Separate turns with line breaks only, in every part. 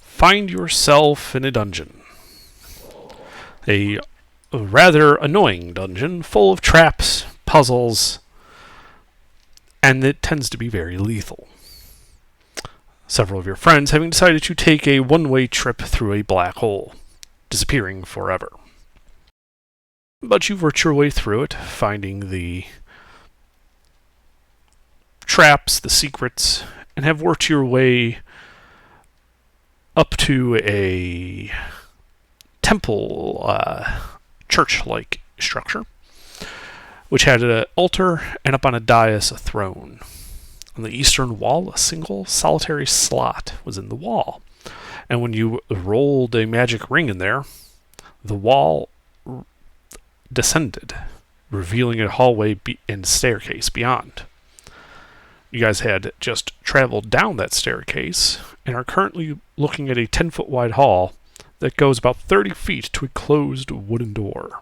find yourself in a dungeon. A rather annoying dungeon full of traps, puzzles, and it tends to be very lethal. Several of your friends having decided to take a one-way trip through a black hole, disappearing forever. But you've worked your way through it, finding the traps, the secrets, and have worked your way up to a temple, church-like structure, which had an altar and up on a dais a throne. On the eastern wall, a single solitary slot was in the wall, and when you rolled a magic ring in there, the wall descended, revealing a hallway and staircase beyond. You guys had just traveled down that staircase and are currently looking at a 10-foot wide hall that goes about 30 feet to a closed wooden door.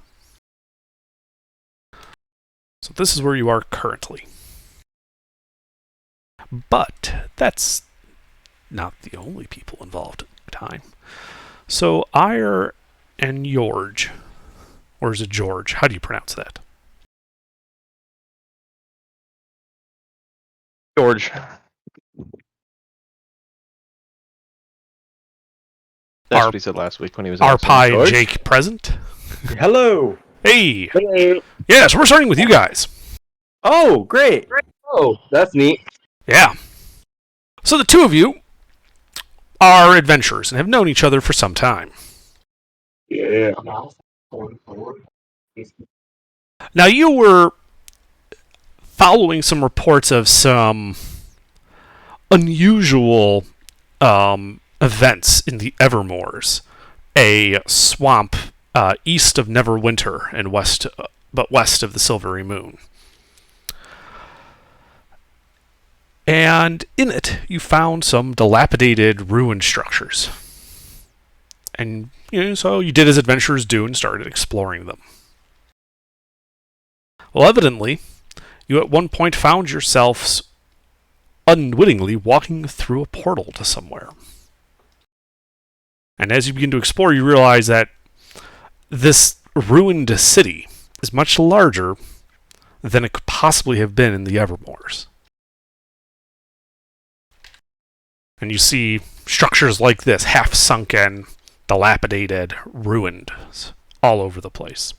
So this is where you are currently. But that's not the only people involved at the time. So Ire and George, or is it George? How do you pronounce that?
George. That's what he said last week when he was
Are Pi and
George?
Jake present?
Hello.
Hey!
Hey.
Yeah, so we're starting with you guys.
Oh, great. Oh, that's neat.
Yeah. So the two of you are adventurers and have known each other for some time.
Yeah.
Now you were following some reports of some unusual events in the Evermoors, a swamp east of Neverwinter and west of the Silvery Moon. And in it, you found some dilapidated ruined structures. And so you did as adventurers do and started exploring them. Well, evidently, you at one point found yourselves unwittingly walking through a portal to somewhere. And as you begin to explore, you realize that this ruined city is much larger than it could possibly have been in the Evermoors. And you see structures like this, half-sunken, dilapidated, ruined, all over the place.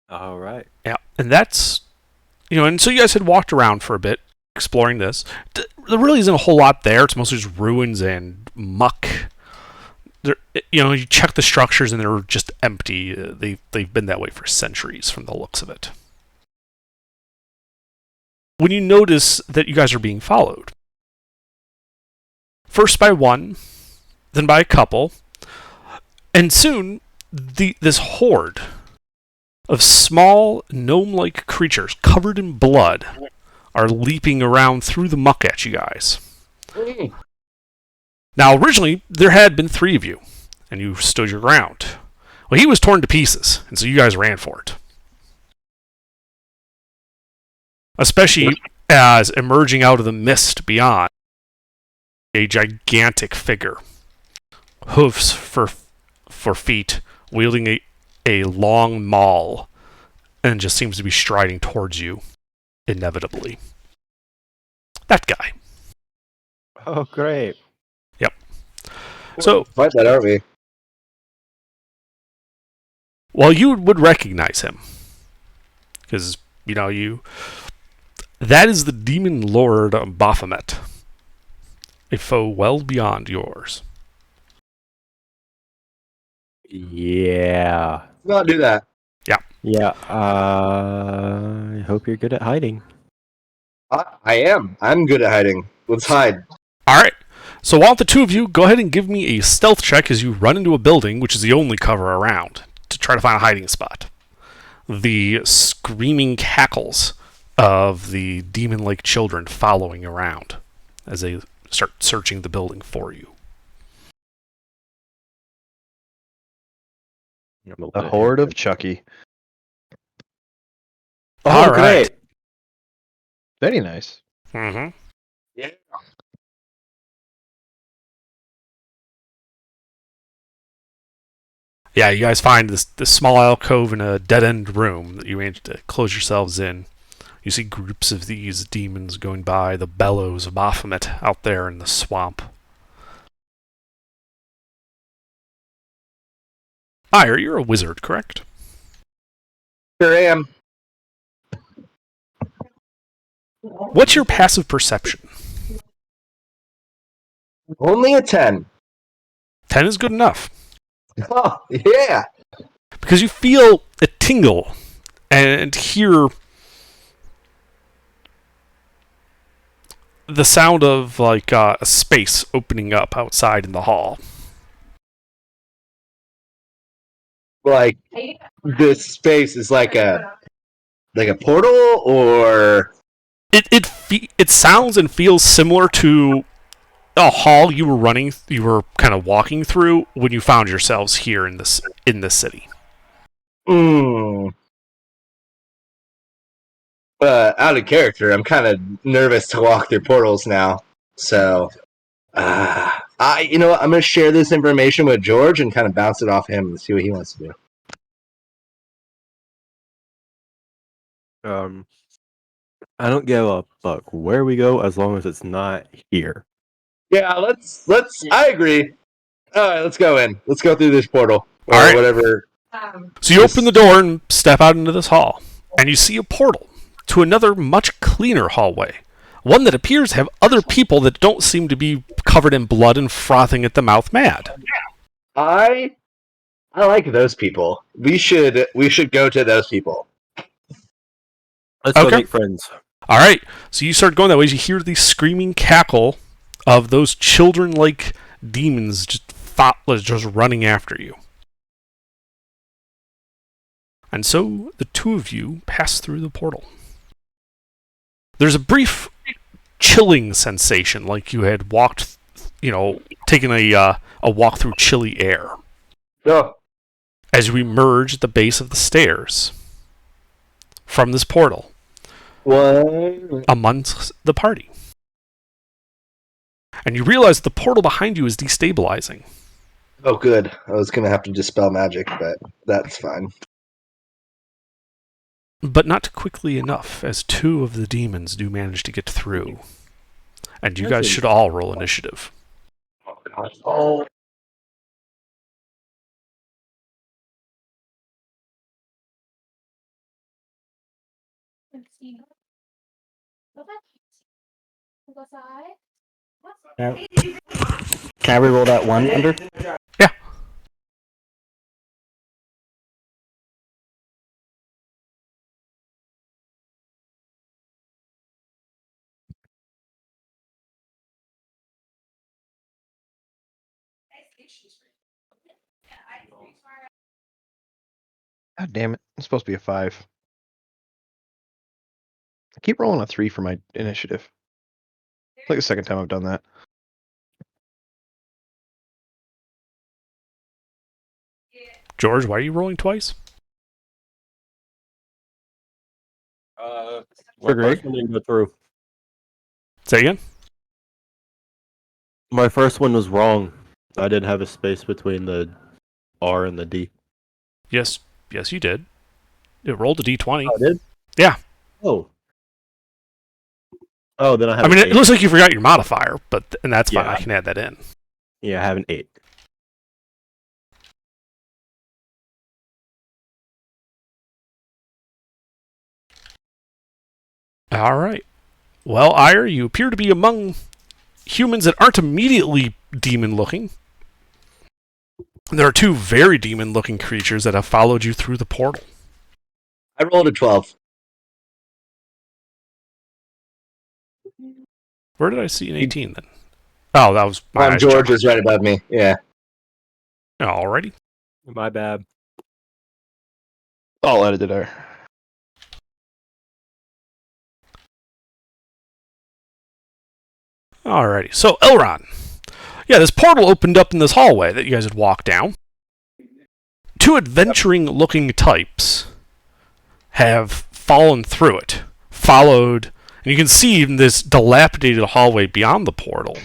All right.
Yeah, and that's, and so you guys had walked around for a bit, exploring this. There really isn't a whole lot there. It's mostly just ruins and muck. You check the structures and they're just empty. They've been that way for centuries from the looks of it. When you notice that you guys are being followed, first by one, then by a couple, and soon this horde of small gnome-like creatures covered in blood are leaping around through the muck at you guys. Now, originally, there had been 3 of you, and you stood your ground. Well, he was torn to pieces, and so you guys ran for it. Especially as emerging out of the mist beyond, a gigantic figure, hoofs for feet, wielding a long maul, and just seems to be striding towards you, inevitably. That guy.
Oh, great.
Yep. So,
fight that army.
Well, you would recognize him. Because, that is the demon lord Baphomet. A foe well beyond yours.
Yeah.
Not do that.
Yeah. I hope you're good at hiding.
I am. I'm good at hiding. Let's hide.
Alright. So why don't the two of you go ahead and give me a stealth check as you run into a building, which is the only cover around, to try to find a hiding spot. The screaming cackles of the demon-like children following around as they start searching the building for you.
The Horde of Chucky.
Oh,
All right.
great.
Very nice.
Mm-hmm.
Yeah.
Yeah, you guys find this small alcove in a dead-end room that you manage to close yourselves in. You see groups of these demons going by, the bellows of Baphomet out there in the swamp. Ire, you're a wizard, correct?
Sure am.
What's your passive perception?
Only a 10.
10 is good enough.
Oh, yeah.
Because you feel a tingle and hear the sound of like a space opening up outside in the hall.
Like, this space is like a portal, or...
It sounds and feels similar to a hall you were kind of walking through when you found yourselves here in this city.
Out of character, I'm kind of nervous to walk through portals now. So, you know what? I'm going to share this information with George and kind of bounce it off him and see what he wants to do.
I don't give a fuck where we go as long as it's not here.
Yeah, let's. I agree. All right, let's go in. Let's go through this portal or
All right.
whatever.
So you open the door and step out into this hall, and you see a portal to another much cleaner hallway. One that appears to have other people that don't seem to be covered in blood and frothing at the mouth mad.
I like those people. We should go to those people.
Let's go
Okay.
make friends.
All right, so you start going that way as you hear the screaming cackle of those children-like demons just thoughtless, just running after you. And so the two of you pass through the portal. There's a brief chilling sensation, like you had walked, taken a walk through chilly air.
Oh,
As you emerge at the base of the stairs from this portal
what?
amongst the party. And you realize the portal behind you is destabilizing.
Oh, good. I was gonna have to dispel magic, but that's fine.
But not quickly enough, as two of the demons do manage to get through. And you guys should all roll initiative.
Oh God. Oh.
Can I reroll that one under?
Yeah.
God damn it. It's supposed to be a 5. I keep rolling a 3 for my initiative. It's like the second time I've done that.
George, why are you rolling twice?
My
Greg?
first one didn't go through.
Say again?
My first one was wrong. I didn't have a space between the R and the D.
Yes, you did. It rolled a d20.
Oh, I did?
Yeah.
Oh. Oh, then I have
I mean,
an
it
8.
looks like you forgot your modifier, and that's fine.
Yeah.
I can add that in.
Yeah, I have an 8.
All right. Well, Ire, you appear to be among humans that aren't immediately demon-looking. There are two very demon-looking creatures that have followed you through the portal.
I rolled a 12.
Where did I see an 18 then? Oh, that was my eyes
George
jumping.
is right above me. Yeah.
Alrighty.
My bad.
I'll edit it there.
Alrighty. So, Elron. Yeah, this portal opened up in this hallway that you guys had walked down. Two adventuring-looking types have fallen through it, followed, and you can see in this dilapidated hallway beyond the portal,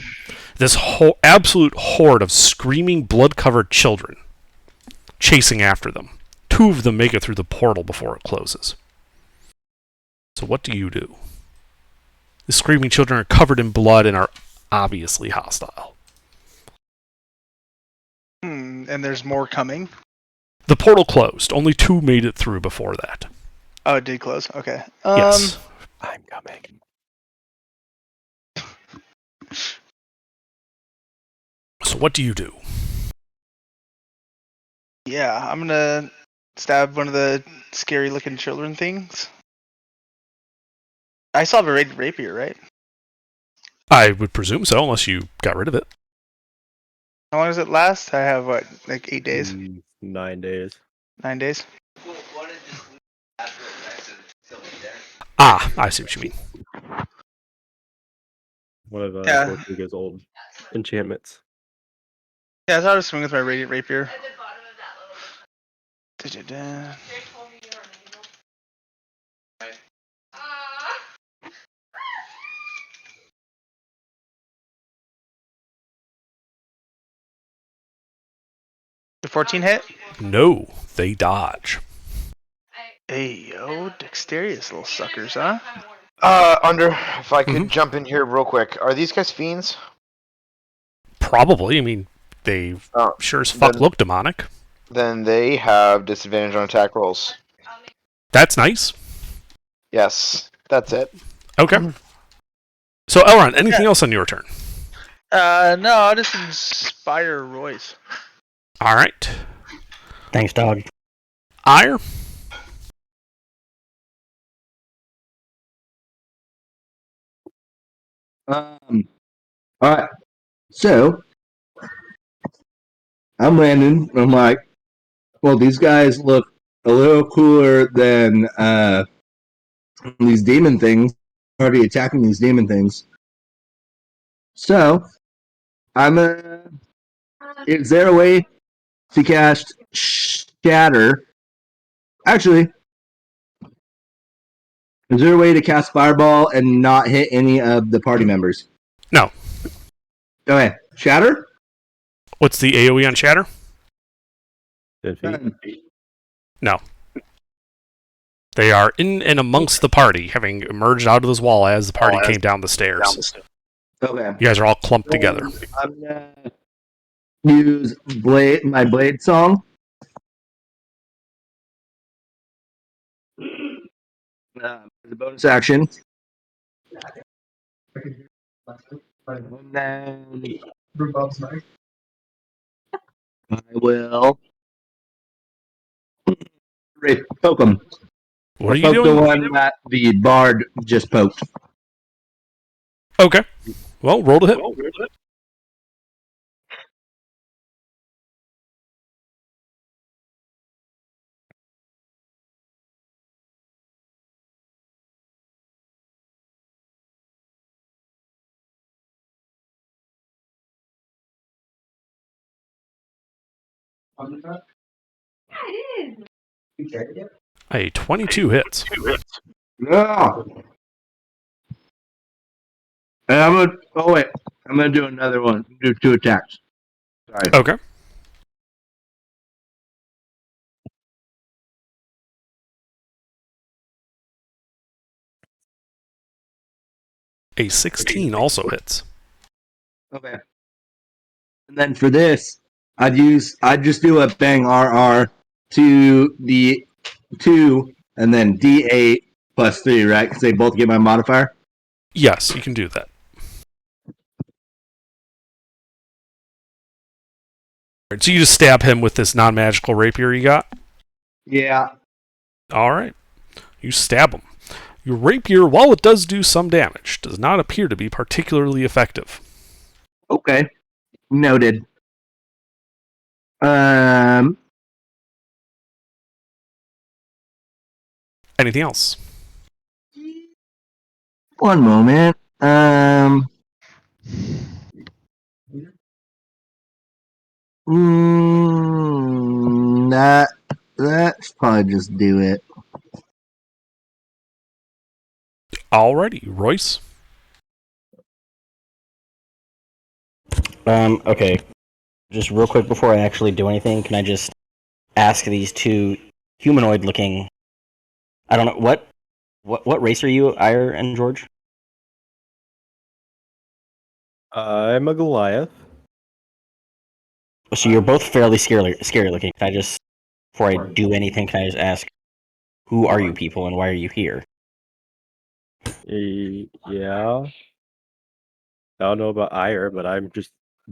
this absolute horde of screaming, blood-covered children chasing after them. 2 of them make it through the portal before it closes. So what do you do? The screaming children are covered in blood and are obviously hostile.
And there's more coming?
The portal closed. Only 2 made it through before that.
Oh, it did close. Okay.
Yes.
I'm coming.
So what do you do?
Yeah, I'm gonna stab one of the scary-looking children things. I still have a rapier, right?
I would presume so, unless you got rid of it.
How long does it last? I have, what, like 8 days?
9 days.
9 days?
Ah, I see what you mean.
One of
Yeah.
Tortuga's old enchantments.
Yeah, I thought I was swing with my radiant rapier. Da-da-da. The 14 hit?
No, they dodge.
Hey, yo, dexterous little suckers, huh?
If I could jump in here real quick, are these guys fiends?
Probably. I mean, they sure as fuck look demonic.
Then they have disadvantage on attack rolls.
That's nice.
Yes, that's it.
Okay. So, Elrond, anything else on your turn?
No, I'll just inspire Royce.
All right.
Thanks, dog.
Ire?
Alright. So I'm landing. I'm like, well, these guys look a little cooler than these demon things. Already attacking these demon things. So I'm is there a way to cast Shatter? Actually, is there a way to cast Fireball and not hit any of the party members?
No.
Okay, Shatter?
What's the AoE on Shatter?
10 feet.
No. They are in and amongst the party, having emerged out of this wall as the party came down the stairs.
Okay.
You guys are all clumped together.
I'm gonna use my blade song. As a bonus action. And then I will poke him.
What are you
Poke the
doing?
one that the bard just poked.
Okay. Well, roll to hit. A 22 hits.
No. And I'm gonna. Oh wait, I'm gonna do another one. Do 2 attacks. Sorry.
Okay. A 16 also hits.
Okay. And then for this, I'd just do a bang RR to the 2 and then D8 plus 3, right? Because they both get my modifier.
Yes, you can do that. So you just stab him with this non-magical rapier you got?
Yeah.
All right. You stab him. Your rapier, while it does do some damage, does not appear to be particularly effective.
Okay. Noted.
Anything else?
One moment. That's probably just do it.
Alrighty, Royce.
Okay. Just real quick before I actually do anything, can I just ask these two humanoid-looking? I don't know what race are you, Ire and George?
I'm a Goliath.
So you're both fairly scary looking. Can I just, before I do anything, can I just ask, who are you people and why are you here?
Yeah. I don't know about Ire, but I'm just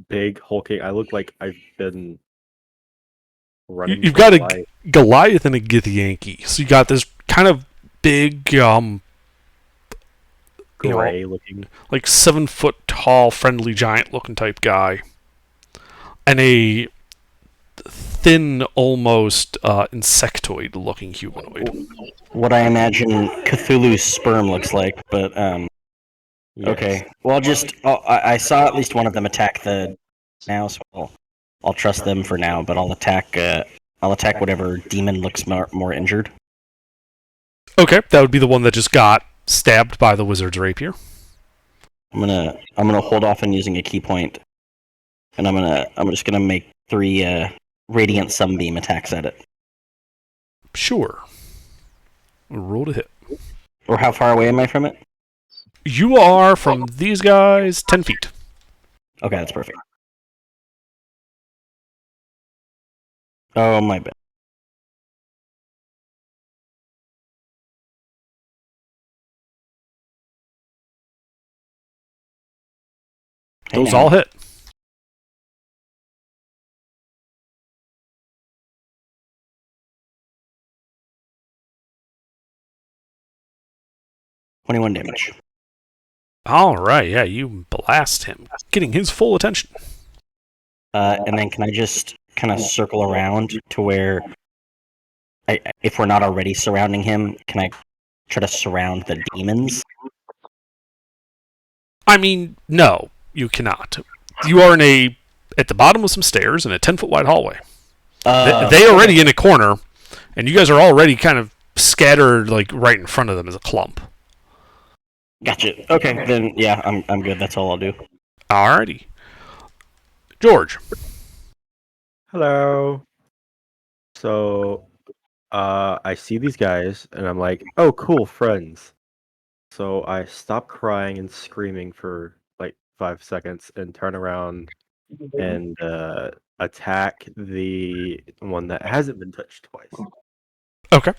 big, hulking. I look like I've been running
You've
for
got
my
a
life.
Goliath and a Githyanki. So you got this kind of big,
Gray looking.
like 7 foot tall, friendly giant looking type guy, and a thin, almost insectoid looking humanoid.
What I imagine Cthulhu's sperm looks like, but
Yes.
okay. Well, I saw at least one of them attack the now, so I'll trust them for now. But I'll attack whatever demon looks more injured.
Okay, that would be the one that just got stabbed by the wizard's rapier.
I'm gonna hold off on using a key point, and I'm just gonna make 3 radiant sunbeam attacks at it.
Sure. Roll to hit.
Or how far away am I from it?
You are from these guys 10 feet.
Okay, that's perfect. Oh, my bad. Hey,
Those
now.
all hit.
$21 damage.
All right, yeah, you blast him, getting his full attention.
And then can I just kind of circle around to where, if we're not already surrounding him, can I try to surround the demons?
I mean, no, you cannot. You are at the bottom of some stairs in a 10-foot wide hallway. They already in a corner, and you guys are already kind of scattered, like right in front of them as a clump.
Gotcha. Okay, then yeah, I'm good. That's all I'll do.
Alrighty, George.
Hello. So, I see these guys, and I'm like, oh, cool, friends. So I stop crying and screaming for like 5 seconds and turn around and attack the one that hasn't been touched twice.
Okay,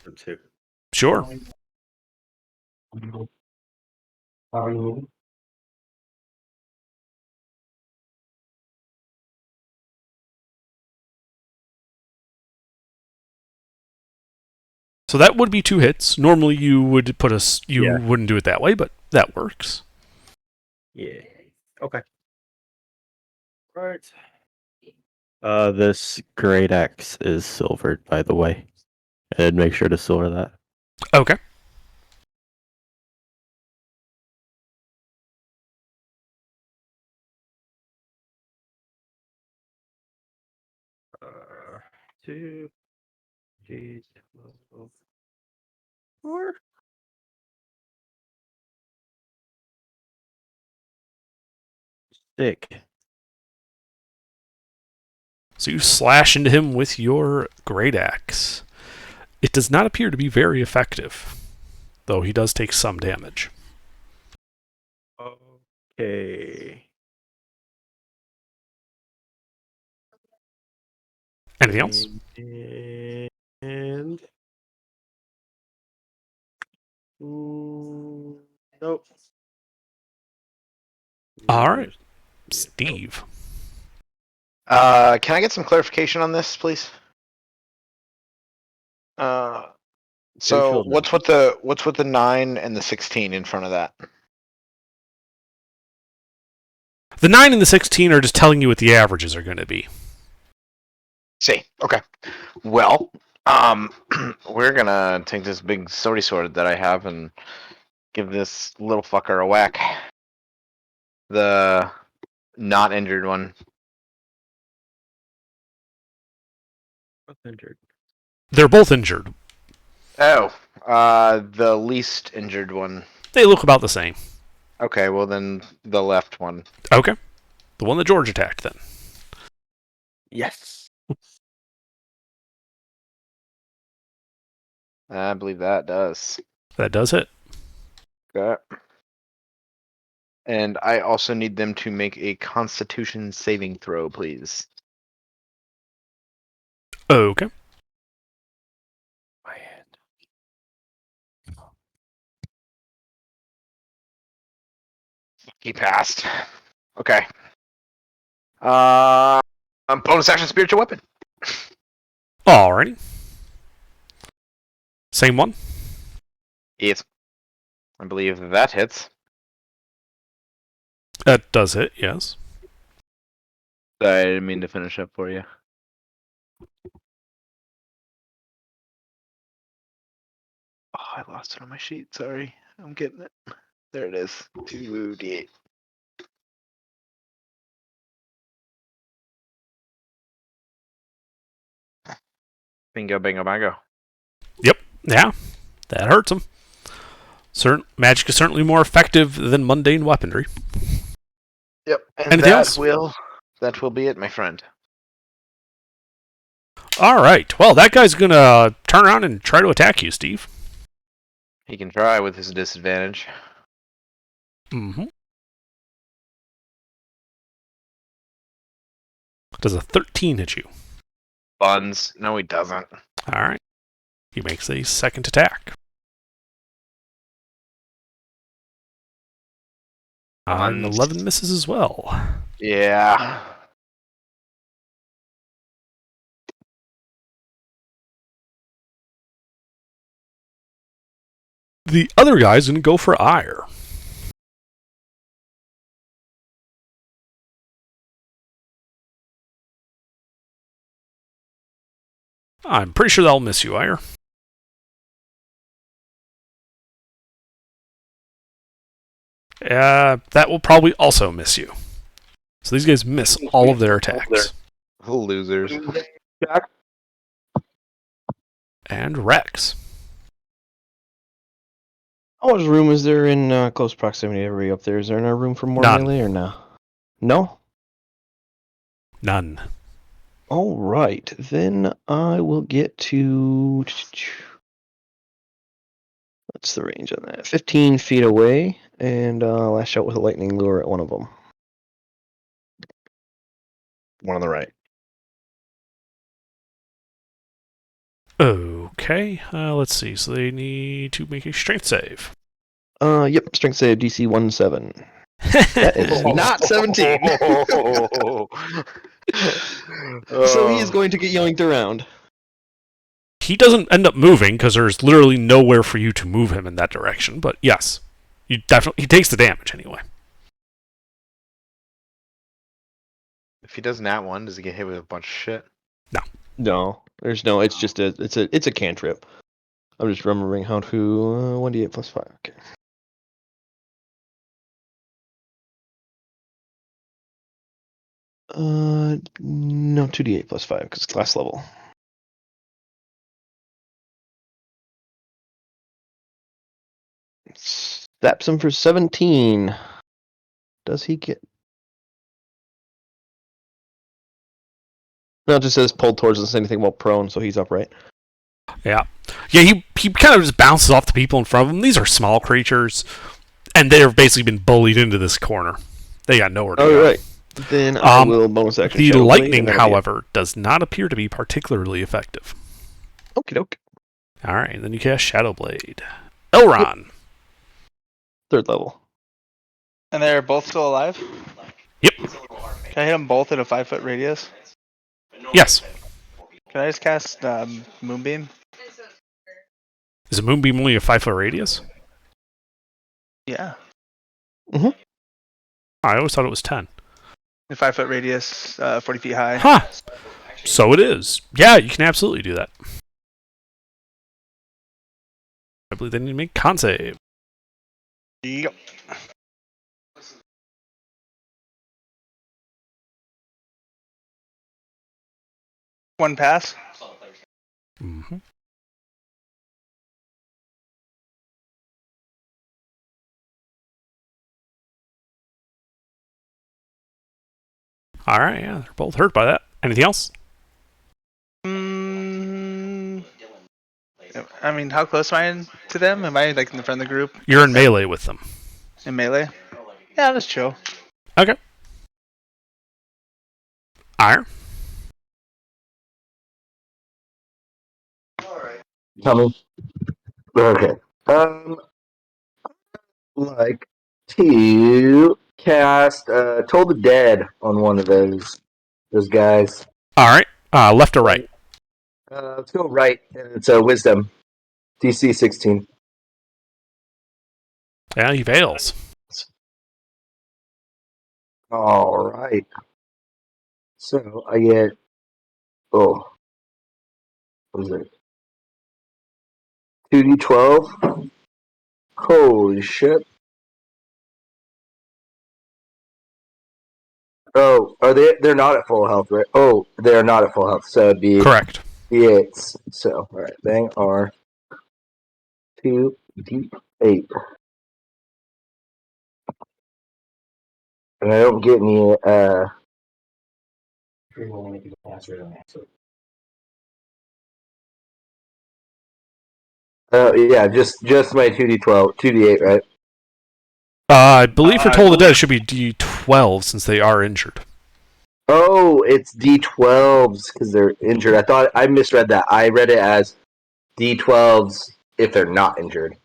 Or two.
sure. So that would be 2 hits. Normally you would
Yeah.
wouldn't do it that way, but that works.
Yeah. Okay. Right. This great axe is silvered, by the way. And make sure to silver that.
Okay.
Uh, 2, 3, 4. Stick.
So you slash into him with your great axe. It does not appear to be very effective, though he does take some damage.
Okay.
Anything else?
And nope.
All right, Steve.
Can I get some clarification on this, please? So
children.
what's with the 9 and the 16 in front of that?
The 9 and the 16 are just telling you what the averages are going to be.
See, okay. Well, we're gonna take this big swordy sword that I have and give this little fucker a whack. The not injured one.
Injured.
They're both injured.
Oh, the least injured one.
They look about the same.
Okay, well then the left one.
Okay. The one that George attacked, then.
Yes.
I believe that does.
That does hit.
Okay. And I also need them to make a Constitution saving throw, please.
Okay.
My hand.
He passed. Okay. Bonus action spiritual weapon.
Alrighty. Same one?
Yes. I believe that hits.
That does hit, yes.
I didn't mean to finish up for you. Oh, I lost it on my sheet. Sorry. I'm getting it. There it is. 2d8. Bingo, bingo, bango.
Yep. Yeah. That hurts him. Magic is certainly more effective than mundane weaponry.
Yep. And
Anything else?
that will be it, my friend.
Alright. Well, that guy's gonna turn around and try to attack you, Steve.
He can try with his disadvantage.
Mm-hmm. Does a 13 hit you?
Buns. No, he doesn't.
Alright. He makes a second attack. And
Buns.
11 misses as well.
Yeah.
The other guy's gonna go for ire. I'm pretty sure that'll miss you, ire. That will probably also miss you. So these guys miss all of their attacks.
Losers.
And Rex.
How much room is there in close proximity to everybody up there? Is there no room for more
None.
melee or no? No?
None.
All right, then I will get to. What's the range on that? 15 feet away, and lash out with a lightning lure at one of them. One on the right.
Okay, let's see. So they need to make a strength save.
Yep, strength save DC 17. That is not 17. So he is going to get yoinked around.
He doesn't end up moving because there's literally nowhere for you to move him in that direction. But yes, he takes the damage anyway.
If he does nat one, does he get hit with a bunch of shit?
No, there's no. It's just it's a cantrip. I'm just remembering how to 1d8 plus 5. Okay. No, 2d8 plus 5 because it's class level. Zaps him for 17. Does he get? No, it just says pulled towards. Doesn't say anything about prone, so he's upright.
Yeah. He kind of just bounces off the people in front of him. These are small creatures, and they've basically been bullied into this corner. They got nowhere to go.
All right. Then I will bonus action.
The
Shadow Blade,
lightning,
and that'll be it.
however, does not appear to be particularly effective.
Okie doke.
All right, then you cast Shadow Blade. Elron.
Third level.
And they're both still alive?
Yep.
Can I hit them both in a 5-foot radius?
Yes.
Can I just cast Moonbeam?
Is a moonbeam only a 5-foot radius?
Yeah.
I always thought it was 10.
A 5-foot radius, 40 feet high.
Huh. So it is. Yeah, you can absolutely do that. I believe they need to make con save.
Yep. One pass.
Mm-hmm. All right, yeah, they're both hurt by that. Anything else?
Mm, I mean, how close am I to them? Am I like in the front of the group?
You're in melee with them.
In melee? Yeah, let's chill.
Okay. Iron.
Tell me. Okay. Like to cast Toll the Dead on one of those guys.
All right. Left or right?
Let's go right, and it's a Wisdom, DC 16.
Yeah, he fails.
All right. So I get what is it? 2d12. Holy shit! Oh, are they? They're not at full health, right? Oh, they're not at full health. So it'd be
Correct.
d8s. So all right, they are 2d8, and I don't get any. Yeah, just my 2d12, 2d8, right?
I believe for Toll the Dead it should be D12 since they are injured.
Oh, it's d12s because they're injured. I thought I misread that. I read it as d12s if they're not injured.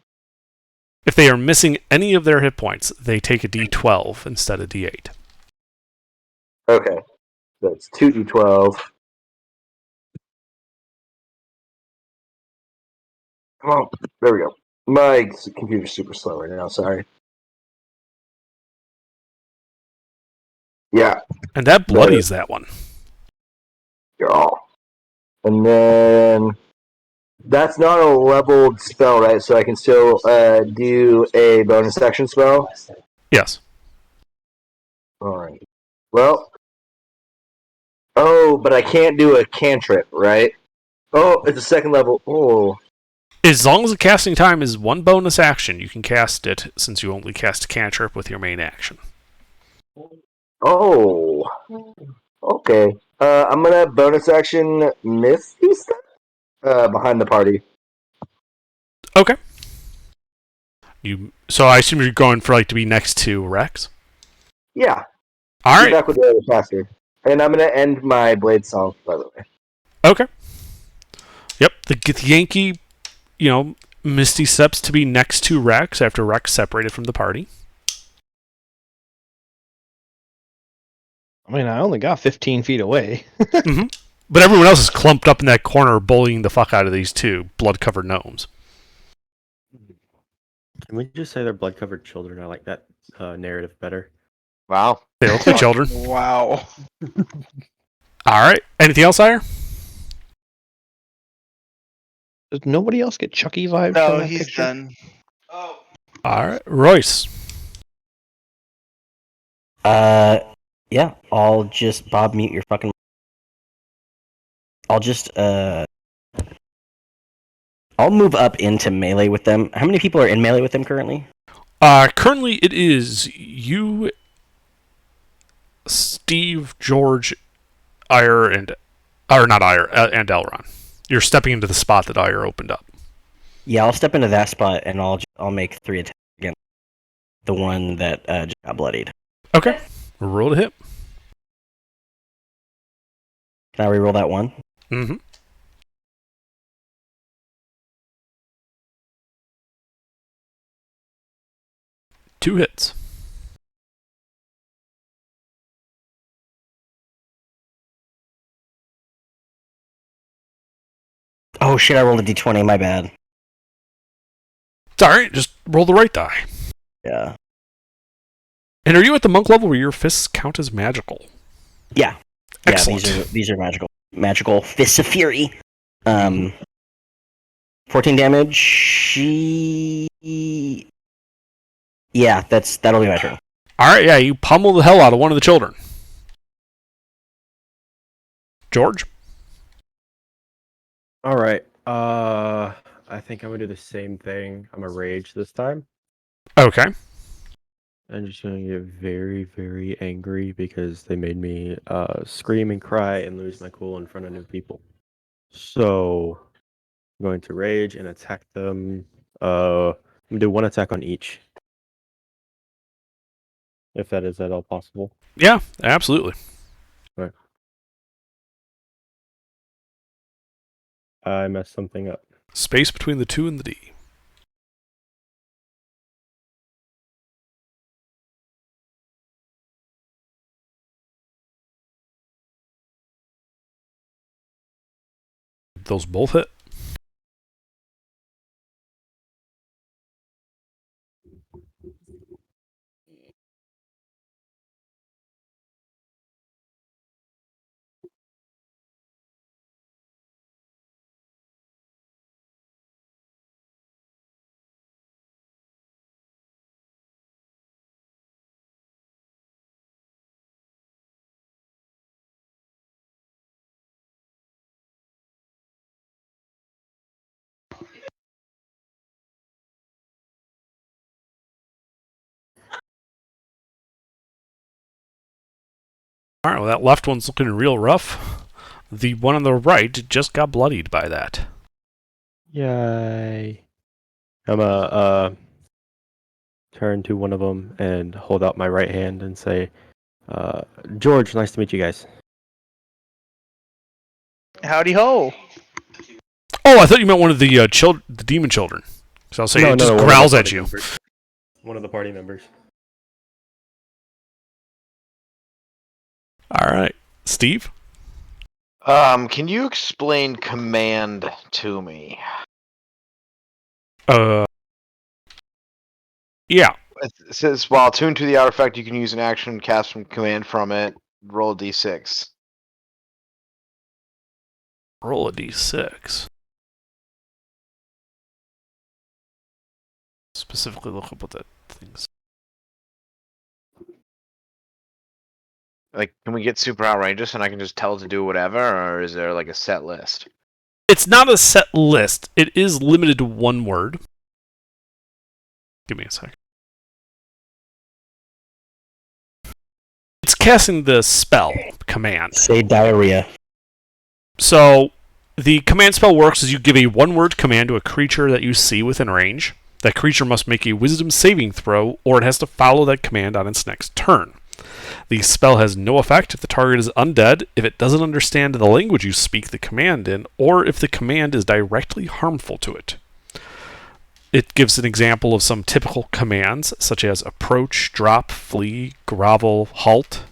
If they are missing any of their hit points, they take a D12 instead of D8.
Okay, that's 2d12. Come on, there we go. My computer's super slow right now. Sorry. Yeah,
And that bloodies that one.
you're all. And then that's not a leveled spell, right? So I can still do a bonus action spell.
Yes.
All right. Well, but I can't do a cantrip, right? Oh, it's a second level. Oh,
As long as the casting time is one bonus action, you can cast it since you only cast a cantrip with your main action.
oh, okay. I'm gonna bonus action Misty Step behind the party.
Okay. So I assume you're going for to be next to Rex.
Yeah,
All
get
right.
back with the other faster. And I'm gonna end my blade song, by the way.
Okay. Yep. The Yankee, Misty steps to be next to Rex after Rex separated from the party.
I mean, I only got 15 feet away.
Mm-hmm. But everyone else is clumped up in that corner, bullying the fuck out of these two blood-covered gnomes.
Can we just say they're blood-covered children? I like that narrative better.
Wow.
They look like children.
Wow.
All right. Anything else, Ire?
Does nobody else get Chucky vibes
No,
from that
he's
picture?
done. Oh.
All right. Royce.
Yeah, I'll just Bob mute your fucking. I'll just I'll move up into melee with them. How many people are in melee with them currently?
Currently, it is you, Steve, George, Ire, and Elron. You're stepping into the spot that Ire opened up.
Yeah, I'll step into that spot and I'll make 3 attacks against the one that just got bloodied.
Okay. Roll to hit.
Can I reroll that one?
Mm-hmm. Two hits.
Oh shit! I rolled a d20. My bad.
It's all right. Just roll the right die.
Yeah.
And are you at the monk level where your fists count as magical?
Yeah.
Excellent.
Yeah, these are magical fists of fury. 14 damage. Yeah, that'll be my turn.
All right. Yeah, you pummel the hell out of one of the children. George.
All right. I think I'm gonna do the same thing. I'm a rage this time.
Okay.
I'm just gonna get very, very angry because they made me scream and cry and lose my cool in front of new people. So I'm going to rage and attack them. I'm gonna do one attack on each, if that is at all possible.
Yeah, absolutely.
Right. I messed something up.
Space between the 2 and the D. Those both hit. Alright, well, that left one's looking real rough. The one on the right just got bloodied by that.
Yay! I'm turn to one of them and hold out my right hand and say, "George, nice to meet you guys."
Howdy ho.
Oh, I thought you meant one of the the demon children. So I'll say it just
one of the
growls at
party
you.
members. One of the party members.
Alright. Steve?
Can you explain command to me?
Yeah.
It says while tuned to the artifact, you can use an action cast from command from it. Roll a d6.
Roll a d6. Specifically look up what that thing's.
Like, can we get super outrageous and I can just tell it to do whatever, or is there like a set list?
It's not a set list. It is limited to one word. Give me a sec. It's casting the spell command.
Say diarrhea.
So, the command spell works as you give a one-word command to a creature that you see within range. That creature must make a wisdom saving throw, or it has to follow that command on its next turn. The spell has no effect if the target is undead, if it doesn't understand the language you speak the command in, or if the command is directly harmful to it. It gives an example of some typical commands, such as approach, drop, flee, grovel, halt.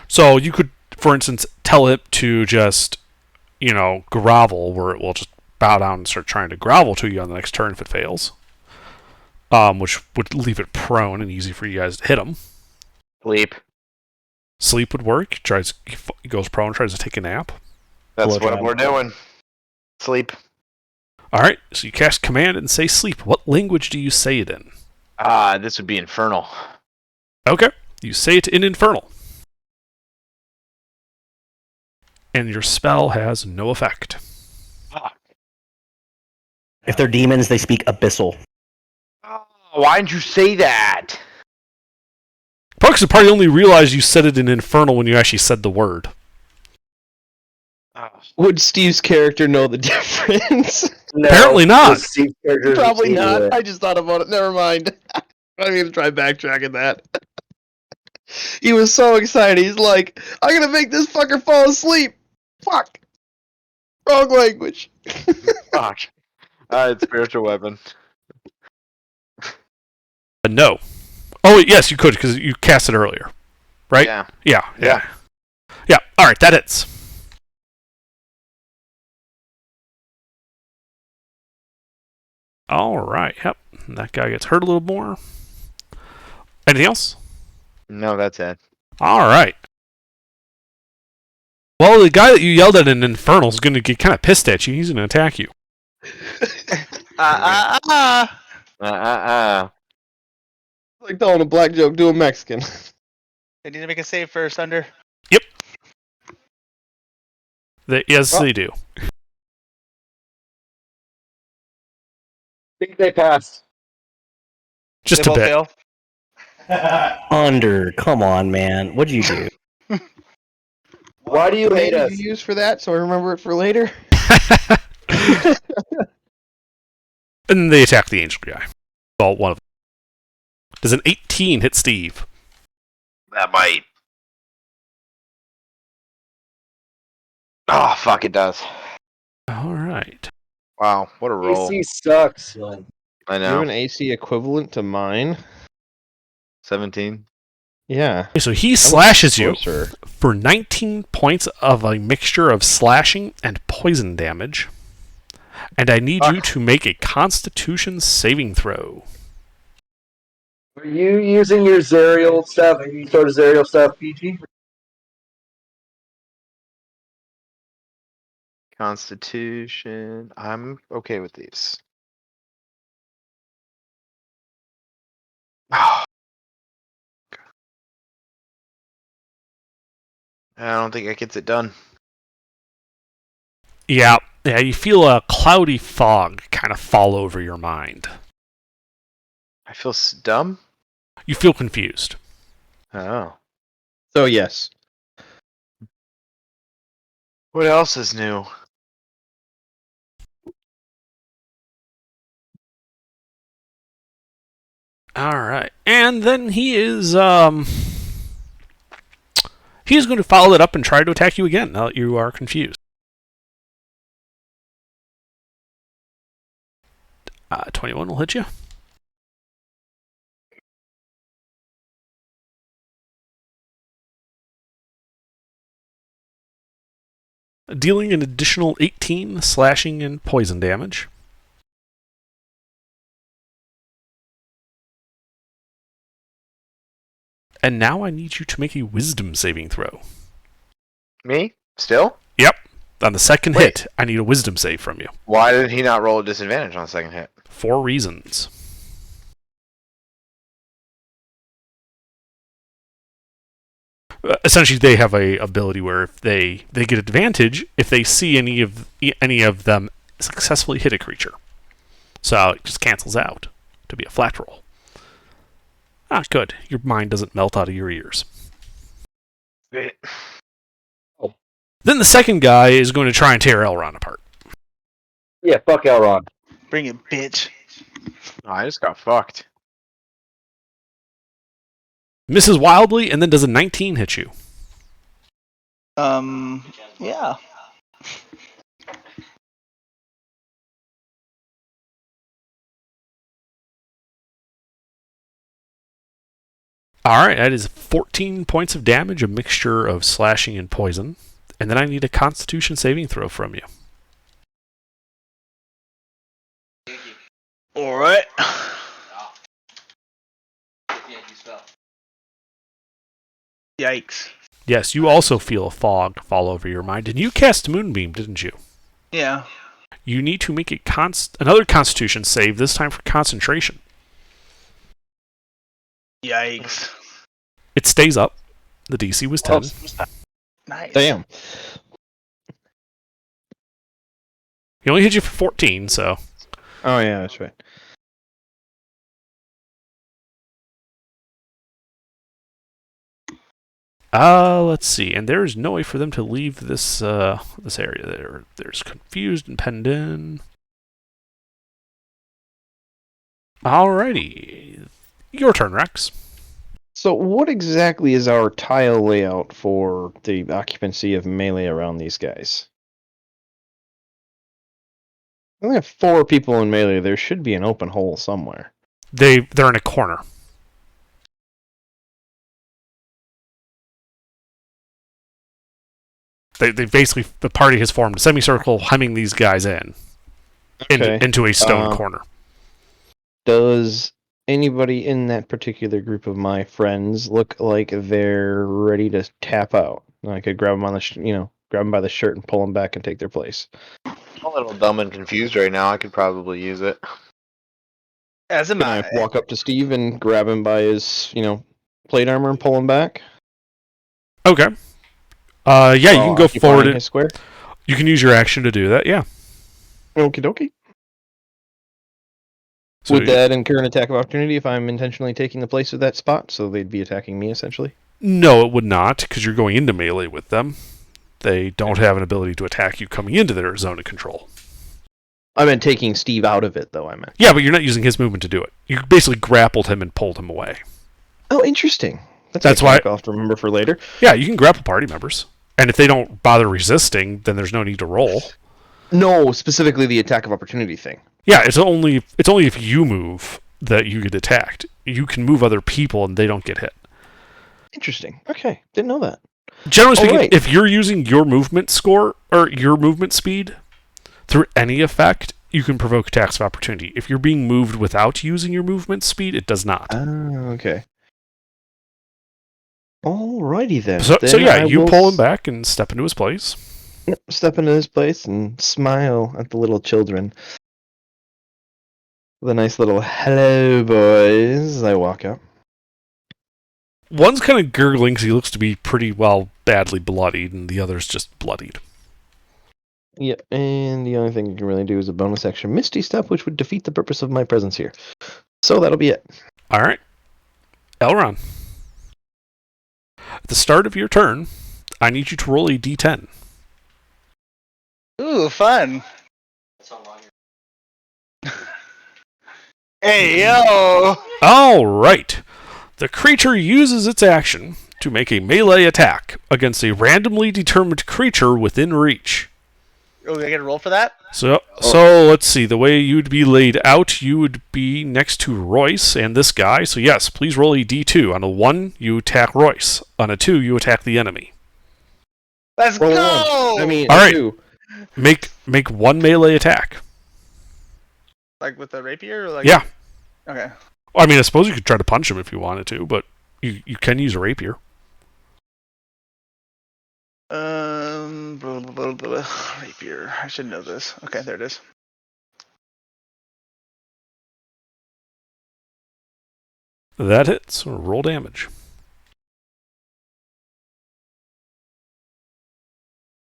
So you could, for instance, tell it to just, grovel, where it will just bow down and start trying to grovel to you on the next turn if it fails. Which would leave it prone and easy for you guys to hit him.
Sleep.
Sleep would work. He goes prone, tries to take a nap.
That's what we're doing. Sleep.
Alright, so you cast command and say sleep. What language do you say it in?
This would be infernal.
Okay, you say it in infernal. And your spell has no effect.
Fuck.
If they're demons, they speak abyssal.
Oh, why didn't you say that?
Probably because probably only realized you said it in infernal when you actually said the word.
Would Steve's character know the difference?
No,
Apparently not.
Steve's character is
Probably
evil.
not. I just thought about it. Never mind. I'm gonna try backtracking that. He was so excited. He's like, "I'm gonna make this fucker fall asleep." Fuck. Wrong language.
Fuck. It's spiritual weapon.
No. Oh, wait, yes, you could, because you cast it earlier. Right?
Yeah.
Yeah. Yeah, alright, that hits. Alright, yep. That guy gets hurt a little more. Anything else?
No, that's it.
Alright. Well, the guy that you yelled at in Infernal is going to get kind of pissed at you. He's going to attack you.
Like telling a black joke to a Mexican.
They need to make a save first, Under.
Yes, they do.
think they passed.
Just
They
a
both
bit.
fail.
Under. Come on, man. What'd you do?
Why do you
What
hate
name
us?
did you use for that so I remember it for later?
And they attack the angel guy. Well, one of them. Does an 18 hit Steve?
That might. Oh, fuck, it does.
All right.
Wow, what a roll.
AC sucks.
I
You have
know.
an AC equivalent to mine.
17.
Yeah.
So he
I'm a
slashes you
sorcerer.
for 19 points of a mixture of slashing and poison damage. And I need you to make a Constitution saving throw.
Are you using your Zerial stuff? Sort of Zerial stuff, PG?
Constitution. I'm okay with these. I don't think it gets it done.
Yeah, you feel a cloudy fog kind of fall over your mind.
I feel dumb.
You feel confused.
Oh.
So yes.
What else is new?
All right. And then he is he's going to follow that up and try to attack you again now that you are confused. 21 will hit you. Dealing an additional 18 slashing and poison damage. And now I need you to make a wisdom saving throw.
Me? Still?
Yep. On the second
Wait.
hit, I need a wisdom save from you.
Why did he not roll a disadvantage on the second hit?
4 reasons. Essentially, they have a ability where if they get advantage if they see any of them successfully hit a creature. So it just cancels out to be a flat roll. Ah, good. Your mind doesn't melt out of your ears. Then the second guy is going to try and tear Elrond apart.
Yeah, fuck Elrond.
Bring it, bitch.
Oh, I just got fucked.
Misses wildly and then does a 19 hit you.
Yeah.
Alright, that is 14 points of damage, a mixture of slashing and poison. And then I need a Constitution saving throw from you.
Alright. Yikes.
Yes, you also feel a fog fall over your mind, and you cast Moonbeam, didn't you?
Yeah.
You need to make another Constitution save, this time for concentration.
Yikes.
It stays up. The DC was 10.
Nice.
Damn.
He only hit you for 14, so...
Oh yeah, that's right.
Let's see. And there's no way for them to leave this this area. There's confused and penned in. Alrighty. Your turn, Rex.
So what exactly is our tile layout for the occupancy of melee around these guys? I only have 4 people in melee. There should be an open hole somewhere.
They're in a corner. They basically, the party has formed a semicircle, hemming these guys into a stone corner.
Does anybody in that particular group of my friends look like they're ready to tap out? I could grab them on the, grab them by the shirt and pull them back and take their place.
I'm a little dumb and confused right now. I could probably use it.
As am
Can I walk up to Steve and grab him by his, plate armor and pull him back?
Okay. Yeah, you can go forward.
His square?
You can use your action to do that, yeah.
Okie dokie.
So
Would that incur an attack of opportunity if I'm intentionally taking the place of that spot? So they'd be attacking me essentially.
No, it would not, because you're going into melee with them. They don't have an ability to attack you coming into their zone of control.
I meant taking Steve out of it, though. I meant.
Yeah, but you're not using his movement to do it. You basically grappled him and pulled him away.
Oh, interesting.
That's why
I'll have to remember for later.
Yeah, you can grapple party members, and if they don't bother resisting, then there's no need to roll.
No, specifically the attack of opportunity thing.
Yeah, it's only if you move that you get attacked. You can move other people and they don't get hit.
Interesting. Okay, didn't know that.
Generally speaking,
right.
if you're using your movement score or your movement speed through any effect, you can provoke attacks of opportunity. If you're being moved without using your movement speed, it does not.
Okay. Alrighty then.
So yeah, you pull him back and step into his place.
Yep, step into his place and smile at the little children. With a nice little hello, boys. As I walk up.
One's kind of gurgling because he looks to be pretty badly bloodied, and the other's just bloodied.
Yep, and the only thing you can really do is a bonus action Misty Step, which would defeat the purpose of my presence here. So that'll be it.
All right, Elron. At the start of your turn, I need you to roll a d10.
Ooh, fun. Hey, yo!
All right. The creature uses its action to make a melee attack against a randomly determined creature within reach.
Oh, I get a roll for that?
So let's see. The way you'd be laid out, you would be next to Royce and this guy. So yes, please roll a d2. On a 1, you attack Royce. On a 2, you attack the enemy.
Let's
Roll
go!
one. I mean,
All right.
2.
Make one melee attack.
Like with a rapier? Or like...
Yeah.
Okay.
I mean, I suppose you could try to punch him if you wanted to, but you can use a rapier.
Rapier. I should know this. Okay, there it is.
That hits. Roll damage.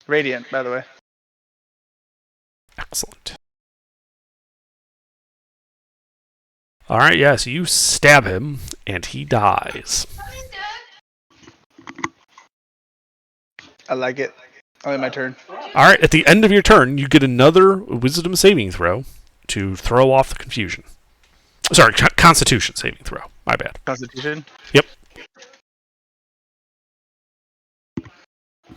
Radiant, by the way.
Excellent. All right, yes, you stab him, and he dies.
I like it. Only my turn.
All right, at the end of your turn, you get another Wisdom saving throw to throw off the confusion. Sorry, Constitution saving throw. My bad.
Constitution?
Yep.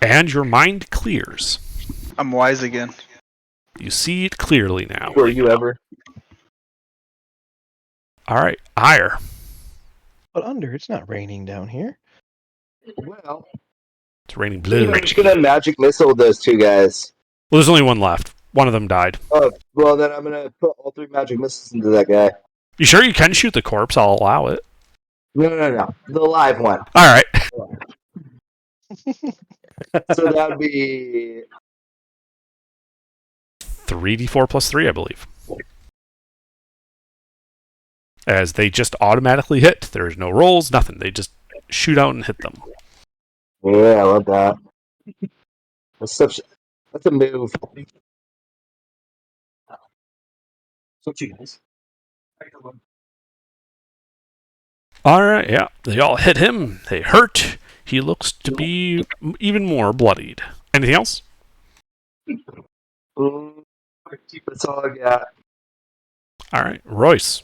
And your mind clears.
I'm wise again.
You see it clearly now.
Were you ever?
All right, Ire.
But it's not raining down here.
Well,
It's raining blue.
I'm just gonna magic missile those two guys.
Well, there's only one left. One of them died.
Oh, well then I'm gonna put all 3 magic missiles into that guy.
You sure you can shoot the corpse? I'll allow it.
No. The live one.
All right.
So that would be
3d4 plus 3, I believe. As they just automatically hit. There's no rolls, nothing. They just shoot out and hit them.
yeah, I love that. That's a move. So you guys.
All right, yeah. They all hit him. They hurt. He looks to be even more bloodied. Anything else?
That's all I got.
All right, Royce.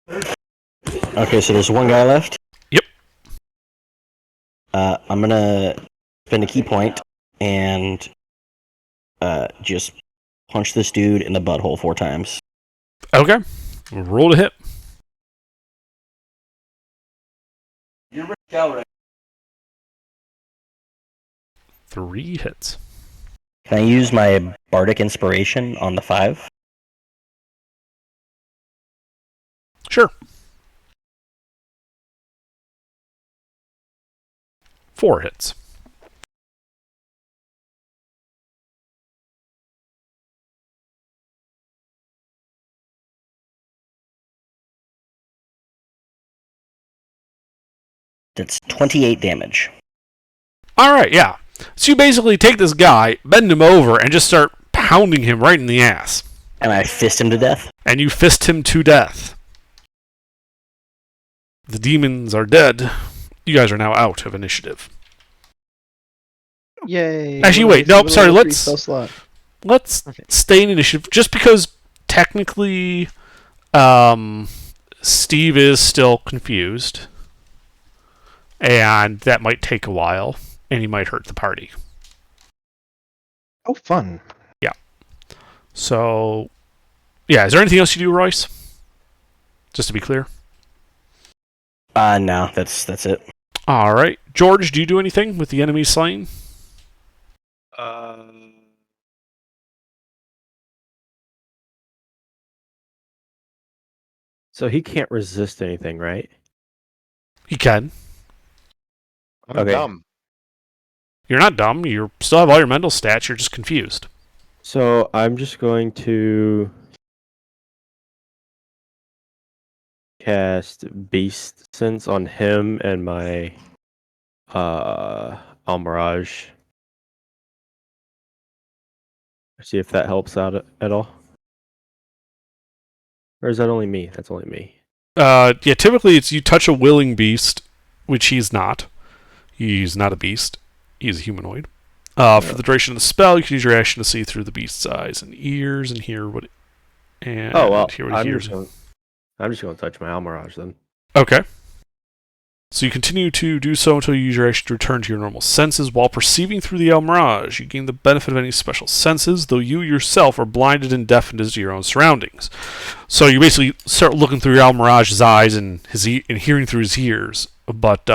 Okay, so there's one guy left.
Yep.
I'm gonna spend a key point and just punch this dude in the butthole 4 times.
Okay. Roll to hit.
You're right.
3 hits.
Can I use my bardic inspiration on the 5?
Sure. 4 hits.
That's 28 damage.
All right, yeah. So you basically take this guy, bend him over, and just start pounding him right in the ass.
And I fist him to death.
And you fist him to death. The demons are dead. You guys are now out of initiative.
Yay!
Actually,
What a
wait, nope,
nice
sorry,
little free
let's-
spell slot.
Let's stay in initiative, just because technically Steve is still confused. And that might take a while, and he might hurt the party.
Oh, fun.
So, yeah, is there anything else you do, Royce? Just to be clear.
No, that's it.
All right. George, do you do anything with the enemy slain?
So he can't resist anything, right?
You can.
I'm
Okay.
dumb.
You're not dumb. You still have all your mental stats. You're just confused.
So I'm just going to cast Beast Sense on him and my Almirage. See if that helps out at all. Or is that only me? That's only me.
Yeah, typically it's you touch a willing beast, which he's not. He's not a beast. He's a humanoid. For the duration of the spell, you can use your action to see through the beast's eyes and ears and hear what it, and
Oh well,
hear what it hears.
I'm just going to touch my Almirage then.
Okay. So you continue to do so until you use your action to return to your normal senses. While perceiving through the El Mirage, you gain the benefit of any special senses, though you yourself are blinded and deafened as to your own surroundings. So you basically start looking through your El Mirage's eyes and and hearing through his ears, but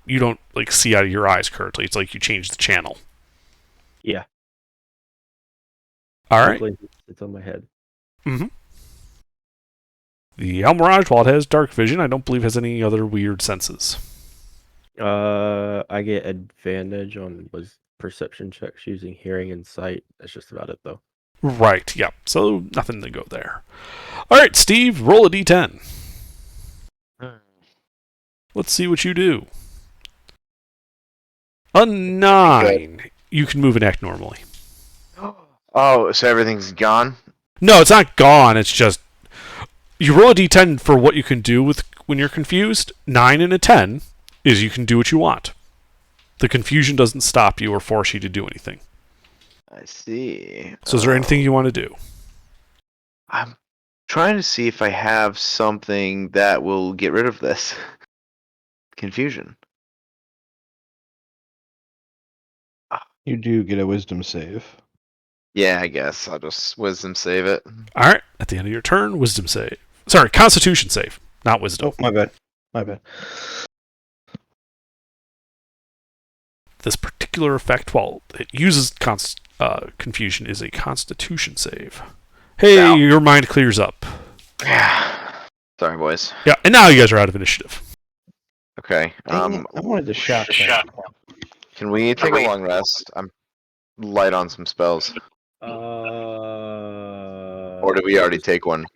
you don't like see out of your eyes currently. It's like you change the channel.
Yeah.
All right.
Hopefully it's on my head.
Mm-hmm. The El Mirage, while it has dark vision, I don't believe has any other weird senses.
I get advantage on perception checks using hearing and sight. That's just about it though.
Right, yep. So nothing to go there. All right, Steve, roll a d10. Let's see what you do. A 9. You can move and act normally.
Oh, so everything's gone?
No, it's not gone. It's just you roll a d10 for what you can do with when you're confused. 9 and a 10 is you can do what you want. The confusion doesn't stop you or force you to do anything.
I see.
So is there anything you want to do?
I'm trying to see if I have something that will get rid of this confusion.
You do get a wisdom save.
Yeah, I guess I'll just wisdom save it.
All right, at the end of your turn, wisdom save. Sorry, constitution save, not wisdom.
Oh, my bad. My bad.
This particular effect, while it uses confusion, is a constitution save. Hey,
Ow.
your mind clears up.
Sorry, boys.
Yeah, and now you guys are out of initiative.
Okay.
Dang it, I wanted to shot that.
Can we take a long rest? I'm light on some spells. Or did we already take one?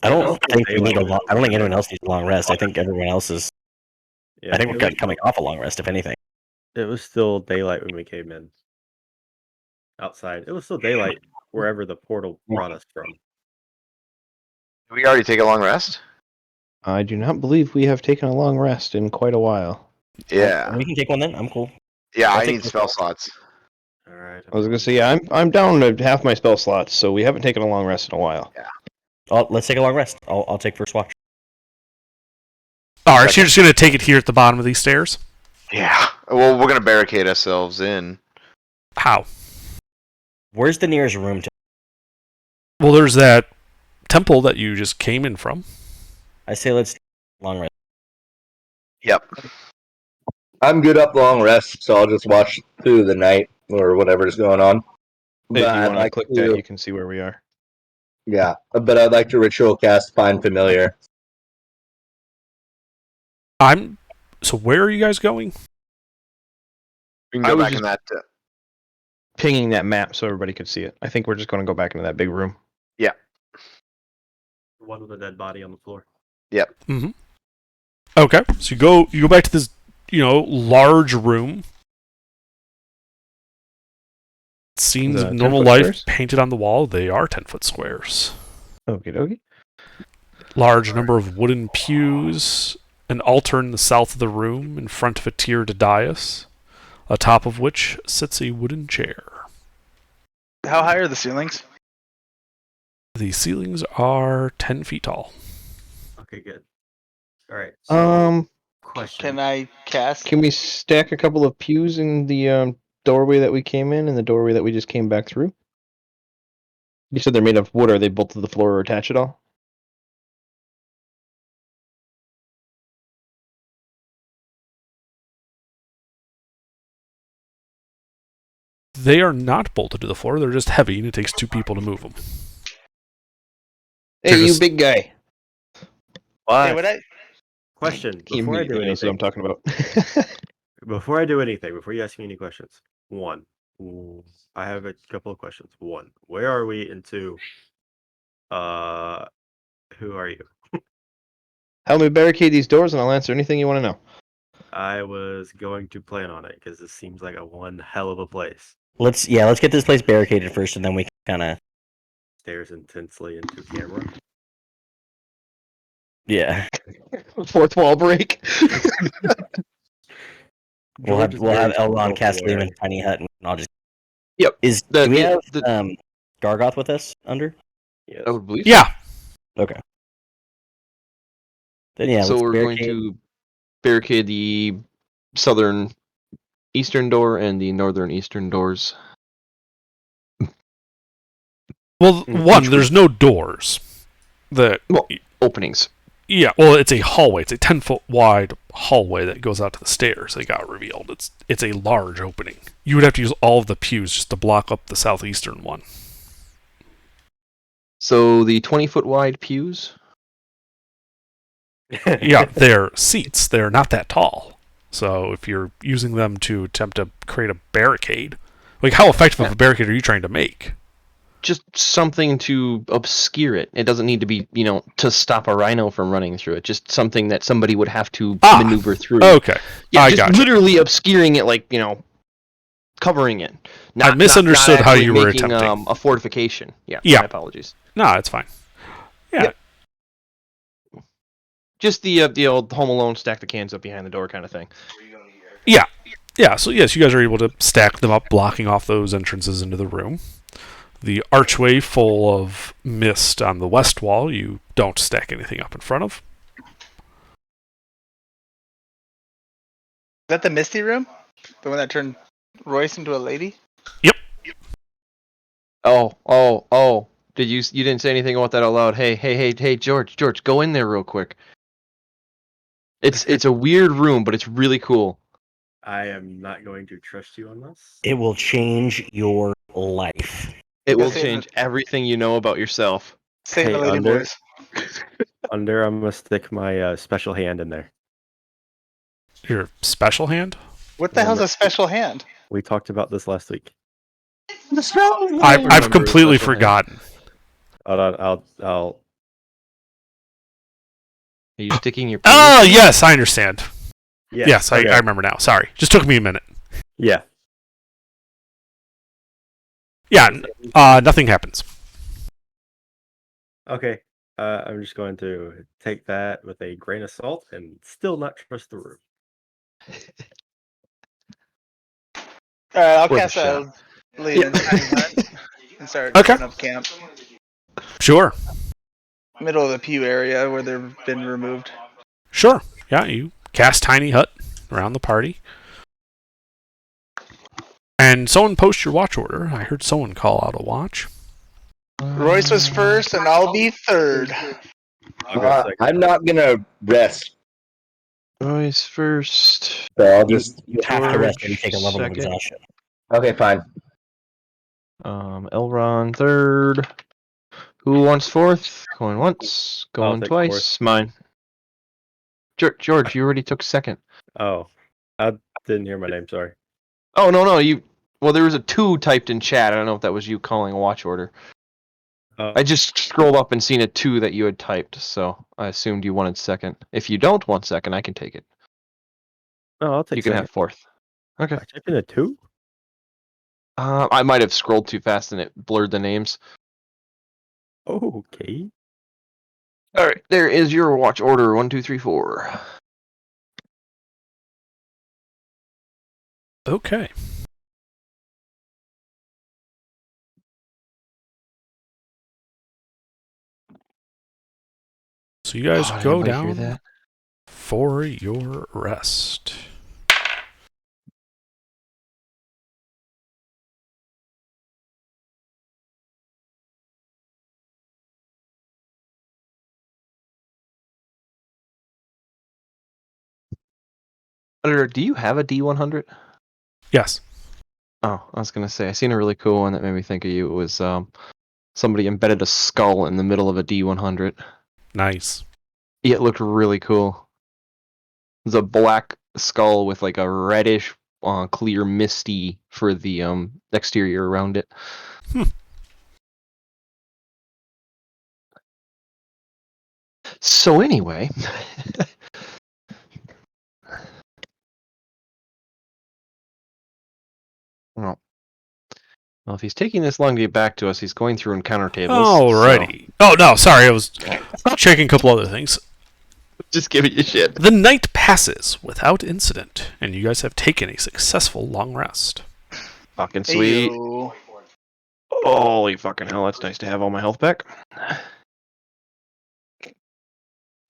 I don't think we need a long. I don't think anyone else needs a long rest. I think everyone else is.
Yeah,
I think we're coming off a long rest, if anything.
it was still daylight when we came in. Outside. It was still daylight wherever the portal brought us from.
Did we already take a long rest?
I do not believe we have taken a long rest in quite a while.
Yeah.
We can take one then. I'm cool.
Yeah,
I'll
I
take
need
the
spell
spell.
slots.
Alright.
I was gonna say, yeah, I'm down to half my spell slots, so we haven't taken a long rest in a while.
Let's take a long rest. I'll take first watch.
All right, so you're just going to take it here at the bottom of these stairs?
Yeah. Well, we're gonna barricade ourselves in.
How?
Where's the nearest room to?
Well, there's that temple that you just came in from.
I say let's long rest.
Yep.
I'm good up long rest, so I'll just watch through the night or whatever's going on.
If
But
you
I'd
want to
like
click
to-
that, you can see where we are.
Yeah, but I'd like to ritual cast Find Familiar.
So where are you guys going?
We can
I
go
was
back
just-
in that.
Pinging that map so everybody could see it. I think we're just going to go back into that big room.
One with a dead body on the floor.
Mm-hmm. Okay, so you go back to this, large room. Scenes
The
of normal
10-foot
life
squares?
painted on the wall. They are 10-foot squares.
Okie dokie.
Large number of wooden pews, an altar in the south of the room in front of a tiered dais, atop of which sits a wooden chair.
How high are the ceilings?
The ceilings are 10 feet tall.
Okay, good. All right. So, question.
Can I cast?
Can we stack a couple of pews in the doorway that we came in and the doorway that we just came back through? You said they're made of wood. Are they bolted to the floor or attached at all?
They are not bolted to the floor, they're just heavy and it takes 2 people to move them.
Hey,
They're
you
just-
big guy.
Hey, what
Question.
He
Before I do
immediately knows what I'm
anything,
talking about.
before I do anything, before you ask me any questions, one, I have a couple of questions. One, where are we? And two, who are you?
Help me barricade these doors and I'll answer anything you want to know.
I was going to plan on it because this seems like a one hell of a place.
Let's get this place barricaded first, and then we kind of
Stares intensely into camera.
yeah.
Fourth wall break.
We'll have
George is very
Elron cast
self-aware.
Lehman's tiny hut, and I'll just.
Yep.
Do we have Gargoth with us under?
Yes.
I would believe.
Yeah,
Okay. Then yeah,
So
let's
we're going
barricade.
to barricade the southern eastern door and the northern eastern doors.
well, one, there's no doors.
Openings.
Yeah, well, it's a hallway. It's a 10-foot wide hallway that goes out to the stairs. They got revealed. It's a large opening. You would have to use all of the pews just to block up the southeastern one.
So the 20-foot wide pews.
Yeah, they're seats. They're not that tall. So if you're using them to attempt to create a barricade, like how effective of a barricade are you trying to make?
Just something to obscure it. It doesn't need to be, to stop a rhino from running through it. Just something that somebody would have to maneuver through.
Okay.
Yeah,
I
just
gotcha.
literally obscuring it, like, covering it.
I misunderstood how you were
making,
attempting.
a fortification. Yeah.
Yeah.
My apologies.
No, it's fine. Yeah.
Just the old Home Alone stack the cans up behind the door kind of thing.
Yeah. Yeah, so yes, you guys are able to stack them up, blocking off those entrances into the room. The archway full of mist on the west wall, you don't stack anything up in front of.
Is that the Misty room? The one that turned Royce into a lady?
Oh. You didn't say anything about that out loud. Hey, George, go in there real quick. It's a weird room, but it's really cool.
I am not going to trust you on this.
It will change your life.
It will
Say
change everything you know about yourself.
Say the
Hey,
lady
under-
voice.
Under, I'm gonna stick my special hand in there.
Your special hand?
What the hell's a special hand?
We talked about this last week.
I've
remember
completely
special hand.
forgotten.
Hold on, I'll.
Are you sticking your
Oh, yes, I understand. Yes,
okay.
I remember now. Sorry. Just took me a minute.
Yeah.
Yeah, nothing happens.
Okay. I'm just going to take that with a grain of salt and still not trust the room.
I'll
Worth a
cast
shot.
a Lehman's tiny hut and start
Okay.
setting up camp.
Sure.
Middle of the pew area where they've been removed.
Sure. Yeah, you cast Tiny Hut around the party. And someone post your watch order. I heard someone call out a watch.
Royce was first, and I'll be third.
I'll go second.
I'm not gonna rest.
Royce first.
So I'll just.
You have to rest
George,
and take a level of
second.
exhaustion.
Okay, fine.
Elron third. Who wants fourth? Going once. Going
take
twice.
fourth.
Mine. George, you already took second.
Oh, I didn't hear my name. Sorry.
Oh no, you. Well, there was a 2 typed in chat. I don't know if that was you calling a watch order. I just scrolled up and seen a 2 that you had typed, so I assumed you wanted second. If you don't want second, I can take it.
No, I'll take.
You can
second.
have fourth. Okay.
I typed in a 2.
I might have scrolled too fast and it blurred the names.
Oh, okay.
All right, there is your watch order. 1, 2, 3, 4.
Okay. So you guys
Did
go
anybody hear
down
that?
for your rest.
Editor, do you have a D100?
Yes.
Oh, I was gonna say I seen a really cool one that made me think of you. It was somebody embedded a skull in the middle of a D100.
Nice.
Yeah, it looked really cool. It was a black skull with like a reddish, clear misty for the exterior around it. So anyway, well, if he's taking this long to get back to us, he's going through encounter tables.
Alrighty. Oh, no, sorry. I was checking a couple other things.
So just giving you shit.
The night passes without incident, and you guys have taken a successful long rest.
Fucking sweet.
Ayo.
Holy fucking hell, that's nice to have all my health back.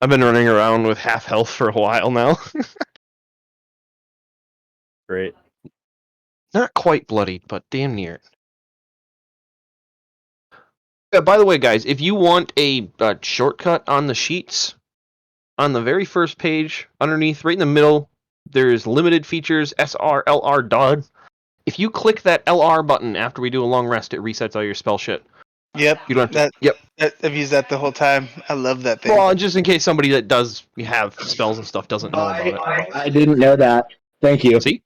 I've been running around with half health for a while now.
Great.
Not quite bloodied, but damn near. By the way, guys, if you want a shortcut on the sheets, on the very first page, underneath, right in the middle, there's limited features, SR, LR, DOD. If you click that LR button after we do a long rest, it resets all your spell shit.
Yep.
You don't have to. Yep.
I've used that the whole time. I love that thing.
Well, just in case somebody that does have spells and stuff doesn't know about it.
I didn't know that. Thank you.
See?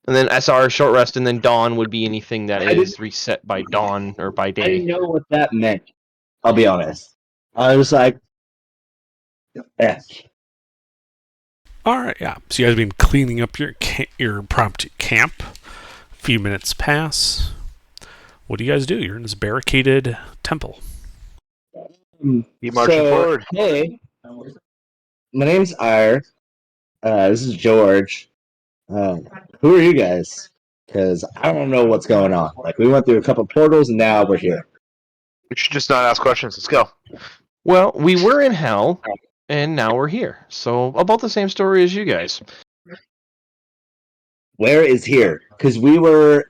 And then SR, short rest, and then dawn would be anything that is reset by dawn or by
I
day.
didn't know what that meant. I'll be honest. I was like, eh.
Alright, yeah. So you guys have been cleaning up your prompt camp. A few minutes pass. What do you guys do? You're in this barricaded temple.
Keep marching forward.
Hey, my name's Ire. This is George. Who are you guys? Because I don't know what's going on. Like, we went through a couple portals, and now we're here.
We should just not ask questions. Let's go.
Well, we were in hell, and now we're here. So, about the same story as you guys.
Where is here? Because we were...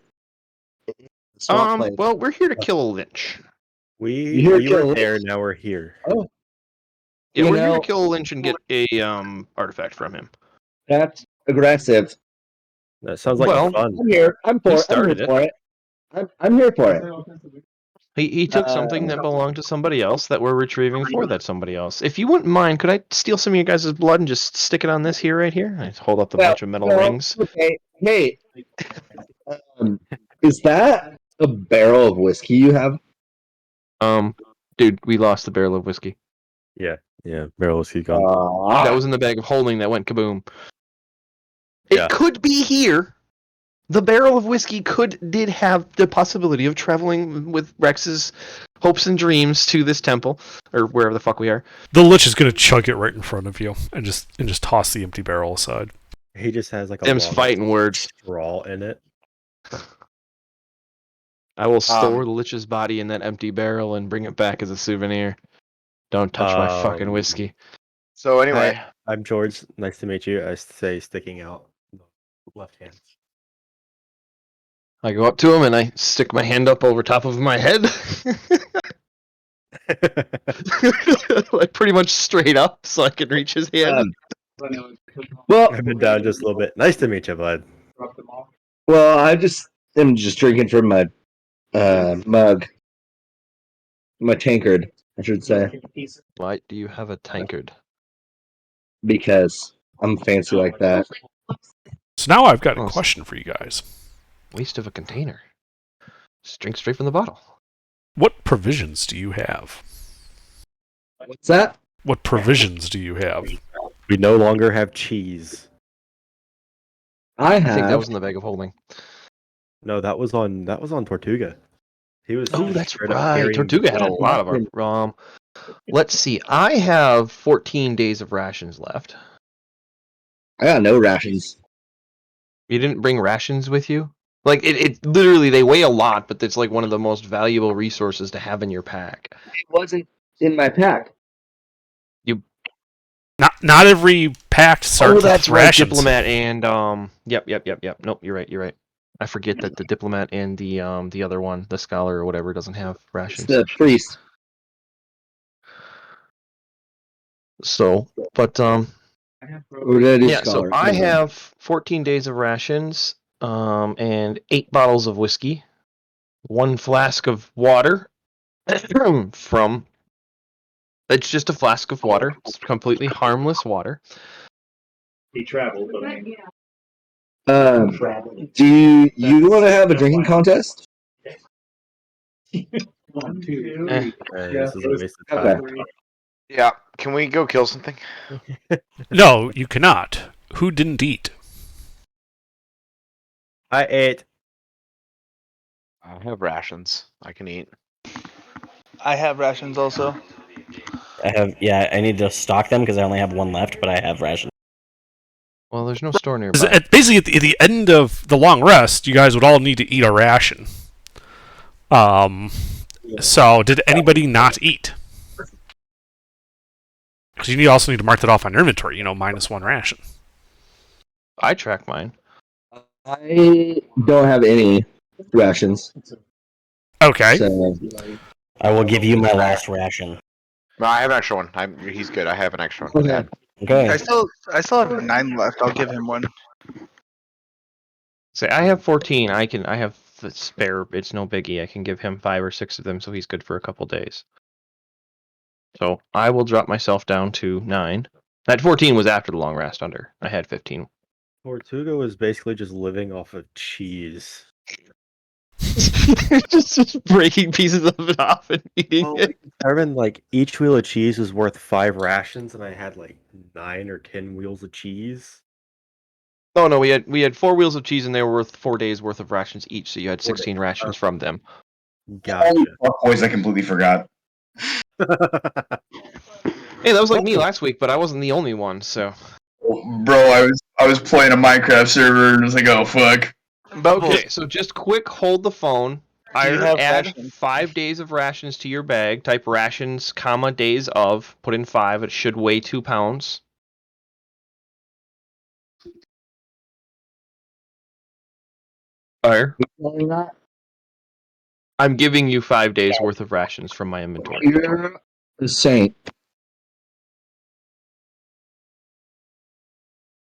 Swamp place.
Well, we're here to kill a Lynch.
We
You're
were
killing-
there, now we're here.
Oh.
Yeah,
You
we're here
know-
to kill a Lynch and get a artifact from him.
That's aggressive.
That sounds like
Well,
fun.
I'm here. I'm for
He
it. I'm
started
here for it. I'm here for it.
He took something that belonged to somebody else that we're retrieving for that somebody else. If you wouldn't mind, could I steal some of your guys' blood and just stick it on this here right here? I hold up the bunch of metal rings.
Okay. Hey, is that a barrel of whiskey you have?
Dude, we lost the barrel of whiskey.
Yeah, barrel whiskey gone.
That was in the bag of holding that went kaboom. It
Yeah.
could be here. The barrel of whiskey did have the possibility of traveling with Rex's hopes and dreams to this temple or wherever the fuck we are.
The Lich is going to chug it right in front of you and just toss the empty barrel aside.
He just has like a
Them's
long
fighting words.
straw in it.
I will store the Lich's body in that empty barrel and bring it back as a souvenir. Don't touch my fucking whiskey.
So anyway,
I'm George. Nice to meet you. I say sticking out the left hand.
I go up to him and I stick my hand up over top of my head. Like pretty much straight up so I can reach his hand.
Well,
I've been down just a little bit. Nice to meet you, bud.
well, I just am just drinking from my mug, my tankard, I should say,
Why do you have a tankard?
because I'm fancy like that.
So now I've got a
Oh.
question for you guys.
Waste of a container. Just drink straight from the bottle.
What provisions do you have?
What's that?
What provisions do you have?
We no longer have cheese.
I
I think that
have.
was in the bag of holding.
No, that was on Tortuga. He was
Oh, that's
straight up
right.
carrying
Tortuga had a
bread.
lot of our Let's see. I have 14 days of rations left.
I got no rations.
You didn't bring rations with you? Like it literally they weigh a lot, but it's like one of the most valuable resources to have in your pack.
It wasn't in my pack.
Not every pack starts with
That's
rations.
right, diplomat and Yep. Nope, you're right. I forget that the diplomat and the other one, the scholar or whatever, doesn't have
It's
rations.
the priest.
So, but
Or did I do
yeah, so
scholar?
I have 14 days of rations, and 8 bottles of whiskey, 1 flask of water from. It's just a flask of water. It's completely harmless water.
He traveled.
Do you want to have a drinking contest?
One, two,
Eh.
This is a waste of time.
Okay.
Yeah. Can we go kill something?
No, you cannot. Who didn't eat?
I ate.
I have rations. I can eat.
I have rations also.
I need to stock them because I only have 1 left, but I have rations.
Well, there's no store
'Cause
nearby.
basically, at the end of the long rest, you guys would all need to eat a ration. So, did anybody not eat? Because you also need to mark that off on your inventory. -1 ration.
I track mine.
I don't have any rations.
Okay.
So
I will give you my last ration.
No, I have an extra one. He's good. I have an extra one.
okay.
Okay.
I still have 9 left. I'll give him one.
Say I have 14. I have the spare. It's no biggie. I can give him 5 or 6 of them, so he's good for a couple days. So I will drop myself down to 9. That 14 was after the long rest. Under I had 15.
Tortuga was basically just living off of cheese.
just breaking pieces of it off and eating it.
Determined like each wheel of cheese was worth 5 rations, and I had like 9 or 10 wheels of cheese.
Oh no, we had 4 wheels of cheese and they were worth 4 days worth of rations each. So you had 16 rations from them.
Gotcha.
Boys, I completely forgot.
Hey, that was like me last week, but I wasn't the only one. So
Bro, I was playing a Minecraft server and was like, oh fuck.
okay, so just quick, hold the phone.
Do you
I
have
add
rations?
5 days of rations to your bag. Type rations, comma days of. Put in 5. It should weigh 2 pounds. Fire. I'm giving you 5 days worth of rations from my inventory.
You're a saint.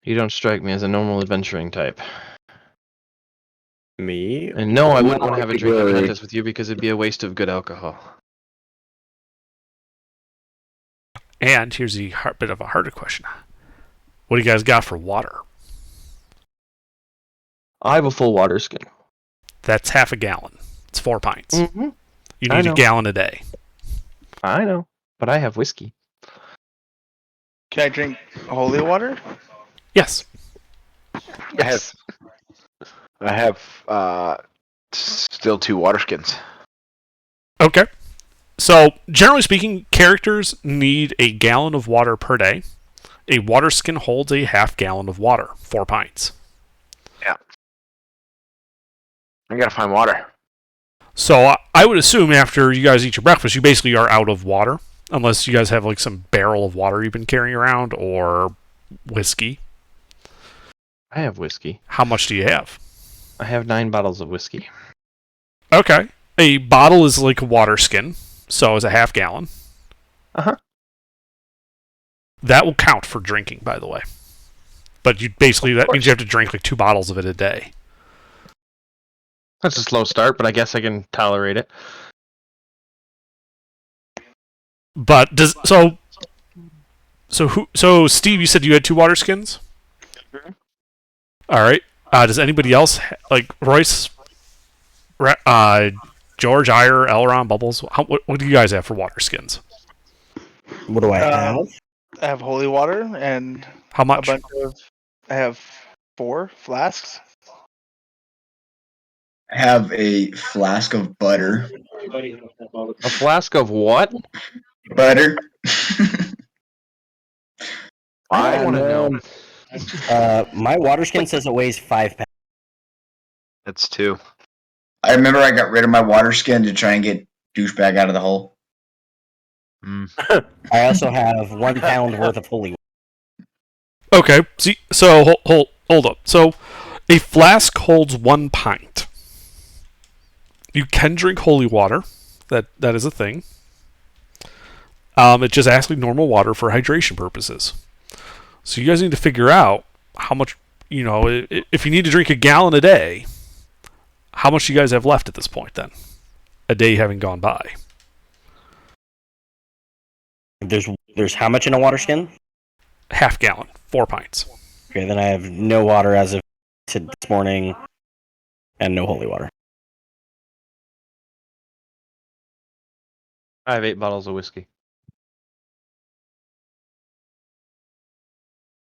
You don't strike me as a normal adventuring type.
Me?
And no, I wouldn't want to have a drinking
Really?
contest with you because it'd be a waste of good alcohol.
And here's a bit of a harder question. What do you guys got for water?
I have a full water skin.
That's half a gallon. It's 4 pints.
Mm-hmm.
You
I
need
know.
a gallon a day.
I know, but I have whiskey.
Can I drink holy water?
Yes.
I have still 2 water skins.
Okay. So, generally speaking, characters need a gallon of water per day. A water skin holds a half gallon of water, 4 pints.
Yeah. I gotta find water.
So, I would assume after you guys eat your breakfast, you basically are out of water. Unless you guys have like some barrel of water you've been carrying around or whiskey.
I have whiskey.
How much do you have?
I have 9 bottles of whiskey.
Okay. A bottle is like a water skin, so it's a half gallon.
Uh-huh.
That will count for drinking, by the way. But that means you have to drink like 2 bottles of it a day.
That's a slow start, but I guess I can tolerate it.
But so Steve, you said you had 2 water skins?
Mhm.
All right. Does anybody else like Royce, George, Ire, Elron, Bubbles? What do you guys have for water skins?
What do I have?
I have holy water and
How
a
much?
bunch of. I have 4 flasks.
I have a flask of butter.
A flask of what?
butter.
I don't want to know.
My water skin says it weighs 5 pounds.
It's 2.
I remember I got rid of my water skin to try and get douchebag out of the hole.
I also have 1 pound worth of holy water.
Okay, see, so hold up. So, a flask holds 1 pint. You can drink holy water. That is a thing. It's just asking normal water for hydration purposes. So you guys need to figure out how much, if you need to drink a gallon a day, how much do you guys have left at this point then? A day having gone by.
There's how much in a water skin?
Half gallon, 4 pints.
Okay, then I have no water as of this morning, and no holy water.
I have 8 bottles of whiskey.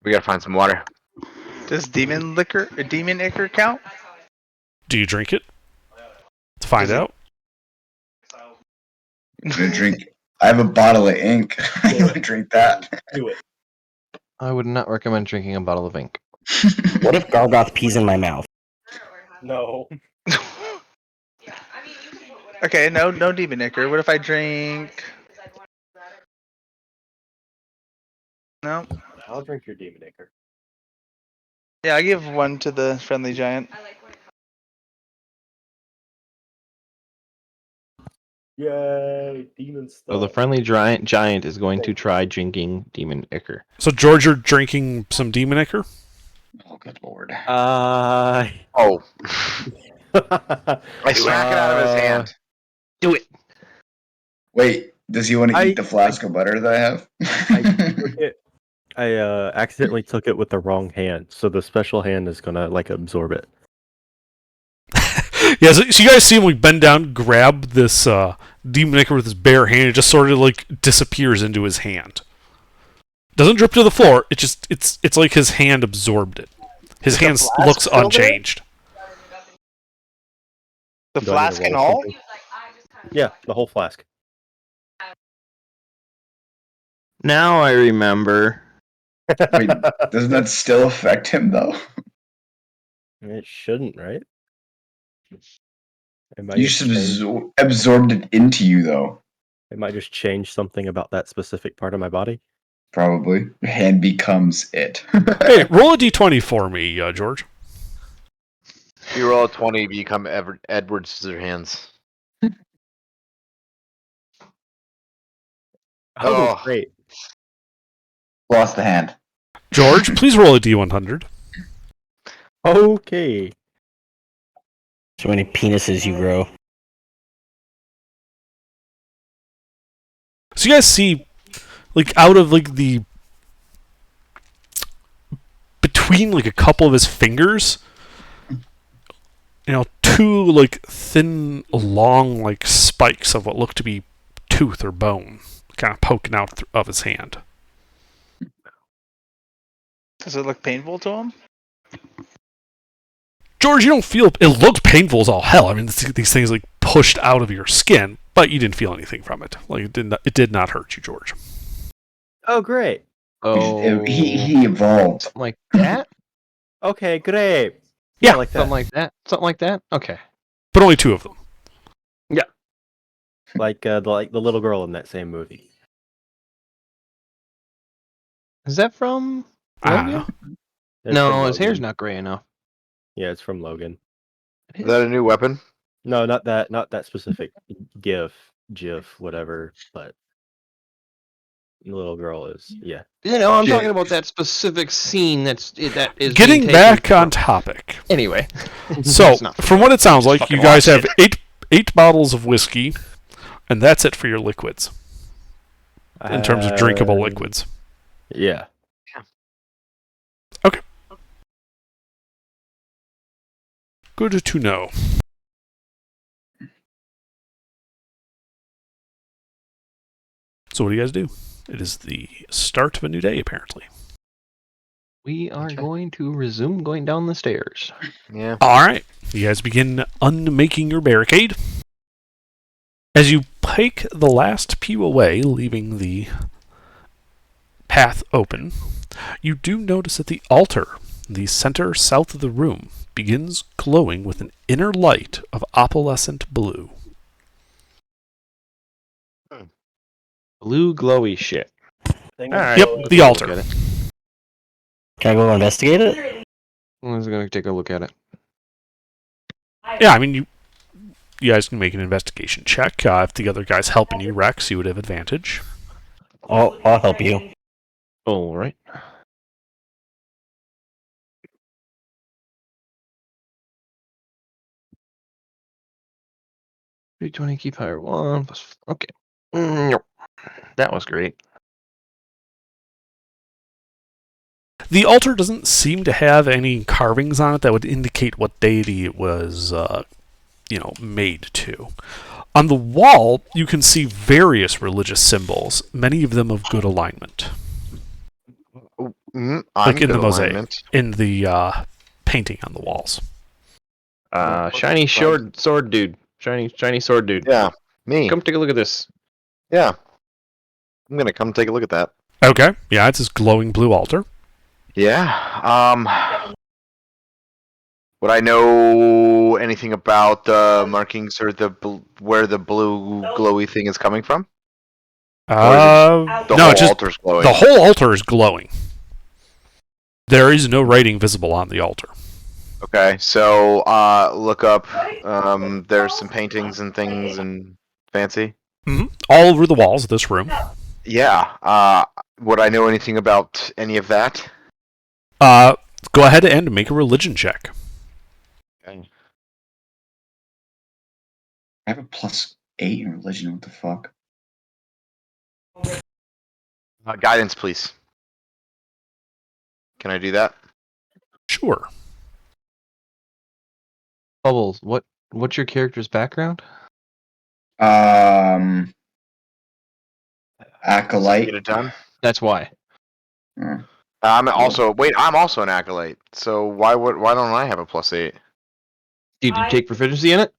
We gotta find some water.
Does demon ichor count?
Do you drink it? To find out.
I'm gonna drink. I have a bottle of ink. I'm gonna drink that.
Do it.
I would not recommend drinking a bottle of ink.
What if Gargoth pees in my mouth?
No.
Okay, no demon ichor. What if I drink? No.
I'll drink your demon ichor.
Yeah, I give 1 to the friendly giant.
Yay, demon stuff.
So the friendly giant is going to try drinking demon ichor.
So George, you're drinking some demon ichor?
Oh, good lord.
Oh. I smack it out of his hand.
Do it.
Wait, does he want to eat the flask of butter that I have?
I accidentally took it with the wrong hand, so the special hand is gonna absorb it.
Yeah, so you guys see him bend down, grab this demon ichor with his bare hand. It just sort of disappears into his hand. Doesn't drip to the floor. It's like his hand absorbed it. His hand looks unchanged.
The flask and all?
Yeah, the whole flask.
Now I remember.
Wait, doesn't that still affect him though?
It shouldn't, right?
You just absorbed it into you though.
It might just change something about that specific part of my body.
Probably. Your hand becomes it.
Hey, roll a d20 for me, George.
If you roll a 20, you become Edward Scissorhands.
Oh, great.
Lost the hand.
George, please roll a d100.
Okay.
So many penises you grow.
So you guys see, out of the between a couple of his fingers, 2 thin, long spikes of what look to be tooth or bone, kind of poking out of his hand.
Does it look painful to him?
George, you don't feel it. Looked painful as all hell. I mean, these things pushed out of your skin, but you didn't feel anything from it. It did not hurt you, George.
Oh, great.
Oh,
He evolved.
something like that.
Okay, great.
Yeah,
like that.
Something like that. Okay.
But only 2 of them.
Like the little girl in that same movie.
Is that from
I
Logan?
don't know.
It's
No,
from
his hair's
Logan.
not gray enough.
Yeah, it's from Logan.
Is that a new weapon?
No, not that specific GIF, whatever. But the little girl is
I'm talking about that specific scene that is
Getting
being
back
taken
on
from-
topic.
Anyway,
So,
It's not
from what it sounds like, you
Fucking
guys
watch
have eight bottles of whiskey, and that's it for your liquids in terms of drinkable liquids.
Yeah.
Good to know. So what do you guys do? It is the start of a new day, apparently.
we are going to resume going down the stairs.
Yeah.
All right. You guys begin unmaking your barricade. As you take the last pew away, leaving the path open, you do notice that the altar, the center south of the room, begins glowing with an inner light of opalescent blue.
Blue glowy shit. Alright.
Yep, the altar.
Can I go investigate it?
I was gonna take a look at it.
Yeah, I mean, you guys can make an investigation check. If the other guy's helping you, Rex, you would have advantage.
I'll help you.
Alright. $320, keep higher 1 plus. Okay. Nope. That was great.
The altar doesn't seem to have any carvings on it that would indicate what deity it was, made to. On the wall, you can see various religious symbols, many of them of good alignment. Like in the mosaic, in the painting on the walls.
Shiny sword dude. Shiny sword dude.
Yeah, me.
Come take a look at this.
Yeah. I'm gonna come take a look at that.
Okay, yeah, it's this glowing blue altar.
Yeah. Would I know anything about the markings or where the blue glowy thing is coming from? The whole altar's glowing.
The whole altar is glowing. There is no writing visible on the altar.
Okay, so look up. There's some paintings and things and fancy.
Mm-hmm. All over the walls of this room.
Yeah. Would I know anything about any of that?
Go ahead and make a religion check.
Okay.
I have a +8 in religion. What the fuck?
Guidance, please. Can I do that?
Sure.
Bubbles, what's your character's background?
Acolyte.
Get it done.
That's why.
I'm also an acolyte. So why don't I have a +8?
Did you take proficiency in it?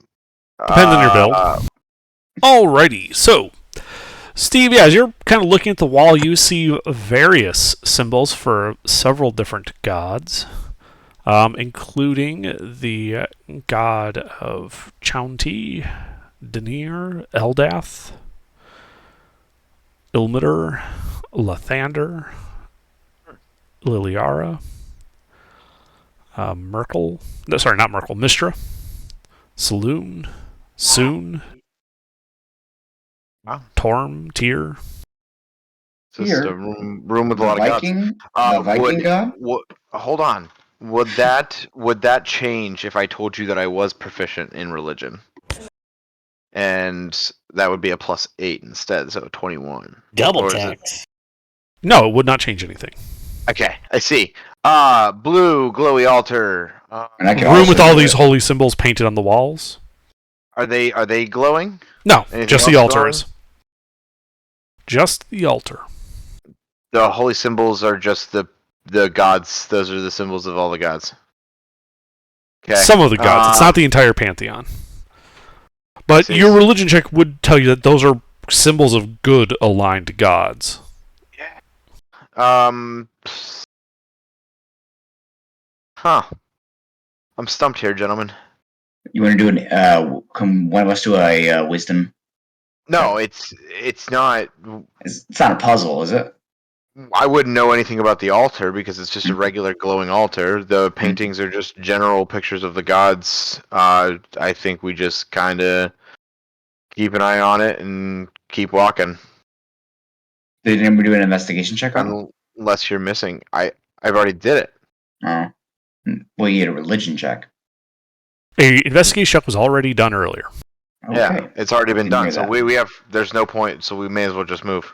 Depends on your build. Alrighty, so Steve, as you're kind of looking at the wall, you see various symbols for several different gods, including the god of Chaunti, Denir, Eldath, Ilmater, Lathander, Liliara, Mistra, Saloon, Soon, Torm, Tyr.
It's just a room with a lot of gods.
The Viking god?
Hold on. Would that change if I told you that I was proficient in religion? And that would be a +8 instead, so 21.
Double tax.
No, it would not change anything.
Okay, I see. Blue glowy altar.
Room with all these holy symbols painted on the walls.
Are they glowing?
No,
Anything
just the
else
altar
glowing?
is. Just the altar.
The holy symbols are just the gods. Those are the symbols of all the gods. Okay.
Some of the gods. It's not the entire pantheon. But your religion check would tell you that those are symbols of good aligned gods.
Huh. I'm stumped here, gentlemen.
You want to do can one of us do a wisdom?
No, it's not.
It's not a puzzle, is it?
I wouldn't know anything about the altar because it's just a regular glowing altar. The paintings are just general pictures of the gods. I think we just kind of keep an eye on it and keep walking.
Did anybody do an investigation check on it?
Unless you're missing. I've already did it.
Oh. Well, you had a religion check.
A investigation check was already done earlier.
Okay.
Yeah, it's already been done. So
that.
we have. There's no point. So we may as well just move.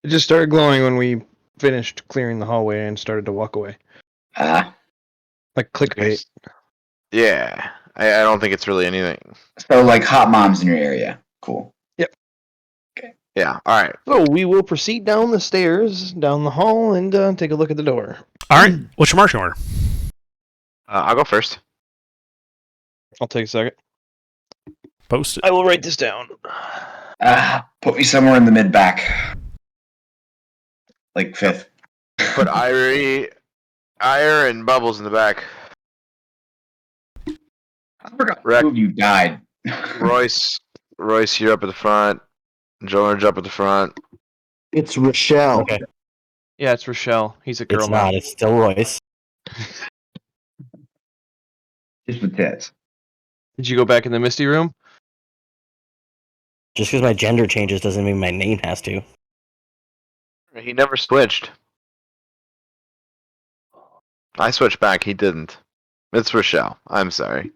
It just started glowing when we finished clearing the hallway and started to walk away. Like clickbait.
Yeah, I don't think it's really anything.
So like hot moms in your area. Cool.
Yep.
Okay.
Yeah. All right.
So we will proceed down the stairs, down the hall, and take a look at the door.
All right. What's your marching order?
I'll go first.
I'll take a second.
Post it.
I will write this down.
Put me somewhere in the mid back. Like 5th.
Put Ire and Bubbles in the back.
I forgot two of you died.
Royce, you're up at the front. George up at the front.
It's Rochelle.
Okay.
Yeah, it's Rochelle. He's a girl
It's
now.
not. It's still Royce.
Just with tits.
Did you go back in the Misty room?
Just because my gender changes doesn't mean my name has to.
He never switched. I switched back. He didn't. It's Rochelle. I'm sorry.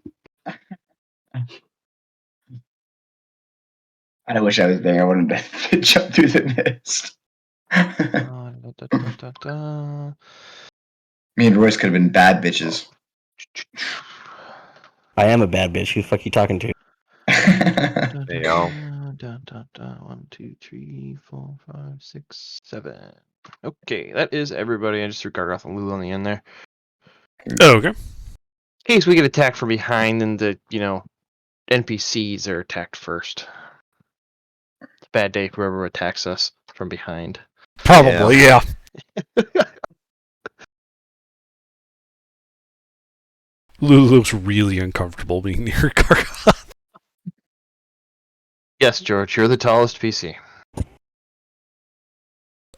I wish I was there. I wanted to jump through the mist. Me and Royce could have been bad bitches.
I am a bad bitch. Who the fuck you talking to?
There you go.
1, 2, 3, 4, 5, 6, 7. Okay, that is everybody. I just threw Gargoth and Lulu on the end there.
Oh, okay.
In case we get attacked from behind and the, NPCs are attacked first. It's a bad day for whoever attacks us from behind.
Probably, yeah. Lulu looks really uncomfortable being near Gargoth.
Yes, George, you're the tallest PC.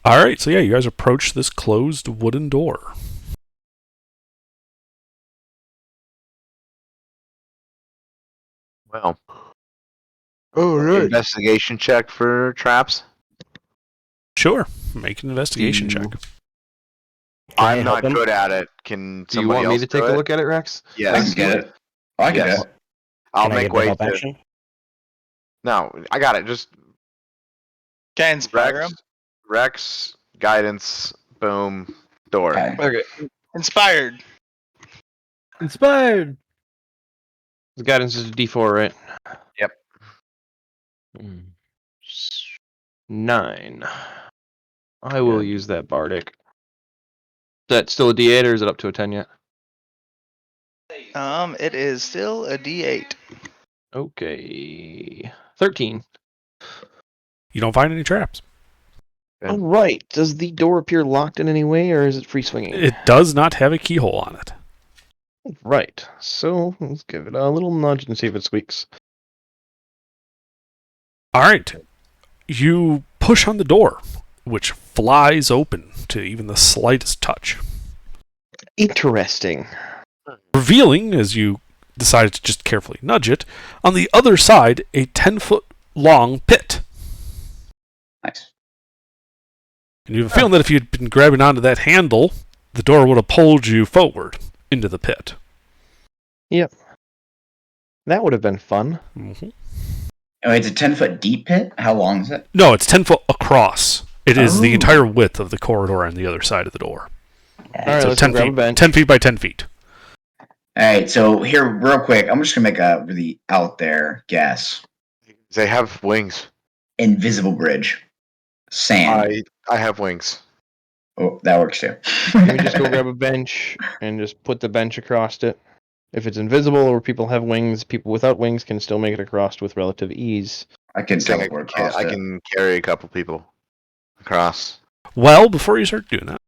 Alright, so yeah, you guys approach this closed wooden door.
Well.
Oh, right.
Investigation check for traps.
Sure, make an investigation check.
I'm not good at it. Can
Do you
somebody
want me
else
to take
do
a
it?
look at it, Rex?
Yes.
I can get it. I can
Yes.
get it.
I'll
Can I
make
get
way
help
to.
action?
No, I got it. Just
Can I inspire him?
Rex, guidance, boom, door.
Okay.
Okay.
Inspired.
Inspired. The guidance is a D4, right?
Yep.
9. I will use that bardic. Is that still a D8 or is it up to a 10 yet?
It is still a D8.
Okay. 13.
You don't find any traps.
All right. Does the door appear locked in any way, or is it free swinging?
It does not have a keyhole on it.
Right. So let's give it a little nudge and see if it squeaks.
Alright. You push on the door, which flies open to even the slightest touch.
Interesting.
Revealing, as you decide to just carefully nudge it, on the other side, a 10-foot long pit.
Nice.
And you have a feeling that if you'd been grabbing onto that handle, the door would have pulled you forward into the pit.
Yep. That would have been fun.
Mm-hmm.
Oh, it's a 10-foot deep pit? How long is it?
No, it's 10 foot across. It is the
Oh.
entire width of the corridor on the other side of the door.
All right,
So
let's
10
grab a
feet,
bench.
10 feet by 10 feet.
Alright, so here, real quick, I'm just gonna make a really out there guess.
They have wings.
Invisible bridge. Sand.
I have wings.
Oh, that works too.
Let me just go grab a bench and just put the bench across it. If it's invisible or people have wings, people without wings can still make it across with relative ease.
I can teleport across
I
it.
can carry a couple people across.
Well, before you start doing that,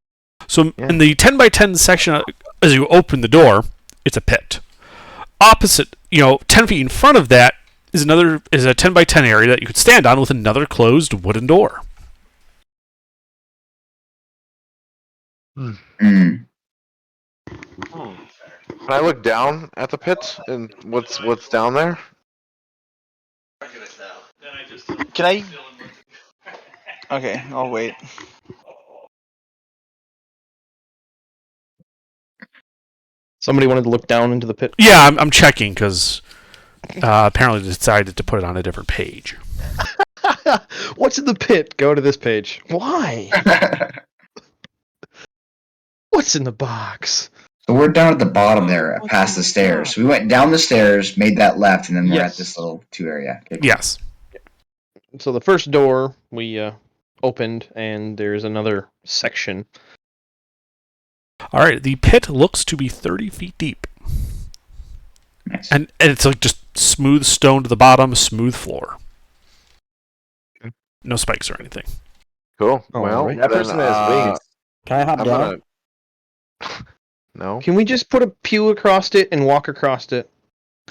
so
Yeah.
in the 10 by 10 section, as you open the door, it's a pit. Opposite, 10 feet in front of that is a 10 by 10 area that you could stand on with another closed wooden door.
Mm.
Can I look down at the pit and what's down there?
Can I? Okay, I'll wait.
Somebody wanted to look down into the pit.
Yeah, I'm checking because apparently they decided to put it on a different page.
What's in the pit? Go to this page. Why? What's in the box?
So we're down at the bottom there, past the stairs. We went down the stairs, made that left, and then we're
Yes.
at this little 2 area. Okay, cool.
Yes.
So the first door we opened, and there's another section.
All right, the pit looks to be 30 feet deep.
Nice.
And it's like just smooth stone to the bottom, smooth floor.
Okay.
No spikes or anything.
Cool.
Oh,
Well,
right.
That
then,
person has wings.
Can I hop
I'm
down?
gonna. No.
Can we just put a pew across it and walk across it?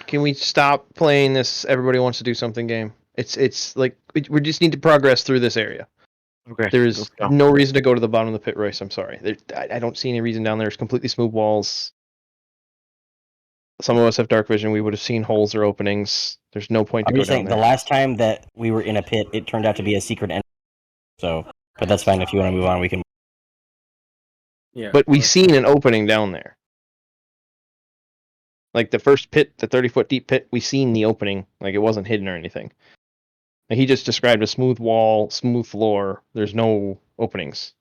Can we stop playing this everybody wants to do something game? It's like we just need to progress through this area.
Okay.
There's
let's go.
no reason to go to the bottom of the pit, Royce. I'm sorry. I don't see any reason down there. It's completely smooth walls. Some of us have dark vision. We would have seen holes or openings. There's no point to
I'm
go
just
down
saying,
there.
the last time that we were in a pit, it turned out to be a secret entrance. So, but that's fine. If you want to move on, we can.
Yeah.
But we seen an opening down there. Like the first pit, the 30-foot deep pit, we seen the opening. Like it wasn't hidden or anything. Like he just described a smooth wall, smooth floor. There's no openings.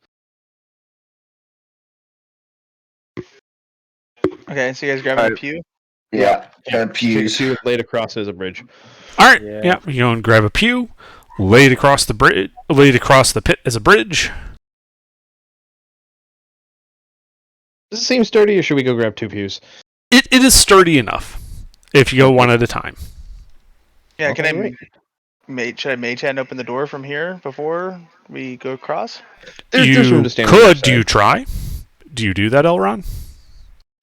Okay, so you guys grabbing a pew?
Yeah.
Take a
Pews.
pew laid across as a bridge.
All right.
Yeah.
Yeah. You go and grab a pew, lay it across the bridge, laid across the pit as a bridge.
Does it seem sturdy, or should we go grab 2 pews?
It is sturdy enough. If you go one at a time.
Yeah, can I
Alright.
should I mage hand open the door from here before we go across?
There's room
You
to stand on the other
could. Do you
side.
try? Do you do that, Elron?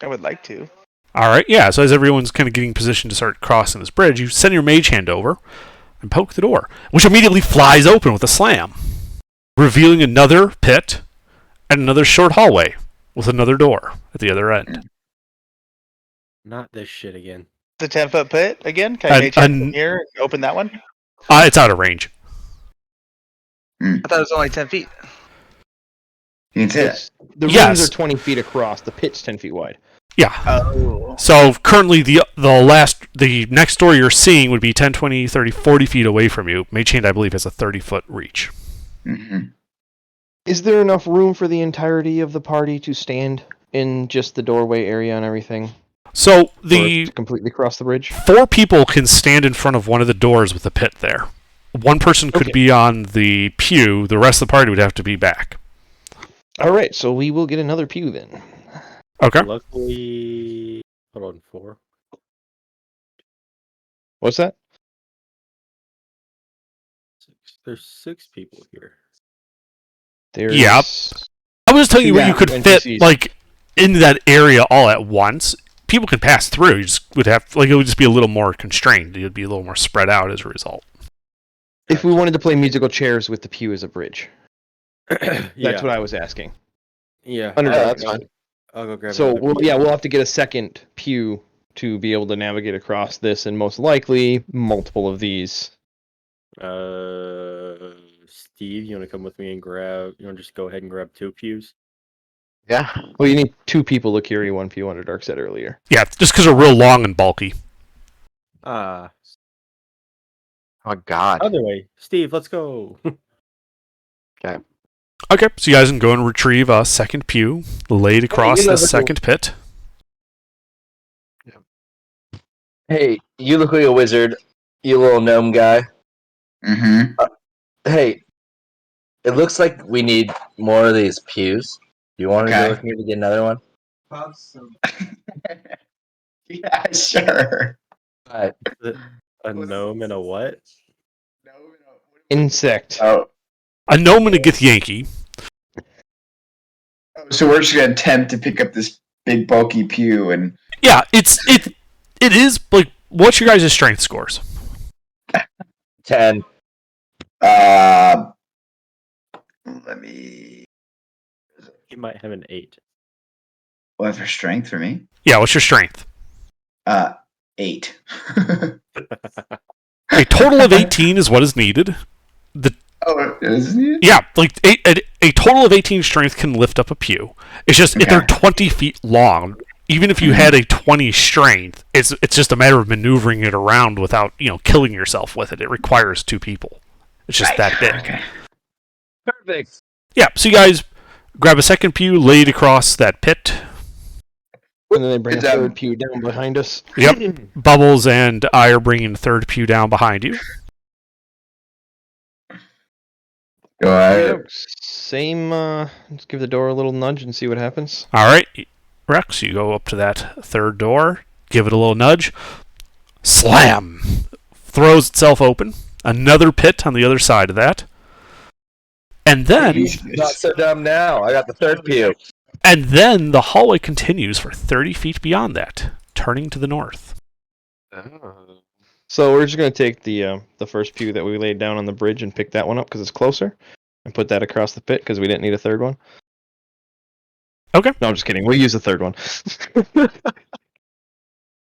I would like to.
All right. Yeah. So as everyone's kind of getting positioned to start crossing this bridge, you send your mage hand over and poke the door, which immediately flies open with a slam, revealing another pit and another short hallway with another door at the other end.
Not this shit again.
The 10-foot pit again? Can I mage hand from here and open that one?
It's out of range.
I thought it was only 10 feet.
You can say that.
The rooms
Yes.
are 20 feet across. The pit's 10 feet wide.
Yeah.
Oh.
So currently the next door you're seeing would be 10, 20, 30, 40 feet away from you. Mage hand, I believe, has a 30-foot reach.
Mm-hmm.
Is there enough room for the entirety of the party to stand in just the doorway area and everything?
So
To completely cross the bridge?
4 people can stand in front of one of the doors with the pit there. One person could
Okay.
be on the pew. The rest of the party would have to be back.
All right, so we will get another pew then.
Okay.
Luckily, hold on, 4.
What's that?
6. There's 6 people here.
There's...
Yep. I was telling you where
Yeah,
you could
NPCs.
fit like into that area all at once. People could pass through. You just would have it would just be a little more constrained. It would be a little more spread out as a result.
If we wanted to play musical chairs with the pew as a bridge.
Yeah.
That's what I was asking.
Yeah.
Understood.
that's fine.
I'll go grab
So
another
we'll have to get a second pew to be able to navigate across this, and most likely multiple of these.
Steve, you want to come with me and grab? You want to just go ahead and grab 2 pews?
Yeah.
Well, you need 2 people to carry 1 pew under Dark said earlier.
Yeah, just because they're real long and bulky.
Ah,
Oh God.
other way. Steve, let's go.
Okay, so you guys can go and retrieve a second pew laid across the second pit.
Hey, you look like a wizard, you little gnome guy.
Mm-hmm.
Hey, it looks like we need more of these pews. Do you want to
Okay.
go with me to get another one?
Yeah, sure.
Alright.
A gnome and a what?
Insect.
Oh,
A gnome and a Githyanki.
so we're just gonna attempt to pick up this big bulky pew and
Yeah, it is like what's your guys' strength scores?
10.
let me.
He might have an 8.
What for strength for me?
Yeah, what's your strength?
8.
A total of 18 is what is needed.
Oh, isn't it?
Yeah, like a total of 18 strength can lift up a pew. It's just if they're 20 feet long, even if you had a 20 strength, it's just a matter of maneuvering it around without killing yourself with it. It requires 2 people. It's just that big.
Okay.
Perfect.
Yeah, so you guys grab a second pew laid across that pit.
And then they bring a
Good job.
third pew down behind us.
Yep. Bubbles and I are bringing the third pew down behind you.
Go ahead.
Same, let's give the door a little nudge and see what happens.
All right, Rex, you go up to that third door, give it a little nudge. Slam! Throws itself open. Another pit on the other side of that. And then...
Not so dumb now. I got the third pew.
And then the hallway continues for 30 feet beyond that, turning to the north.
Oh.
So we're just gonna take the first pew that we laid down on the bridge and pick that one up because it's closer, and put that across the pit because we didn't need a third one.
Okay.
No, I'm just kidding. We'll use the third one.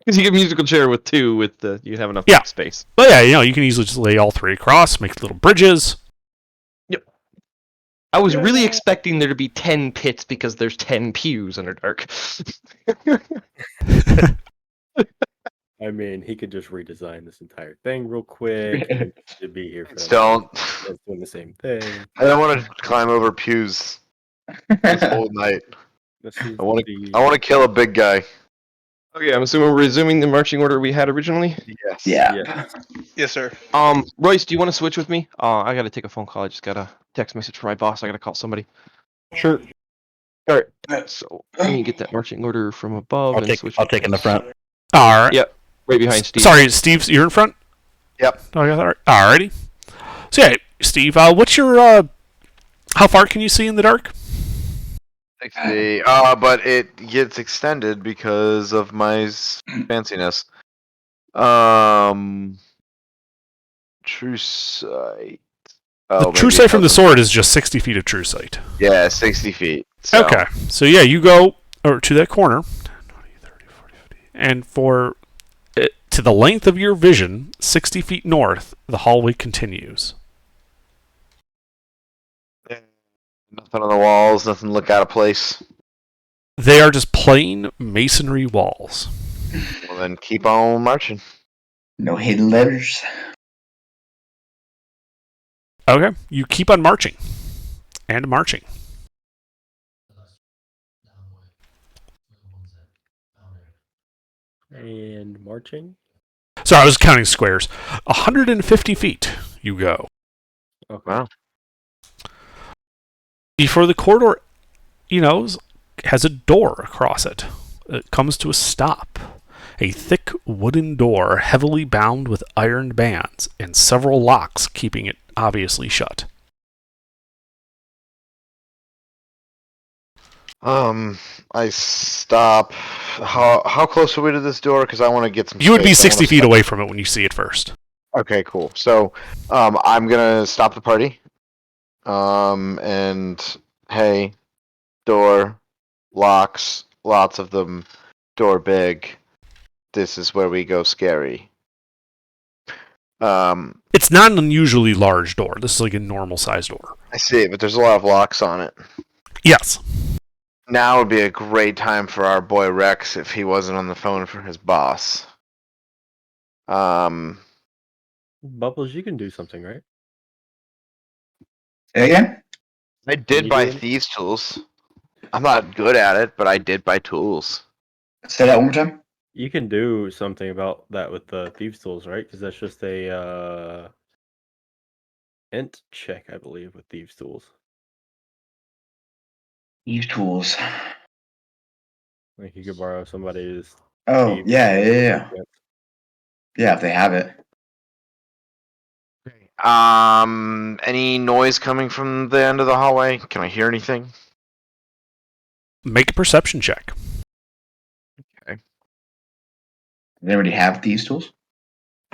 Because you get a musical chair with two, you have enough space.
But yeah, you can easily just lay all three across, make little bridges.
Yep. I was really expecting there to be 10 pits because there's 10 pews under dark.
I mean, he could just redesign this entire thing real quick. To be here for
Don't.
doing the same thing.
I don't want to climb over pews this whole night. I want to kill a big guy.
Okay, I'm assuming we're resuming the marching order we had originally.
Yes.
Yeah.
Yes, sir.
Royce, do you want to switch with me? I gotta take a phone call. I just got a text message from my boss. I gotta call somebody.
Sure.
All right. So let me get that marching order from above
I'll take in the front.
All right.
Yep. Right behind Steve.
Sorry, Steve, you're in front?
Yep.
Alrighty. So yeah, Steve, what's your, how far can you see in the dark?
60. But it gets extended because of my fanciness. True sight.
The true sight from the sword is just 60 feet of true sight.
Yeah, 60 feet. So.
Okay. So yeah, you go to that corner. 20, 30, 40, 50. And to the length of your vision, 60 feet north, the hallway continues.
Nothing on the walls, nothing to look out of place.
They are just plain masonry walls.
Well, then keep on marching.
No hidden letters.
Okay. You keep on marching. And marching.
And marching.
So I was counting squares. 150 feet you go.
Okay.
Wow.
Before the corridor, has a door across it. It comes to a stop. A thick wooden door, heavily bound with iron bands, and several locks keeping it obviously shut.
I stop. How close are we to this door? Because I want to get some.
You would be
space.
60 feet away from it when you see it first.
Okay, cool. So, I'm gonna stop the party. And hey, door, locks, lots of them, door big. This is where we go scary.
It's not an unusually large door. This is like a normal sized door.
I see, but there's a lot of locks on it.
Yes.
Now would be a great time for our boy Rex if he wasn't on the phone for his boss.
Bubbles, you can do something, right?
Say again?
I did buy thieves' tools. I'm not good at it, but I did buy tools.
Say that one more time.
You can do something about that with the thieves' tools, right? Because that's just a int check, I believe, with thieves' tools.
Use tools.
Like you could borrow somebody's.
Oh,
thieves'
yeah.
tools.
Yeah, if they have it.
Any noise coming from the end of the hallway? Can I hear anything?
Make a perception check.
Okay.
Does anybody have these tools?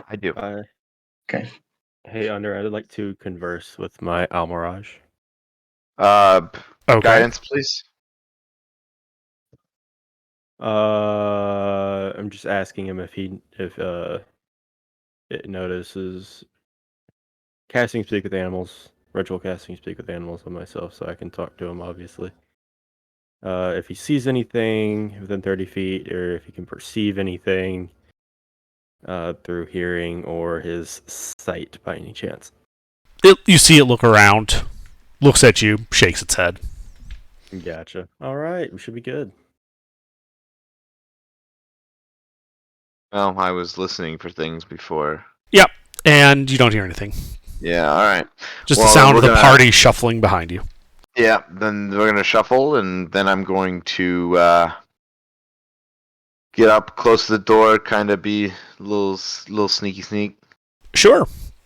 I do.
Okay.
Hey, Under, I'd like to converse with my Almirage.
Okay.
Guidance, please.
I'm just asking him if it notices casting speak with animals, ritual casting speak with animals on myself, so I can talk to him. Obviously, if he sees anything within 30 feet, or if he can perceive anything through hearing or his sight by any chance.
You see it look around, looks at you, shakes its head.
Gotcha. All right, we should be good.
Well, I was listening for things before.
Yep, and you don't hear anything.
Yeah, all right.
Just
Well,
the sound of
we're
the
gonna-
party shuffling behind you.
Yeah, then we're gonna shuffle, and then I'm going to get up close to the door, kind of be a little sneaky sneak.
Sure.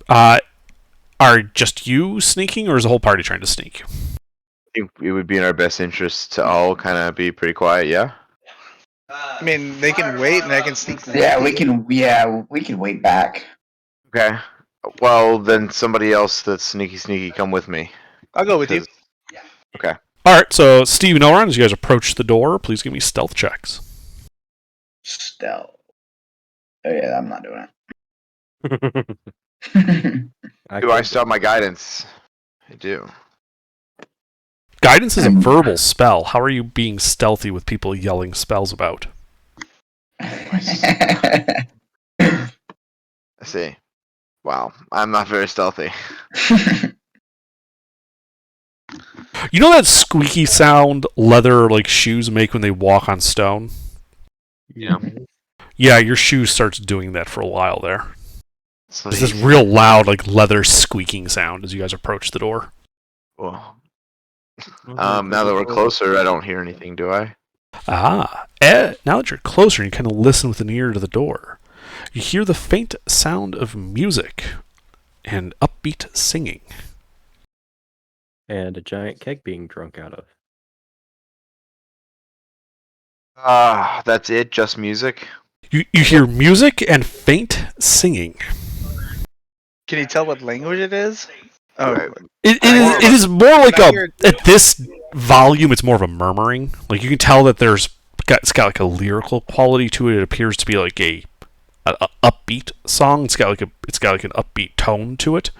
Are just you sneaking, or is the whole party trying to sneak?
I think it would be in our best interest to all kind of be pretty quiet. Yeah.
I mean, they can wait, and I can sneak.
Yeah, we can. Yeah, we can wait back.
Okay. Well, then somebody else that's sneaky, come with me.
I'll go with you.
Okay.
All right. So Steve and Elron, as you guys approach the door, please give me stealth checks.
Stealth. Oh yeah, I'm not doing it.
Do I still have my guidance? I do.
Guidance is a verbal spell. How are you being stealthy with people yelling spells about?
I see. Wow, I'm not very stealthy.
You know that squeaky sound leather like shoes make when they walk on stone?
Yeah.
Yeah, your shoe starts doing that for a while there.
So
There's this real loud like leather squeaking sound as you guys approach the door.
Well, now that we're closer, I don't hear anything, do I?
Now that you're closer, you kind of listen with an ear to the door. You hear the faint sound of music and upbeat singing.
And a giant keg being drunk out of.
That's it? Just music?
You hear music and faint singing.
Can you tell what language it is? Oh,
Right.
It is more like at this volume, it's more of a murmuring. Like you can tell that it's got like a lyrical quality to it. It appears to be like a upbeat song. It's got like an upbeat tone to it,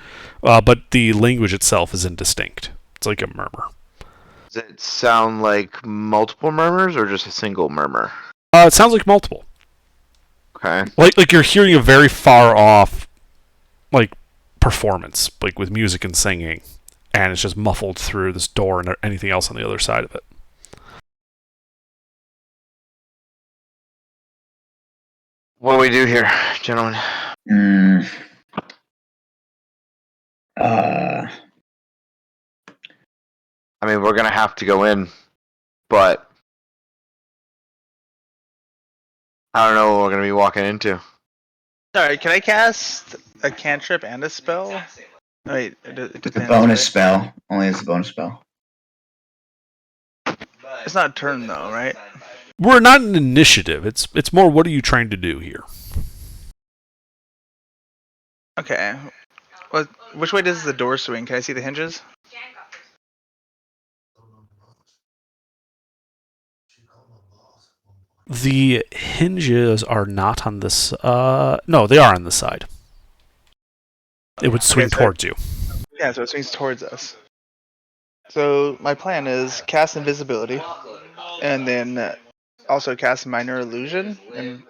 but the language itself is indistinct. It's like a murmur.
Does it sound like multiple murmurs or just a single murmur?
It sounds like multiple.
Okay.
Like you're hearing a very far off, like performance, like with music and singing, and it's just muffled through this door and anything else on the other side of it.
What do we do here, gentlemen? I mean, we're gonna have to go in, but I don't know what we're gonna be walking into.
sorry. Can I cast a cantrip and a spell? Wait, it
It's a
depends.
bonus
right?
spell. Only as a bonus spell.
It's not a turn though, right?
We're not an initiative. It's more what are you trying to do here?
Okay. Well, which way does the door swing? Can I see the hinges?
The hinges are not on this. No, they are on this side. It would swing
Okay, so-
towards you.
Yeah, so it swings towards us. So my plan is cast invisibility, and then also cast minor illusion, and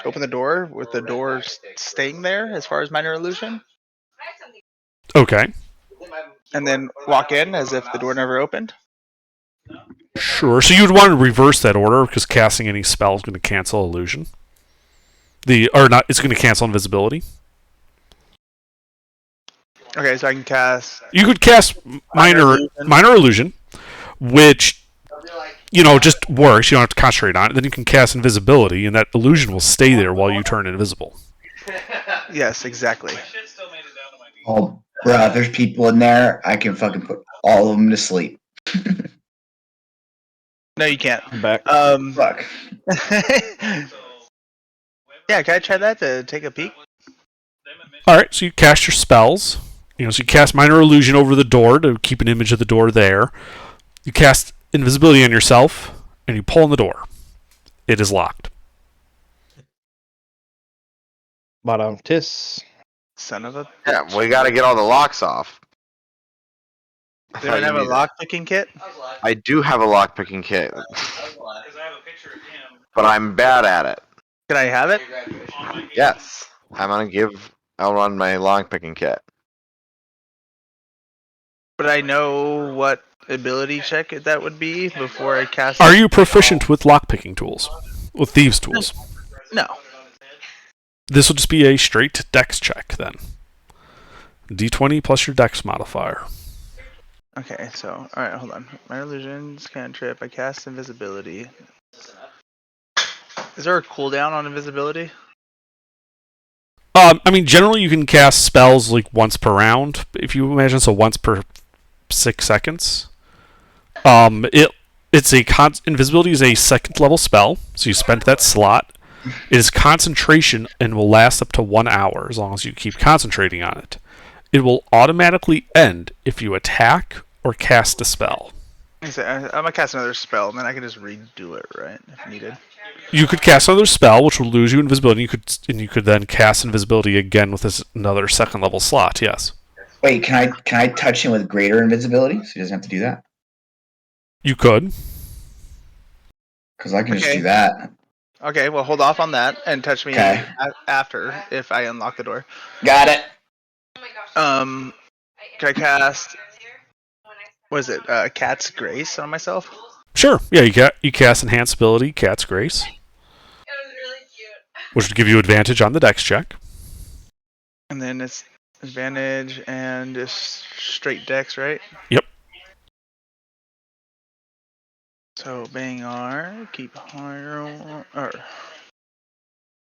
open the door with the door staying there as far as minor illusion,
Okay.
and then walk in as if the door never opened.
Sure. So you'd want to reverse that order because casting any spell is going to cancel illusion. It's going to cancel invisibility.
Okay, so I can cast.
You could cast minor illusion, which just works. You don't have to concentrate on it. Then you can cast invisibility, and that illusion will stay there while you turn invisible.
Yes, exactly.
Oh, bruh, there's people in there. I can fucking put all of them to sleep.
No, you can't.
I'm back.
Fuck.
Yeah, can I try that to take a peek?
All right. So you cast your spells. So you cast minor illusion over the door to keep an image of the door there. You cast invisibility on yourself, and you pull on the door. It is locked.
Madame Tiss.
Son of a.
Yeah, we gotta get all the locks off.
They don't have a lockpicking kit?
I do have a lockpicking kit, but I'm bad at it.
Can I have it?
Yes, I'm gonna give Elrond my lockpicking kit.
But I know what ability check that would be before I cast.
Are you proficient with lockpicking tools? With thieves' tools?
No.
This will just be a straight dex check then. D20 plus your dex modifier.
Okay, so alright, hold on. Minor illusions, cantrip, I cast invisibility. Is there a cooldown on invisibility?
I mean, generally you can cast spells like once per round, if you imagine, so once per 6 seconds. Invisibility is a second level spell, so you spend that slot. It is concentration and will last up to 1 hour as long as you keep concentrating on it. It will automatically end if you attack or cast a spell.
I'm gonna cast another spell, and then I can just redo it, right, if needed.
You could cast another spell, which will lose you invisibility. You could then cast invisibility again with another second level slot. Yes.
Wait, can I touch him with greater invisibility so he doesn't have to do that?
You could.
Because I can just do that.
Okay, well, hold off on that and touch me
Okay.
after if I unlock the door.
Got it.
Can I cast? What is it? Cat's Grace on myself?
Sure. Yeah, you cast Enhanced Ability, Cat's Grace, which would give you advantage on the Dex check.
And then it's advantage and just straight Dex, right?
Yep.
So bang R, keep higher, or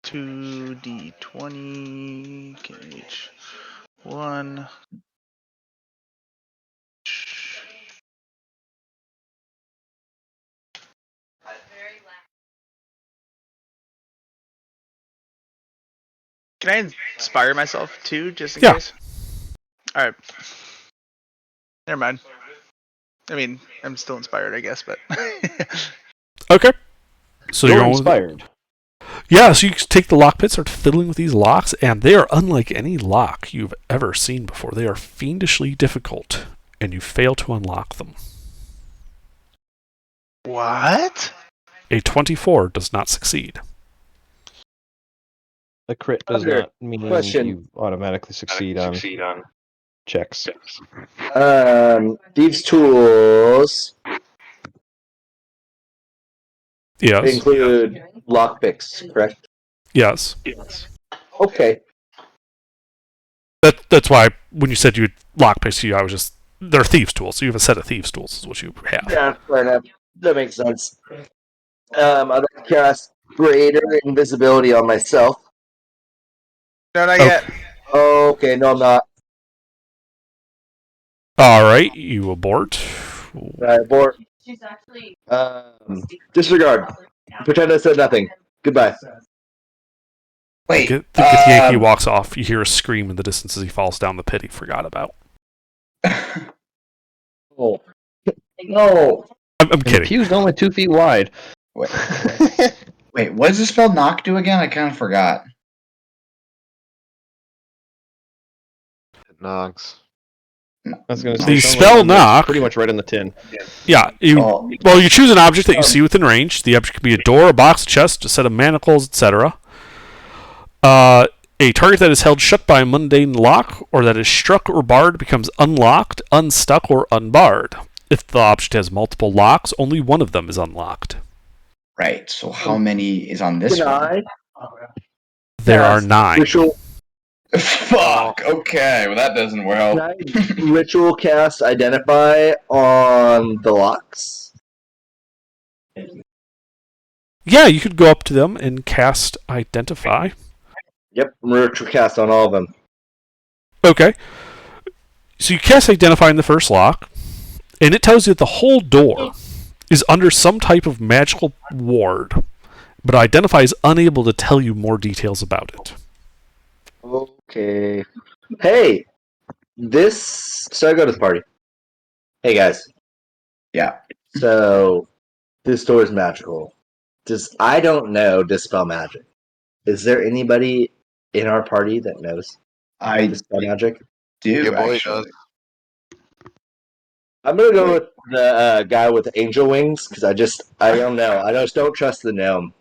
2d20, KH 1. Can I inspire myself too, just in case? Alright. Never mind. I mean, I'm still inspired, I guess, but.
Okay. So
You're
you're
inspired.
Yeah, so you take the lock pit, start fiddling with these locks, and they are unlike any lock you've ever seen before. They are fiendishly difficult, and you fail to unlock them.
What?
A 24 does not succeed.
A crit does
Okay,
not mean
question.
you automatically succeed on checks.
Thieves' tools
Yes.
include lockpicks, correct?
Yes.
Okay.
That's why when you said you had lockpicks, I was just... They're thieves' tools, so you have a set of thieves' tools is what you have.
Yeah, fair enough. That makes sense. I'd like to cast greater invisibility on myself.
No, not yet.
Okay, no, I'm not.
Alright, you abort.
Right, abort. Disregard. Pretend I said nothing. Goodbye.
Wait.
The Githyanki walks off. You hear a scream in the distance as he falls down the pit he forgot about.
Oh. No.
I'm kidding.
The pew's only 2 feet wide.
Wait, what does the spell knock do again? I kind of forgot.
It knocks.
I was going to say
The
it's only
spell
one that's
knock...
pretty much right on the tin.
Yeah, you choose an object that you see within range. The object could be a door, a box, a chest, a set of manacles, etc. A target that is held shut by a mundane lock, or that is struck or barred, becomes unlocked, unstuck, or unbarred. If the object has multiple locks, only one of them is unlocked.
Right. So how many is on this one?
There are 9.
Fuck. Okay. Well, that doesn't well.
Can I ritual cast identify on the locks?
Yeah, you could go up to them and cast Identify.
Yep, ritual cast on all of them.
Okay. So you cast Identify in the first lock, and it tells you that the whole door is under some type of magical ward, but Identify is unable to tell you more details about it.
Okay. Hey! So I go to the party. Hey guys.
Yeah.
So, this door is magical. I don't know Dispel Magic. Is there anybody in our party that knows Dispel Magic?
Do,
Your boy
actually.
does.
I'm gonna go with the guy with the angel wings, because I don't know. I just don't trust the gnome.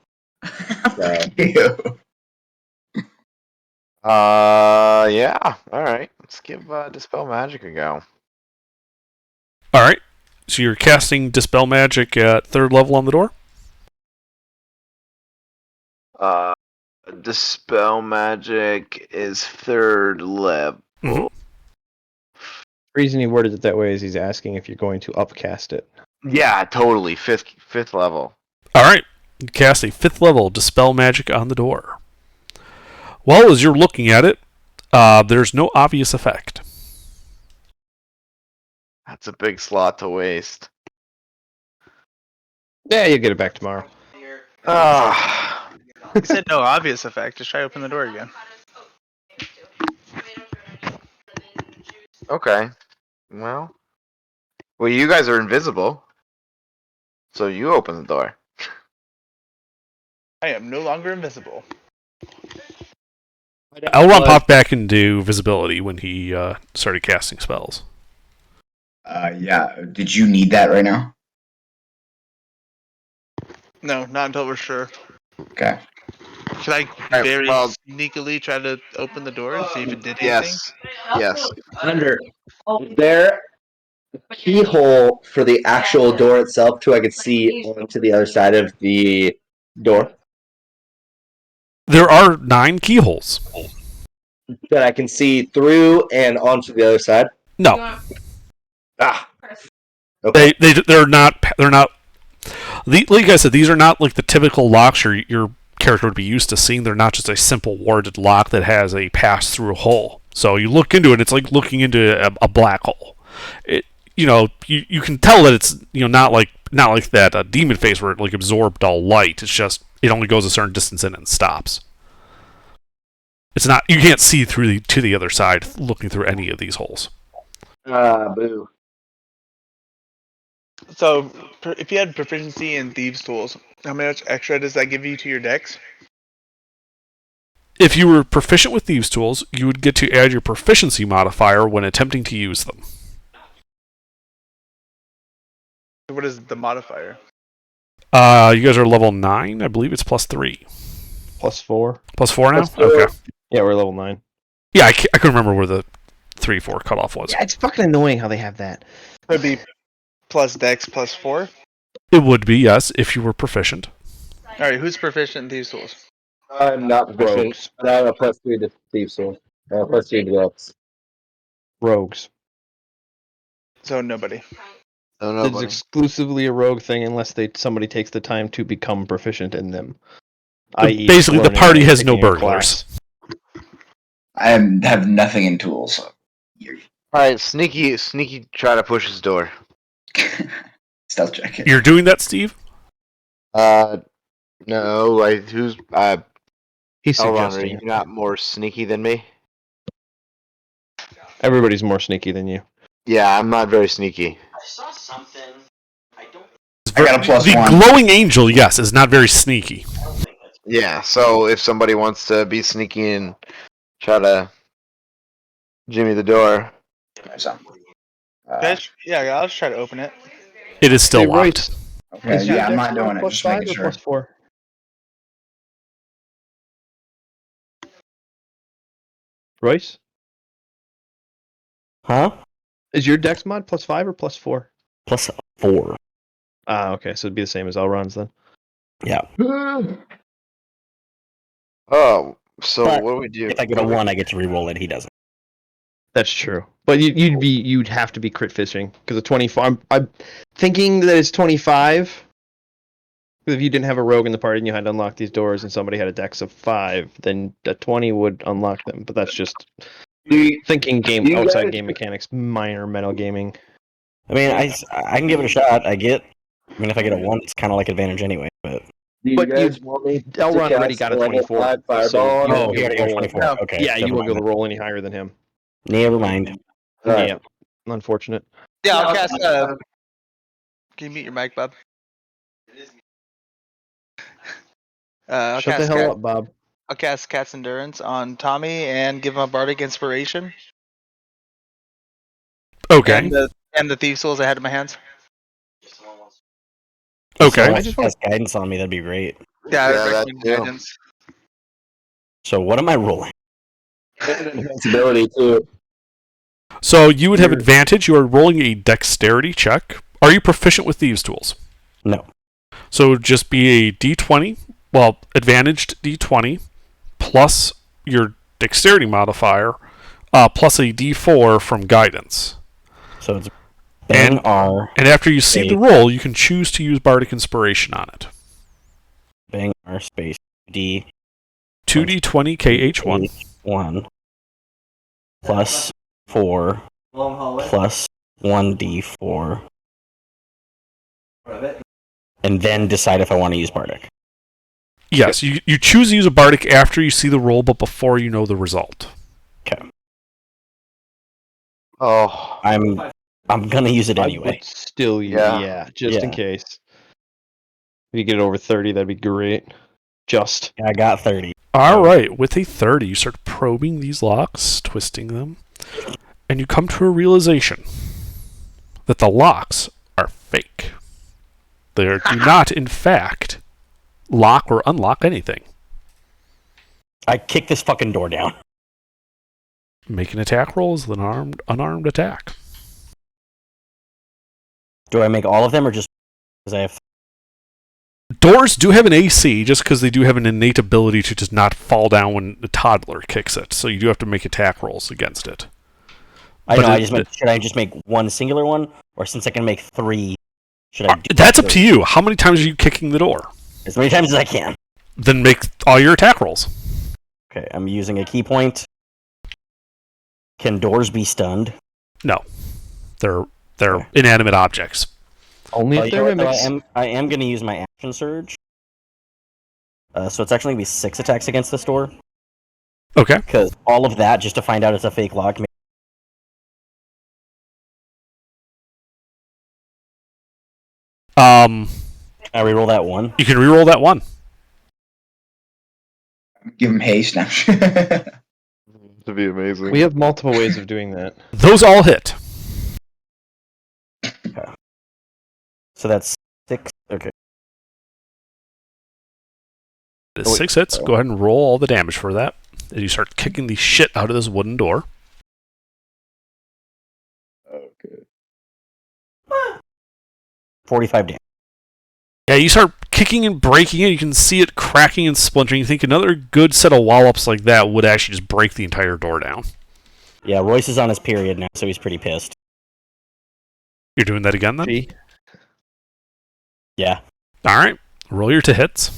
So.
Yeah. Alright. Let's give Dispel Magic a go.
Alright. So you're casting Dispel Magic at 3rd level on the door?
Dispel Magic is 3rd level.
Mm-hmm.
The reason he worded it that way is he's asking if you're going to upcast it.
Yeah, totally. Fifth level.
Alright. You cast a 5th level Dispel Magic on the door. Well, as you're looking at it, there's no obvious effect.
That's a big slot to waste.
Yeah, you'll get it back tomorrow.
Ah,
You said no obvious effect. Just try to open the door again.
okay. Well, you guys are invisible, so you open the door.
I am no longer invisible.
Elrond popped back into visibility when he started casting spells.
Yeah. Did you need that right now?
No, not until we're sure.
Okay.
Should I
Alright,
very
well-
sneakily try to open the door and see if it did anything?
Yes.
Thunder, is there a keyhole for the actual door itself too? I could see onto the other side of the door
There are 9 keyholes.
that I can see through and onto the other side.
No,
Ah. Okay.
they're not. Like I said, these are not like the typical locks your character would be used to seeing. They're not just a simple warded lock that has a pass-through hole. So you look into it, it's like looking into a black hole. You can tell that it's not like that demon face where it like absorbed all light. It's just it only goes a certain distance in and stops. It's not you can't see through to the other side looking through any of these holes.
Boo.
So, if you had proficiency in Thieves' Tools, how much extra does that give you to your dex?
If you were proficient with Thieves' Tools, you would get to add your proficiency modifier when attempting to use them.
What is the modifier?
You guys are level 9. I believe it's +3.
+4.
+4 now?
+4.
Okay.
Yeah, we're level 9.
Yeah, I couldn't remember where the 3-4 cutoff was.
Yeah, it's fucking annoying how they have that.
Would be plus dex plus 4?
It would be, yes, if you were proficient.
Alright, who's proficient in Thieves' Tools?
I'm not proficient,
Rogues.
but I have a +3 to Thieves' Soul. +3 to Dex.
Rogues.
So, nobody.
Oh,
It's
nobody.
exclusively a rogue thing unless somebody takes the time to become proficient in them.
Basically, the party has no burglars.
I have nothing in tools. So
Alright, sneaky, try to push his door.
stealth check it.
You're doing that, Steve?
No, who's,
He's
Elrond, are
suggesting.
you not more sneaky than me?
Everybody's more sneaky than you.
Yeah, I'm not very sneaky.
I saw something. I
got a plus
The
1.
glowing angel, yes, is not very sneaky.
don't think that's.
Yeah, so if somebody wants to be sneaky and try to jimmy the door.
So,
Yeah, I'll just try to open it.
It is still
Hey,
locked.
Royce,
okay,
is your
yeah, I'm
dex
not doing it.
plus
Just
5
making
or
sure.
plus 4? Royce?
Huh?
Is your dex mod plus 5 or plus 4?
+4.
Ah, okay, so it'd be the same as Elrond's then.
Yeah.
Oh, so
But
what do we do?
If I get a 1, I get to reroll it. He doesn't.
That's true. But you'd have to be crit fishing because a 24. I'm thinking that it's 25. Because if you didn't have a rogue in the party and you had to unlock these doors and somebody had a dex of 5, then a 20 would unlock them. But that's just thinking
you
outside
guys-
game mechanics, minor meta gaming.
I mean, I can give it a shot. I mean, if I get a 1, it's kind of like advantage anyway. But
Do you
But
guys want me to
Elrond already
cast
got a
level
24.
5 fireball
so
on
you
it?
won't
oh,
be
he
able
already
to
got
roll
24.
any-
Okay.
Yeah, you
never
won't be able
mind
to roll any higher than him.
Never mind.
Alright.
Yeah, unfortunate.
Yeah, I'll cast. Can you mute your mic, Bob? I'll
Shut the
cast
hell up, Bob.
I'll cast Cat's Endurance on Tommy and give him a Bardic Inspiration.
Okay.
And the Thieves' Tools I had in my hands.
If
Okay.
someone wants to cast guidance on me, that'd be great.
Yeah,
Yeah,
I
that
recommend
too.
guidance.
So what am I rolling?
Invincibility too.
So you would have advantage. You are rolling a dexterity check. Are you proficient with Thieves' Tools?
No.
So it would just be a d20, well, advantaged d20, plus your dexterity modifier, plus a d4 from guidance.
So it's bang
And-
R.
And after you see
Eight.
the roll, you can choose to use Bardic Inspiration on it.
bang R space D
2d20 KH1.
1 plus 4 plus 1d4, and then decide if I want to use Bardic.
Yes, you choose to use a Bardic after you see the roll, but before you know the result.
Okay.
Oh,
I'm gonna use it
I
anyway.
would still,
Yeah.
just in case. If you get it over 30, that'd be great. Just.
I got 30.
All right, with a 30, you start probing these locks, twisting them, and you come to a realization that the locks are fake. They do not, in fact, lock or unlock anything.
I kick this fucking door down.
Make an attack roll as an unarmed attack.
Do I make all of them or just because I have?
Doors do have an AC, just because they do have an innate ability to just not fall down when the toddler kicks it. So you do have to make attack rolls against it.
I
But
know. Should I just make one singular one, or since I can make 3, should I? Do
That's up to you. How many times are you kicking the door?
as many times as I can.
Then make all your attack rolls.
Okay, I'm using a key point. Can doors be stunned?
No, they're inanimate objects.
Only
Oh,
if
you know
they're
what, though?
mimics.
I am going to use my action surge. So it's actually going to be 6 attacks against this door.
Okay.
Because all of that just to find out it's a fake lock.
Can
I reroll that 1?
You can reroll that 1.
Give him haste now.
to be amazing.
We have multiple ways of doing that.
Those all hit.
Okay. So that's 6. Okay.
The
Oh, wait.
6 hits. Go ahead and roll all the damage for that. As you start kicking the shit out of this wooden door.
Okay.
45 damage.
Yeah, you start kicking and breaking it. You can see it cracking and splintering. You think another good set of wallops like that would actually just break the entire door down.
Yeah, Royce is on his period now, so he's pretty pissed.
You're doing that again then?
See?
Yeah.
Alright. Roll your 2 hits.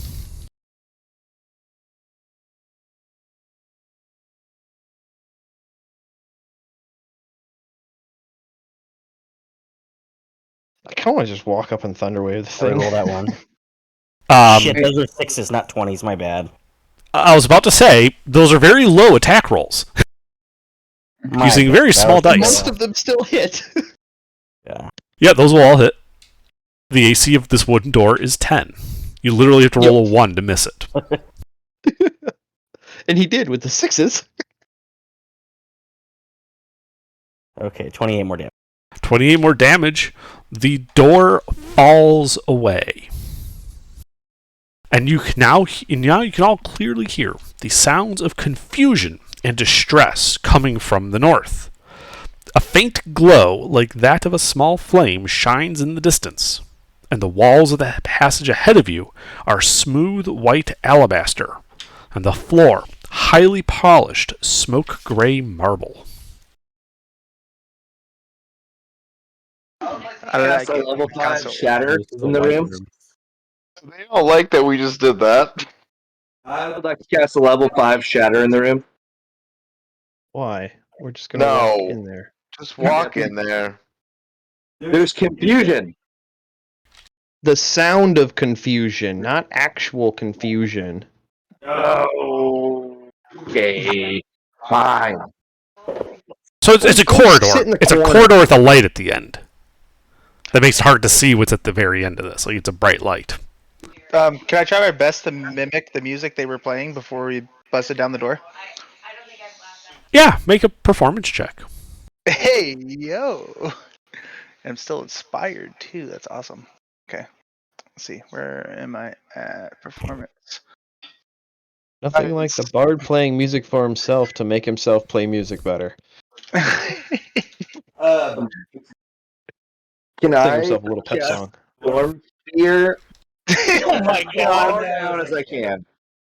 I kind of want to just walk up and Thunderwave the
So
thing.
roll that 1.
Um,
Shit, those are 6s, not 20s. My bad.
I was about to say, those are very low attack rolls.
My
Using
bad.
very
That
small
was-
dice.
Most of them still hit.
Yeah.
Yeah, those will all hit. The AC of this wooden door is 10. You literally have to roll a 1 to miss it.
And he did with the 6s.
Okay, 28 more damage.
28 more damage. The door falls away. And now you can all clearly hear the sounds of confusion and distress coming from the north. A faint glow, like that of a small flame, shines in the distance, and the walls of the passage ahead of you are smooth white alabaster, and the floor highly polished smoke gray marble.
I like
So
it.
level 5
Council.
shatter in the room.
They don't like that we just did that.
I would like to cast a level 5 shatter in the room.
Why? We're just gonna
No.
walk in there.
Just walk in there.
There's confusion.
The sound of confusion, not actual confusion.
Okay. Fine.
So it's a
Sit
corridor.
in the
It's a
corner.
corridor with a light at the end. That makes it hard to see what's at the very end of this. Like, it's a bright light.
Can I try my best to mimic the music they were playing before we busted down the door?
Yeah, make a performance check.
Hey, yo! I'm still inspired too. That's awesome. Okay, let's see. Where am I at performance?
Nothing like the bard playing music for himself to make himself play music better.
Can
Sing
I
himself a little pep
cast
song.
Storm Spear
Oh my
as
god!
down as I can?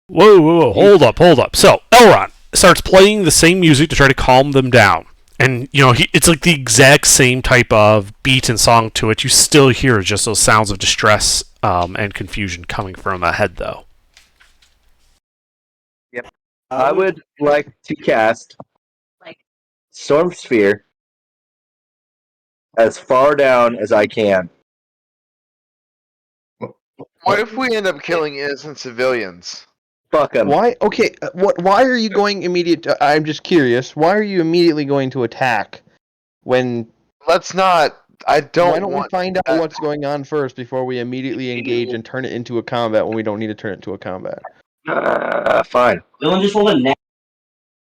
Whoa. Hold up. So, Elrond starts playing the same music to try to calm them down. And, it's like the exact same type of beat and song to it. You still hear just those sounds of distress and confusion coming from ahead, though.
I would like to cast Storm Sphere as far down as I can.
What if we end up killing innocent civilians?
Fuck them.
Why? Okay. What? Why are you going immediate? I'm just curious. Why are you immediately going to attack when?
Let's not. I
Why
don't
don't we
want.
find out what's going on first before we immediately engage and turn it into a combat when we don't need to turn it into a combat?
Fine.
Dylan just rolled a nat.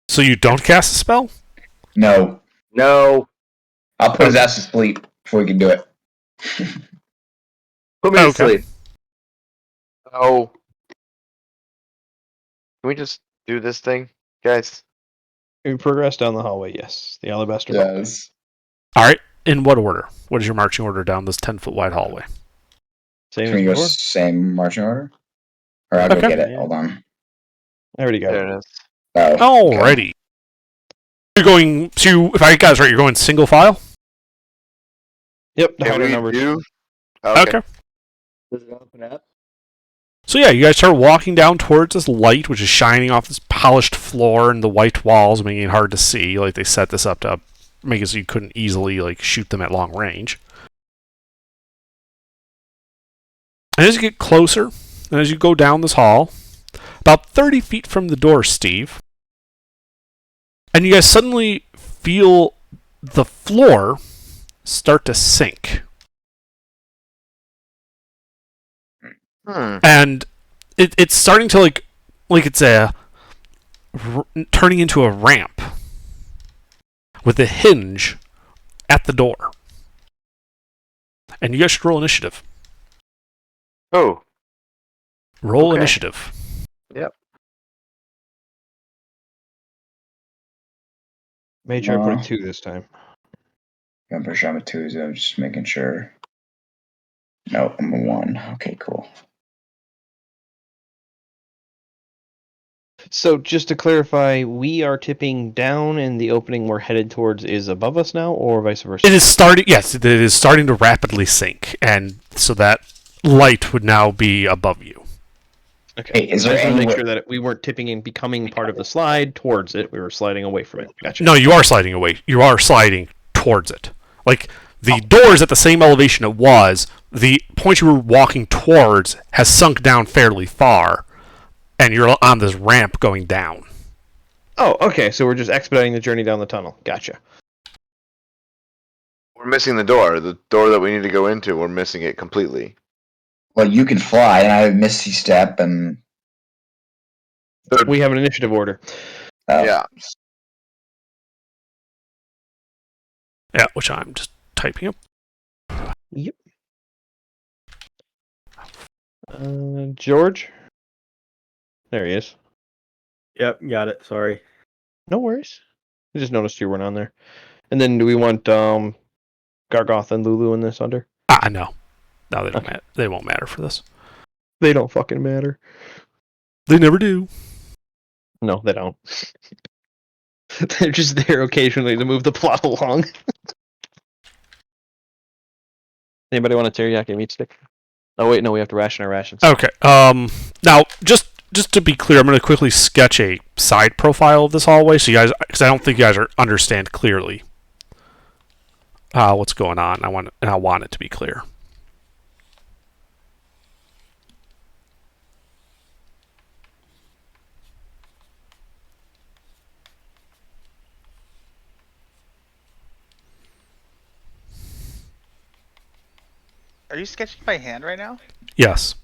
So you don't cast a spell?
No.
No.
I'll put his ass to sleep before we can do it.
Put me to
Okay.
sleep.
Oh. Can we just do this thing, guys?
We progress down the hallway. Yes, the alabaster hallway.
Yes.
All right. In what order? What is your marching order down this 10-foot wide hallway?
Same
Can
as
we go
before.
same marching order? Or I'll go
Okay.
get it. Hold on.
I already got
There
it.
it is.
Oh. Okay.
Alrighty. You're going to, if I got this right, you're going single file?
Yep, the
Can
higher
we
numbers.
do?
Okay.
Does it open up?
So yeah, you guys start walking down towards this light, which is shining off this polished floor and the white walls, making it hard to see. Like they set this up to make it so you couldn't easily shoot them at long range. And as you get closer, and as you go down this hall, about 30 feet from the door, Steve, and you guys suddenly feel the floor start to sink. And it's starting to like it's turning into a ramp with a hinge at the door. And you guys should roll initiative.
Oh.
Roll
Okay.
initiative.
Yep.
Made sure I put a 2 this time.
I'm pretty sure I'm a 2, so I'm just making sure. No, I'm a 1. Okay, cool.
So just to clarify, we are tipping down, and the opening we're headed towards is above us now, or vice versa.
It is starting. Yes, it is starting to rapidly sink, and so that light would now be above you.
Okay.
Hey, is
I
there
just want to
any
make
way-
sure that we weren't tipping and becoming part of the slide towards it. We were sliding away from it. Gotcha.
No, you are sliding away. You are sliding towards it. Like the door is at the same elevation it was. The point you were walking towards has sunk down fairly far, and you're on this ramp going down.
Oh, okay. So we're just expediting the journey down the tunnel. Gotcha.
We're missing the door. The door that we need to go into, we're missing it completely.
Well, you can fly, and I have Misty Step, and
We have an initiative order.
Yeah.
Yeah, which I'm just typing up.
Yep. George? There he is.
Yep, got it. Sorry.
No worries. I just noticed you weren't on there. And then do we want Gargoth and Lulu in this under?
No. No, they don't matter. They won't matter for this.
They don't fucking matter.
They never do.
No, they don't. They're just there occasionally to move the plot along. Anybody want a teriyaki meat stick? Oh wait, no, we have to ration our rations.
Okay. Now, just to be clear, I'm going to quickly sketch a side profile of this hallway, so you guys, because I don't think you guys understand clearly what's going on. I want it to be clear.
Are you sketching by hand right now?
Yes.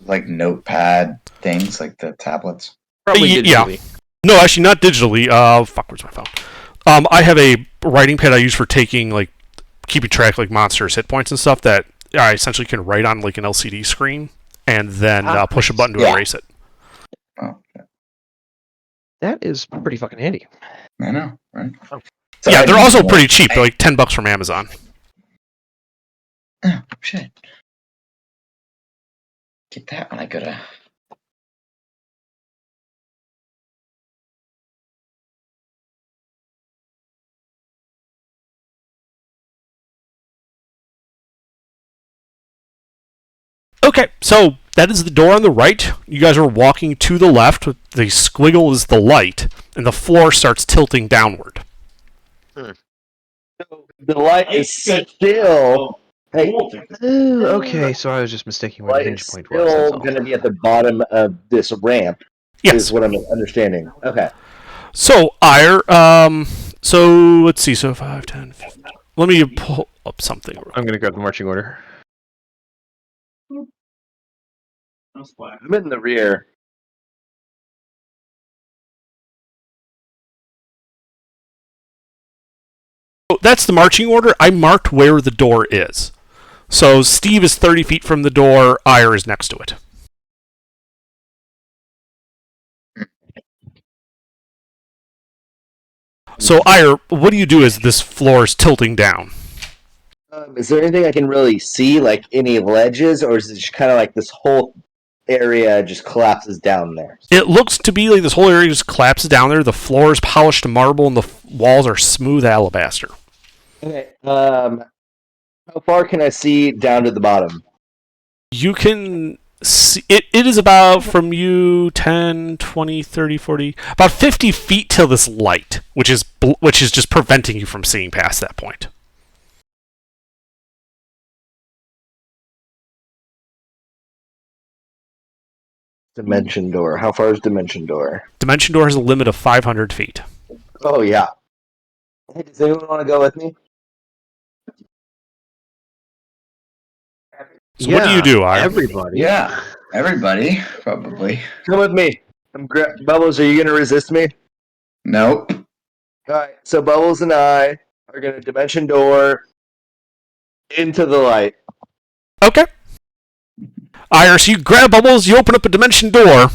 like notepad things, like the tablets.
Probably
Yeah.
digitally.
No, actually, not digitally. Fuck, where's my phone? I have a writing pad I use for keeping track like monsters' hit points and stuff that I essentially can write on like an LCD screen and then push a button to erase it.
Oh, yeah.
That is pretty fucking handy.
I know, right?
Yeah,
I
they're
need
also
more-
pretty cheap. They're like $10 from Amazon.
Oh, shit. Get that when I go to.
Okay, so that is the door on the right. You guys are walking to the left. The squiggle is the light, and the floor starts tilting downward.
The light is still. Hey,
Okay, so I was just mistaking where the
light
hinge
is
point was. That's
still
all.
going to be at the bottom of this ramp.
Yes.
Is what I'm understanding. Okay.
So, Ire, so let's see. So 5, 10, 15. Let me pull up something.
I'm gonna grab the marching order.
I'm in the rear.
Oh, that's the marching order. I marked where the door is. So Steve is 30 feet from the door. Ire is next to it. So Ire, what do you do as this floor is tilting down?
Is there anything I can really see, like any ledges, or is it just kind of like this whole area just collapses down there?
It looks to be like this whole area just collapses down there. The floor is polished marble and the walls are smooth alabaster.
Okay. How far can I see down to the bottom?
You can see it is about from you 10, 20, 30, 40, about 50 feet till this light, which is just preventing you from seeing past that point.
Dimension door. How far is dimension door?
Dimension door has a limit of 500 feet.
Oh yeah. Hey, does anyone want to go with me?
So what do you do, Ire?
Everybody.
Yeah, everybody probably.
Come with me. Bubbles, are you gonna resist me?
Nope.
Alright, so Bubbles and I are gonna dimension door into the light.
Okay. Ire, so you grab Bubbles, you open up a dimension door,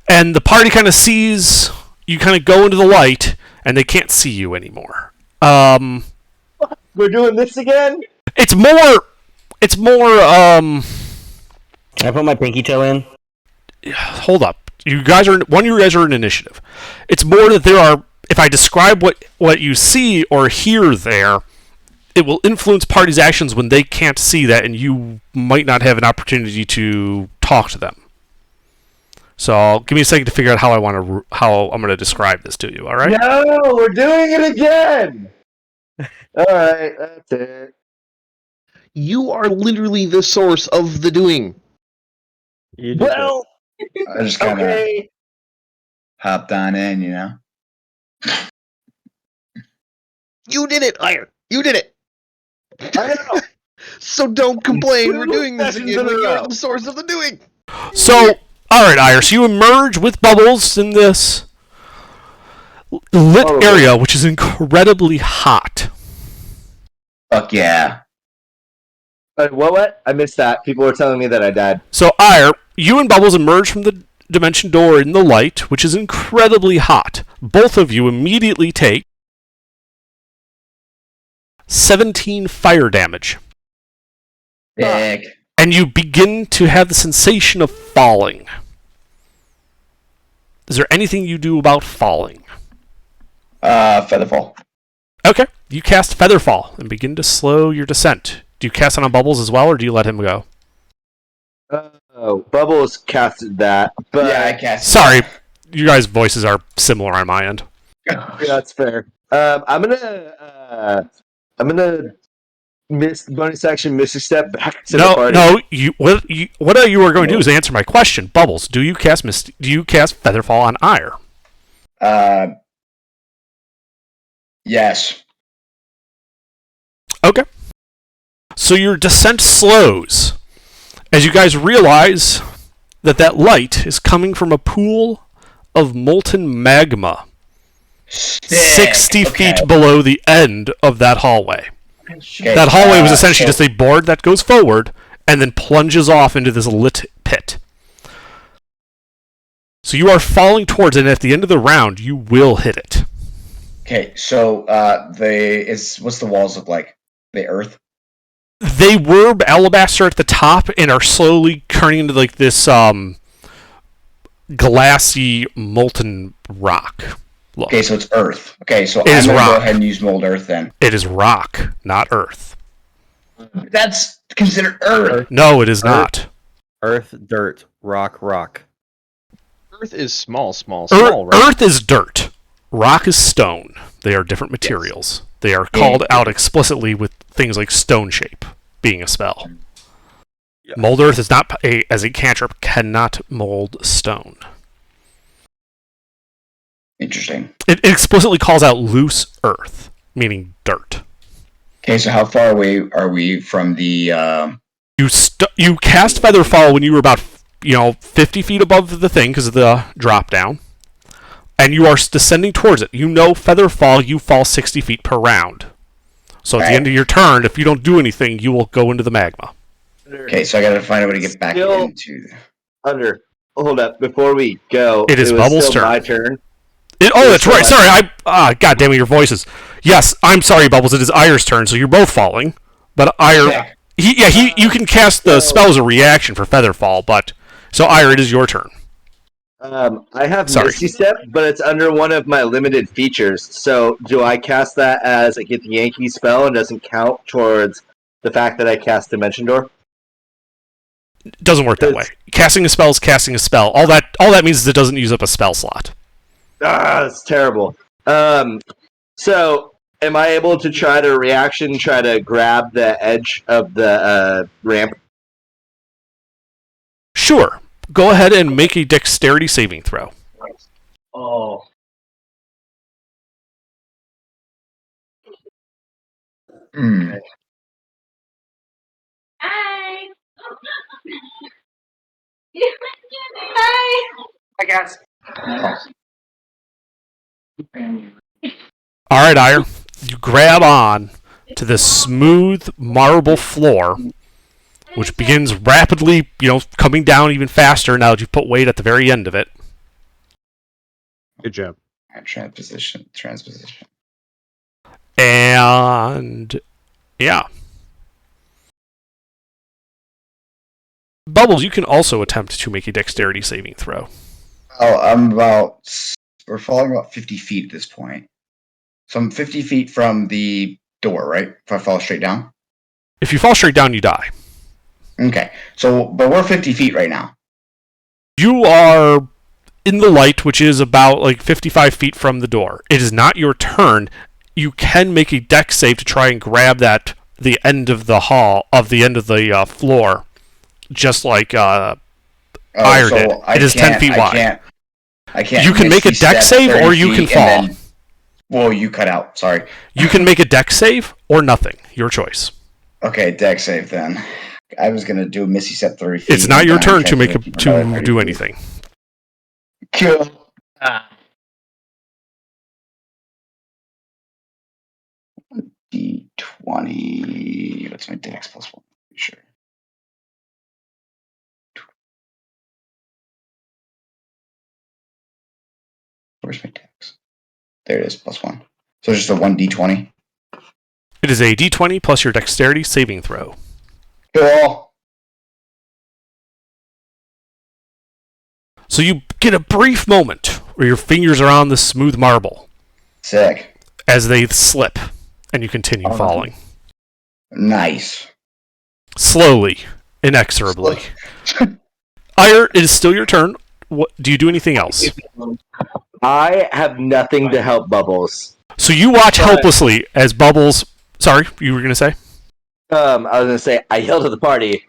and the party kind of sees you kind of go into the light, and they can't see you anymore.
We're doing this again?
It's more,
Can I put my pinky toe in?
hold up. You guys are, one of you guys are in initiative. It's more that there are, if I describe what you see or hear there, it will influence parties' actions when they can't see that, and you might not have an opportunity to talk to them. So give me a second to figure out how I'm going to describe this to you. All right?
No, we're doing it again. Alright, that's it.
You are literally the source of the doing.
You did
Well,
I just kind of
okay.
hopped on in, you know.
You did it, Iron. You did it.
I know.
So don't complain. We're doing this
Sessions
again
in a
when you're
row.
the source of the doing.
So, all right, Ire. So you emerge with Bubbles in this lit area, which is incredibly hot.
Fuck yeah.
What? I missed that. People were telling me that I died.
So, Ire, you and Bubbles emerge from the dimension door in the light, which is incredibly hot. Both of you immediately take 17 fire damage.
Dick.
And you begin to have the sensation of falling. Is there anything you do about falling?
Featherfall.
Okay. You cast Featherfall and begin to slow your descent. Do you cast it on Bubbles as well, or do you let him go?
Oh, Bubbles casted that. But
Yeah, I cast.
Sorry, you guys' voices are similar on my end.
Yeah, that's fair. I'm gonna miss bonus action, Mr. Step back to the
No,
party.
no. What you are going to do is answer my question. Bubbles, do you cast Featherfall on Ire?
Yes.
Okay. So your descent slows as you guys realize that light is coming from a pool of molten magma
Sick.
60
Okay.
feet below the end of that hallway.
Okay,
That hallway was essentially
so-
just a board that goes forward and then plunges off into this lit pit. So you are falling towards it, and at the end of the round, you will hit it.
Okay, so what's the walls look like? The earth?
They were alabaster at the top and are slowly turning into like this glassy molten rock look.
Okay, so it's earth. Okay, so
It is
I'm gonna
rock.
go ahead and use mold earth then.
It is rock, not earth.
That's considered Earth.
No, it is not.
Earth, dirt, rock, rock.
Earth is small, right?
Earth is dirt. Rock is stone. They are different materials. They are called out explicitly with things like stone shape being a spell.
Yeah.
Mold earth is not as a cantrip cannot mold stone.
Interesting.
It explicitly calls out loose earth, meaning dirt.
Okay, so how far away are we from the?
You cast Featherfall when you were about 50 feet above the thing because of the drop down, and you are descending towards it. You know Featherfall, you fall 60 feet per round. So at the end of your turn, if you don't do anything, you will go into the magma.
Okay, so I gotta find a way to get back into.
Hold up, before we go,
It is
was
Bubbles'
still
turn.
my turn.
That's right. Sorry, God damn it, your voices. Yes, I'm sorry, Bubbles. It is Ire's turn, so you're both falling. But Ire, you can cast the spell as a reaction for Featherfall. But so Ire, it is your turn.
I have Misty Step, but it's under one of my limited features. So do I cast that as a Get the Yankee spell and doesn't count towards the fact that I cast Dimension Door?
It doesn't work that way. Casting a spell is casting a spell. All that means is it doesn't use up a spell slot.
That's terrible. So am I able to try to grab the edge of the ramp?
Sure. Go ahead and make a dexterity saving throw.
Oh.
Okay.
Hi. Hi.
I guess.
All right, Ire. You grab on to the smooth marble floor, which begins rapidly, coming down even faster now that you've put weight at the very end of it.
Good job.
Transposition.
And yeah. Bubbles, you can also attempt to make a dexterity saving throw.
Oh, we're falling about 50 feet at this point. So I'm 50 feet from the door, right? If I fall straight down?
If you fall straight down, you die.
Okay. But we're 50 feet right now.
You are in the light, which is about 55 feet from the door. It is not your turn. You can make a dex save to try and grab the end of the floor, just like Ire did. It is 10 feet wide.
I can't.
You can make a dex save, or you can fall.
Whoa, you cut out. Sorry.
You can make a dex save or nothing. Your choice.
Okay, dex save then. I was gonna do a Misty Step 30 feet.
It's not your turn to do anything.
Cool. D20. What's my dex plus 1? Sure. Where's my dex? There it is, plus 1. So just a 1d20.
It is a d20 plus your dexterity saving throw.
Cool.
So you get a brief moment where your fingers are on the smooth marble.
Sick.
As they slip, and you continue falling.
Nice.
Slowly, inexorably. Ire, it is still your turn. Do you do anything else?
I have nothing to help Bubbles.
So you watch helplessly as Bubbles... Sorry, you were going to say?
I was going to say, I yell to the party,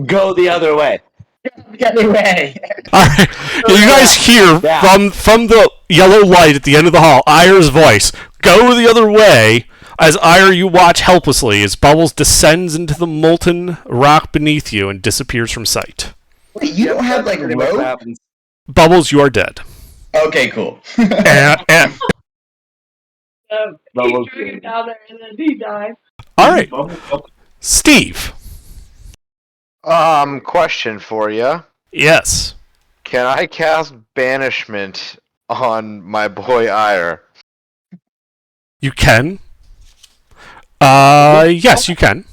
go the other way.
The other way.
All right. You guys hear from the yellow light at the end of the hall, Ire's voice, go the other way. As Ire, you watch helplessly as Bubbles descends into the molten rock beneath you and disappears from sight.
Wait, you don't have rope?
Bubbles, you are dead.
Okay, cool.
and
He threw him down there and then he died.
All right. Steve.
Question for you.
Yes.
Can I cast Banishment on my boy Ire?
You can. Yes, you can.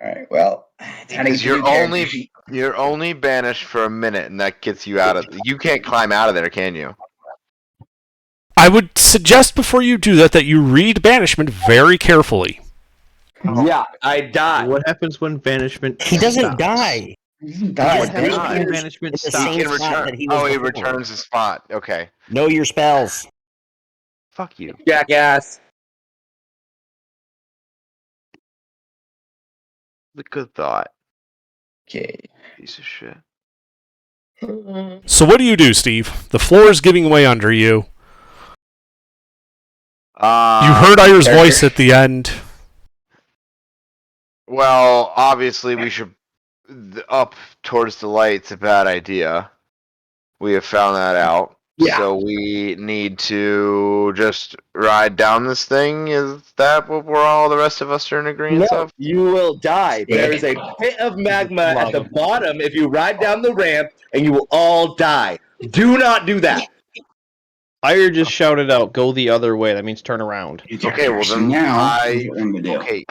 Alright, well...
Because you're only banished for a minute, and that gets you out of... You can't climb out of there, can you?
I would suggest before you do that you read banishment very carefully.
Yeah, I die.
What happens when banishment?
He doesn't
stops?
die.
He doesn't
He
die.
just
happens when
reappears
banishment
in the
stops?
same
He can
spot
return.
that he was
Oh, he
before.
returns his spot. Okay.
Know your spells.
Fuck you.
Jackass.
The good thought.
Okay.
Piece of shit.
So what do you do, Steve? The floor is giving way under you. You heard Ira's
character.
voice at the end.
Well, obviously we should up towards the light's a bad idea. We have found that out.
Yeah.
So we need to just ride down this thing. Is that what we're all the rest of us are in agreement
No,
of?
you will die. There is a pit of magma at the
Lava.
bottom if you ride down the ramp, and you will all die. Do not do that.
Ire just shouted out, "Go the other way." That means turn around.
Okay, well then
now, here's what I'm gonna do.
okay,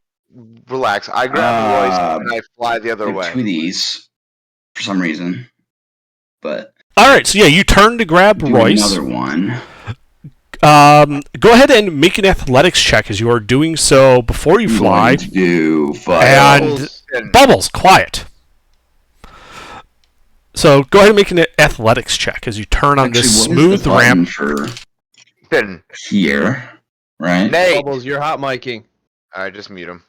relax. I grab Royce and I fly the other
There are
way.
two of these for some reason, but
All right, so yeah, you turn to grab
do
Royce.
another one.
Go ahead and make an athletics check as you are doing so before you
I'm
fly.
going to do
And Bubbles, quiet. So go ahead and make an athletics check as you turn on
Actually,
this
what is
smooth
the button
ramp.
for
Hidden.
here, right?
Nate.
Bubbles, you're hot miking.
Alright, just mute him.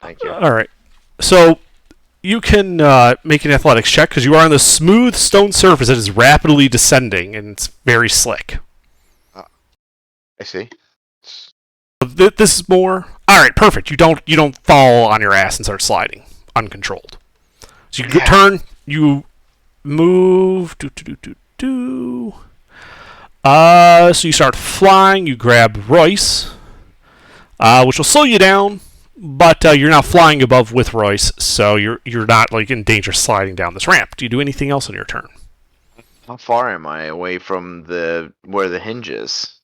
Thank you.
All right, so you can make an athletics check because you are on the smooth stone surface that is rapidly descending and it's very slick.
I see.
This is more. All right, perfect. You don't fall on your ass and start sliding uncontrolled. So you turn, you move. So you start flying. You grab Royce, which will slow you down, but you're now flying above with Royce, so you're not like in danger of sliding down this ramp. Do you do anything else on your turn?
How far am I away from where the hinge is?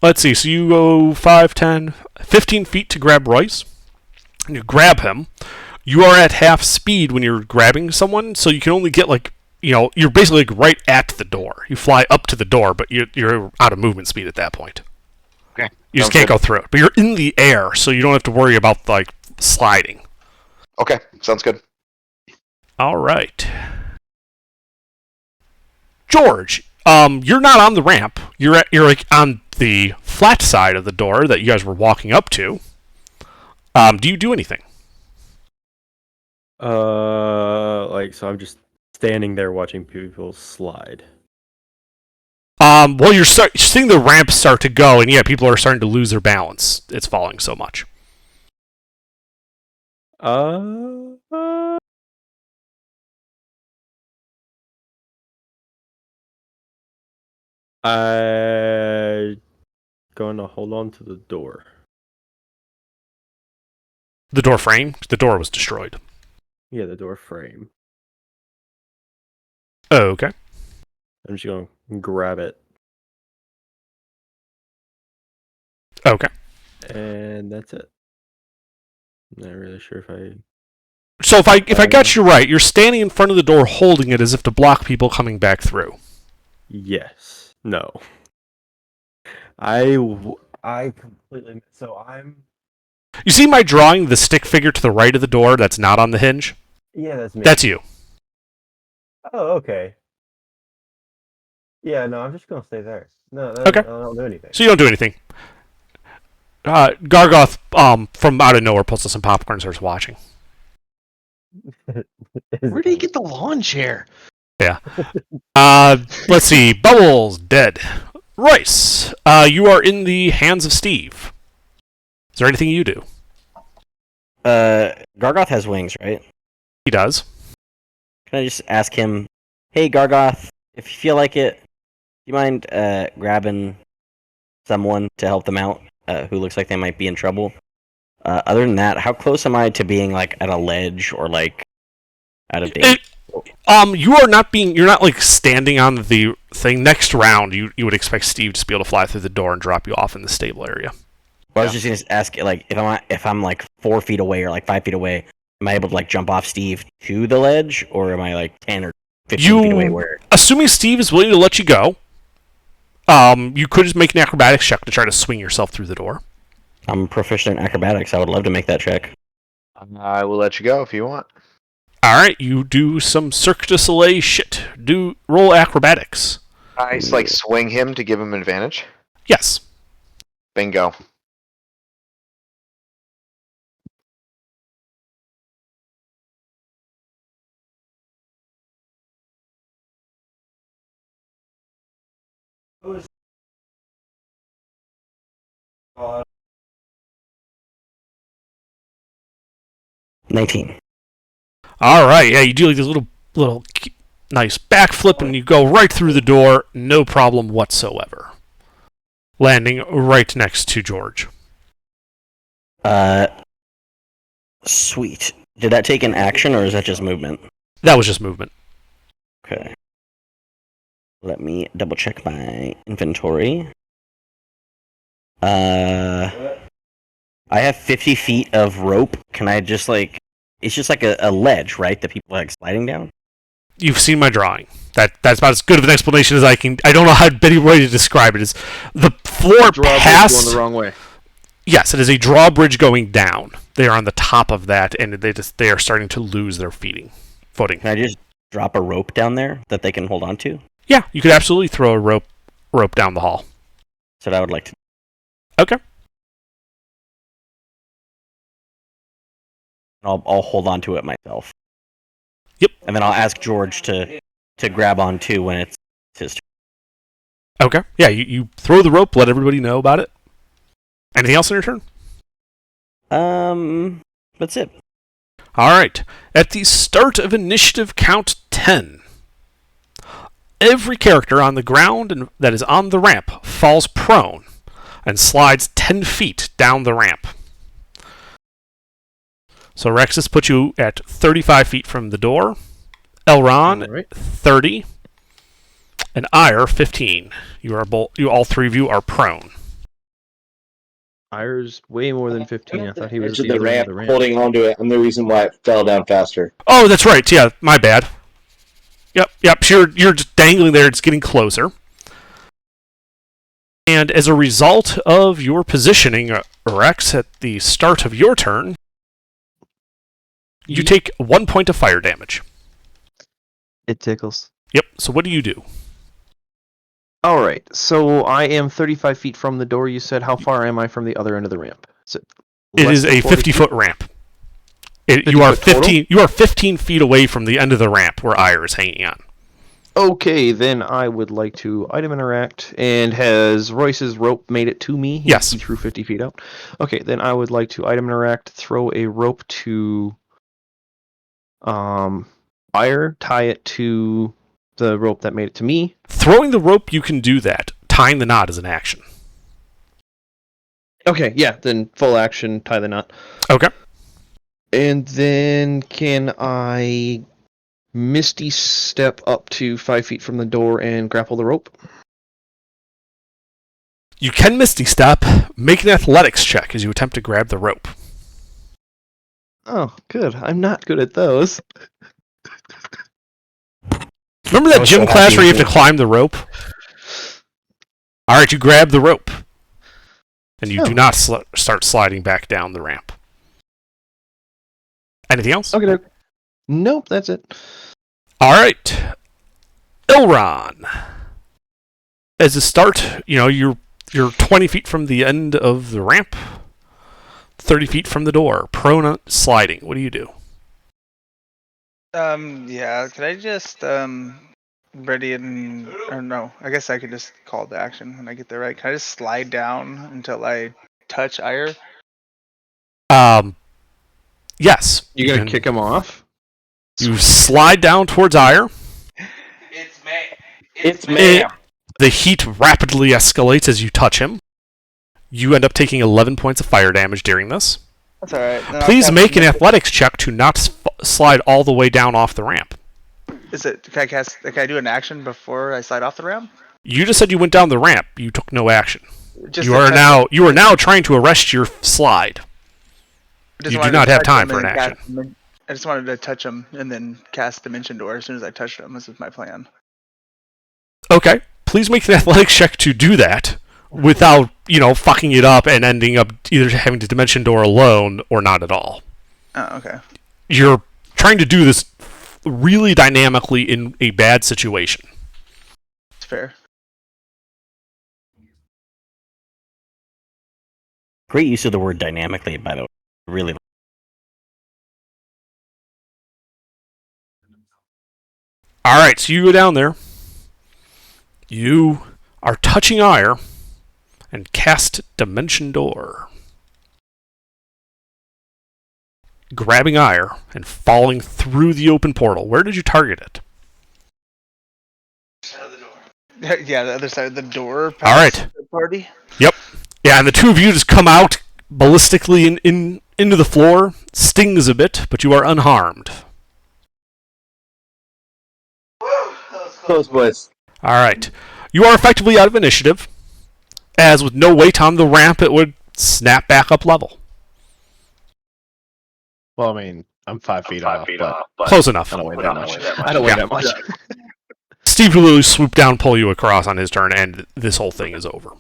Let's see. So you go 5, 10, 15 feet to grab Royce. And you grab him. You are at half speed when you're grabbing someone, so you can only get you're basically like right at the door. You fly up to the door, but you're out of movement speed at that point.
Okay.
You just can't go through it. But you're in the air, so you don't have to worry about sliding.
Okay, sounds good.
All right. George, you're not on the ramp. You're like on the flat side of the door that you guys were walking up to. Do you do anything?
So I'm just standing there watching people slide.
Well, you're seeing the ramp start to go, and yeah, people are starting to lose their balance. It's falling so much.
I going to hold on to the door.
The door frame? The door was destroyed.
Yeah, the door frame.
Oh, okay.
I'm just going to grab it.
Okay.
And that's it. I'm not really sure if I...
So if I got you right, you're standing in front of the door holding it as if to block people coming back through.
Yes. No. I completely... So I'm...
You see my drawing, the stick figure to the right of the door that's not on the hinge?
Yeah, that's me.
That's you.
Oh, okay. Yeah, no, I'm just going to stay there. No,
Okay.
I don't do anything.
So you don't do anything. Gargoth, from out of nowhere, pulls out some popcorn and starts watching.
Where did he get the lawn chair?
Yeah. Let's see. Bubbles, dead. Royce, you are in the hands of Steve. Is there anything you do?
Gargoth has wings, right?
He does.
Can I just ask him, hey, Gargoth, if you feel like it, do you mind grabbing someone to help them out who looks like they might be in trouble? Other than that, how close am I to being like at a ledge or like out of danger?
You're not like standing on the thing. Next round, you would expect Steve to be able to fly through the door and drop you off in the stable area.
Well, I was just gonna ask, like, if I'm like 4 feet away or like 5 feet away, am I able to like jump off Steve to the ledge, or am I like 10 or 15 feet away? Where?
Assuming Steve is willing to let you go, You could just make an acrobatics check to try to swing yourself through the door.
I'm proficient in acrobatics. I would love to make that check.
I will let you go if you want.
All right, you do some Cirque du Soleil shit. Roll acrobatics.
Nice, like swing him to give him advantage.
Yes.
Bingo.
Uh, 19.
All right, yeah, you do like this little nice backflip, and you go right through the door, no problem whatsoever, landing right next to George.
Sweet. Did that take an action, or is that just movement?
That was just movement.
Okay. Let me double check my inventory. I have 50 feet of rope. Can I just like... It's just like a ledge, right? That people are like sliding down?
You've seen my drawing. That's about as good of an explanation as I can. I don't know how any way to describe it. Is the floor past
going the wrong way.
Yes, it is a drawbridge going down. They are on the top of that, and they are starting to lose their footing.
Can I just drop a rope down there that they can hold on to?
Yeah, you could absolutely throw a rope down the hall.
So that I would like to.
Okay.
I'll hold on to it myself.
Yep.
And then I'll ask George to grab on too when it's his turn.
Okay. Yeah, you throw the rope, let everybody know about it. Anything else on your turn?
That's it.
All right. At the start of initiative count 10, every character on the ground that is on the ramp falls prone and slides 10 feet down the ramp. So Rexus puts you at 35 feet from the door, Elron
Right.
30, and Ire 15. All three of you are prone.
Ire's way more than 15. I thought he was
Edge of
the
the
other end
ramp,
of the ramp.
holding onto it. I'm the reason why it fell down faster.
Oh, that's right. Yeah, my bad. Yep. So you're just dangling there. It's getting closer. And as a result of your positioning, Rex, at the start of your turn, you take 1 point of fire damage.
It tickles.
Yep. So what do you do?
All right. So I am 35 feet from the door. You said how far am I from the other end of the ramp?
It is a 50-foot ramp. You are 15. You are 15 feet away from the end of the ramp where Ire is hanging on.
Okay, then I would like to item interact. And has Royce's rope made it to me?
Yes.
He threw 50 feet out. Okay, then I would like to item interact, throw a rope to Ire, tie it to the rope that made it to me.
Throwing the rope, you can do that. Tying the knot is an action.
Okay, yeah, then full action, tie the knot.
Okay.
And then can I Misty step up to 5 feet from the door and grapple the rope?
You can Misty Step. Make an athletics check as you attempt to grab the rope.
Oh, good. I'm not good at those.
Remember that gym class where you have to climb the rope? All right, you grab the rope. And you do not start sliding back down the ramp. Anything else?
Okay. Nope, that's it.
All right. Ilron. As a start, you're 20 feet from the end of the ramp, 30 feet from the door, prone sliding. What do you do?
Yeah, could I just, ready and, or no, I guess I could just call the action when I get there, right? Can I just slide down until I touch Ire?
Yes.
You gonna kick him off?
You slide down towards Ire.
It's me.
The heat rapidly escalates as you touch him. You end up taking 11 points of fire damage during this.
That's alright.
Please make an athletics check to not slide all the way down off the ramp.
Can I do an action before I slide off the ramp?
You just said you went down the ramp. You took no action.
Just
You are now trying to arrest your slide. You do not have time for an action.
I just wanted to touch him and then cast Dimension Door as soon as I touched him. This is my plan.
Okay. please make an athletics check to do that without, fucking it up and ending up either having to dimension door alone or not at all.
Oh, okay.
You're trying to do this really dynamically in a bad situation.
It's fair.
Great use of the word dynamically, by the way. Really.
Alright, so you go down there. You are touching Ire and cast Dimension Door. Grabbing Ire and falling through the open portal. Where did you target it?
Yeah, the other side of the door.
All right.
Party.
Yep. Yeah, and the two of you just come out ballistically into the floor. Stings a bit, but you are unharmed.
Close, boys.
All right. You are effectively out of initiative, as with no weight on the ramp, it would snap back up level.
Well, I mean, I'm 5 feet off, but
Close enough.
I don't weigh that much. I don't weigh that much.
Steve will literally swoop down, pull you across on his turn, and this whole thing is over.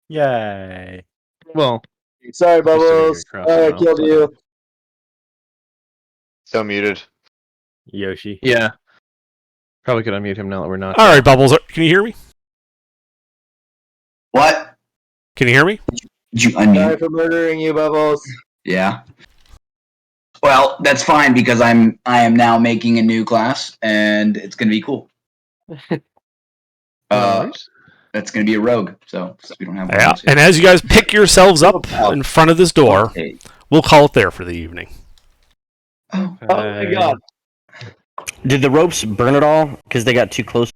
Yay.
Well,
Sorry, Bubbles.
Just sitting
I
across
killed
the
you.
Still muted.
Yoshi.
yeah. Probably could unmute him now that we're not.
All right, Bubbles, can you hear me?
What?
Can you hear me?
Did you
Sorry
unmute?
for murdering you, Bubbles.
Yeah. Well, that's fine because I am now making a new class and it's gonna be cool. That's gonna be a rogue, so we don't have one.
Yeah. And as you guys pick yourselves up in front of this door, we'll call it there for the evening.
Oh my god.
Did the ropes burn at all? Because they got too close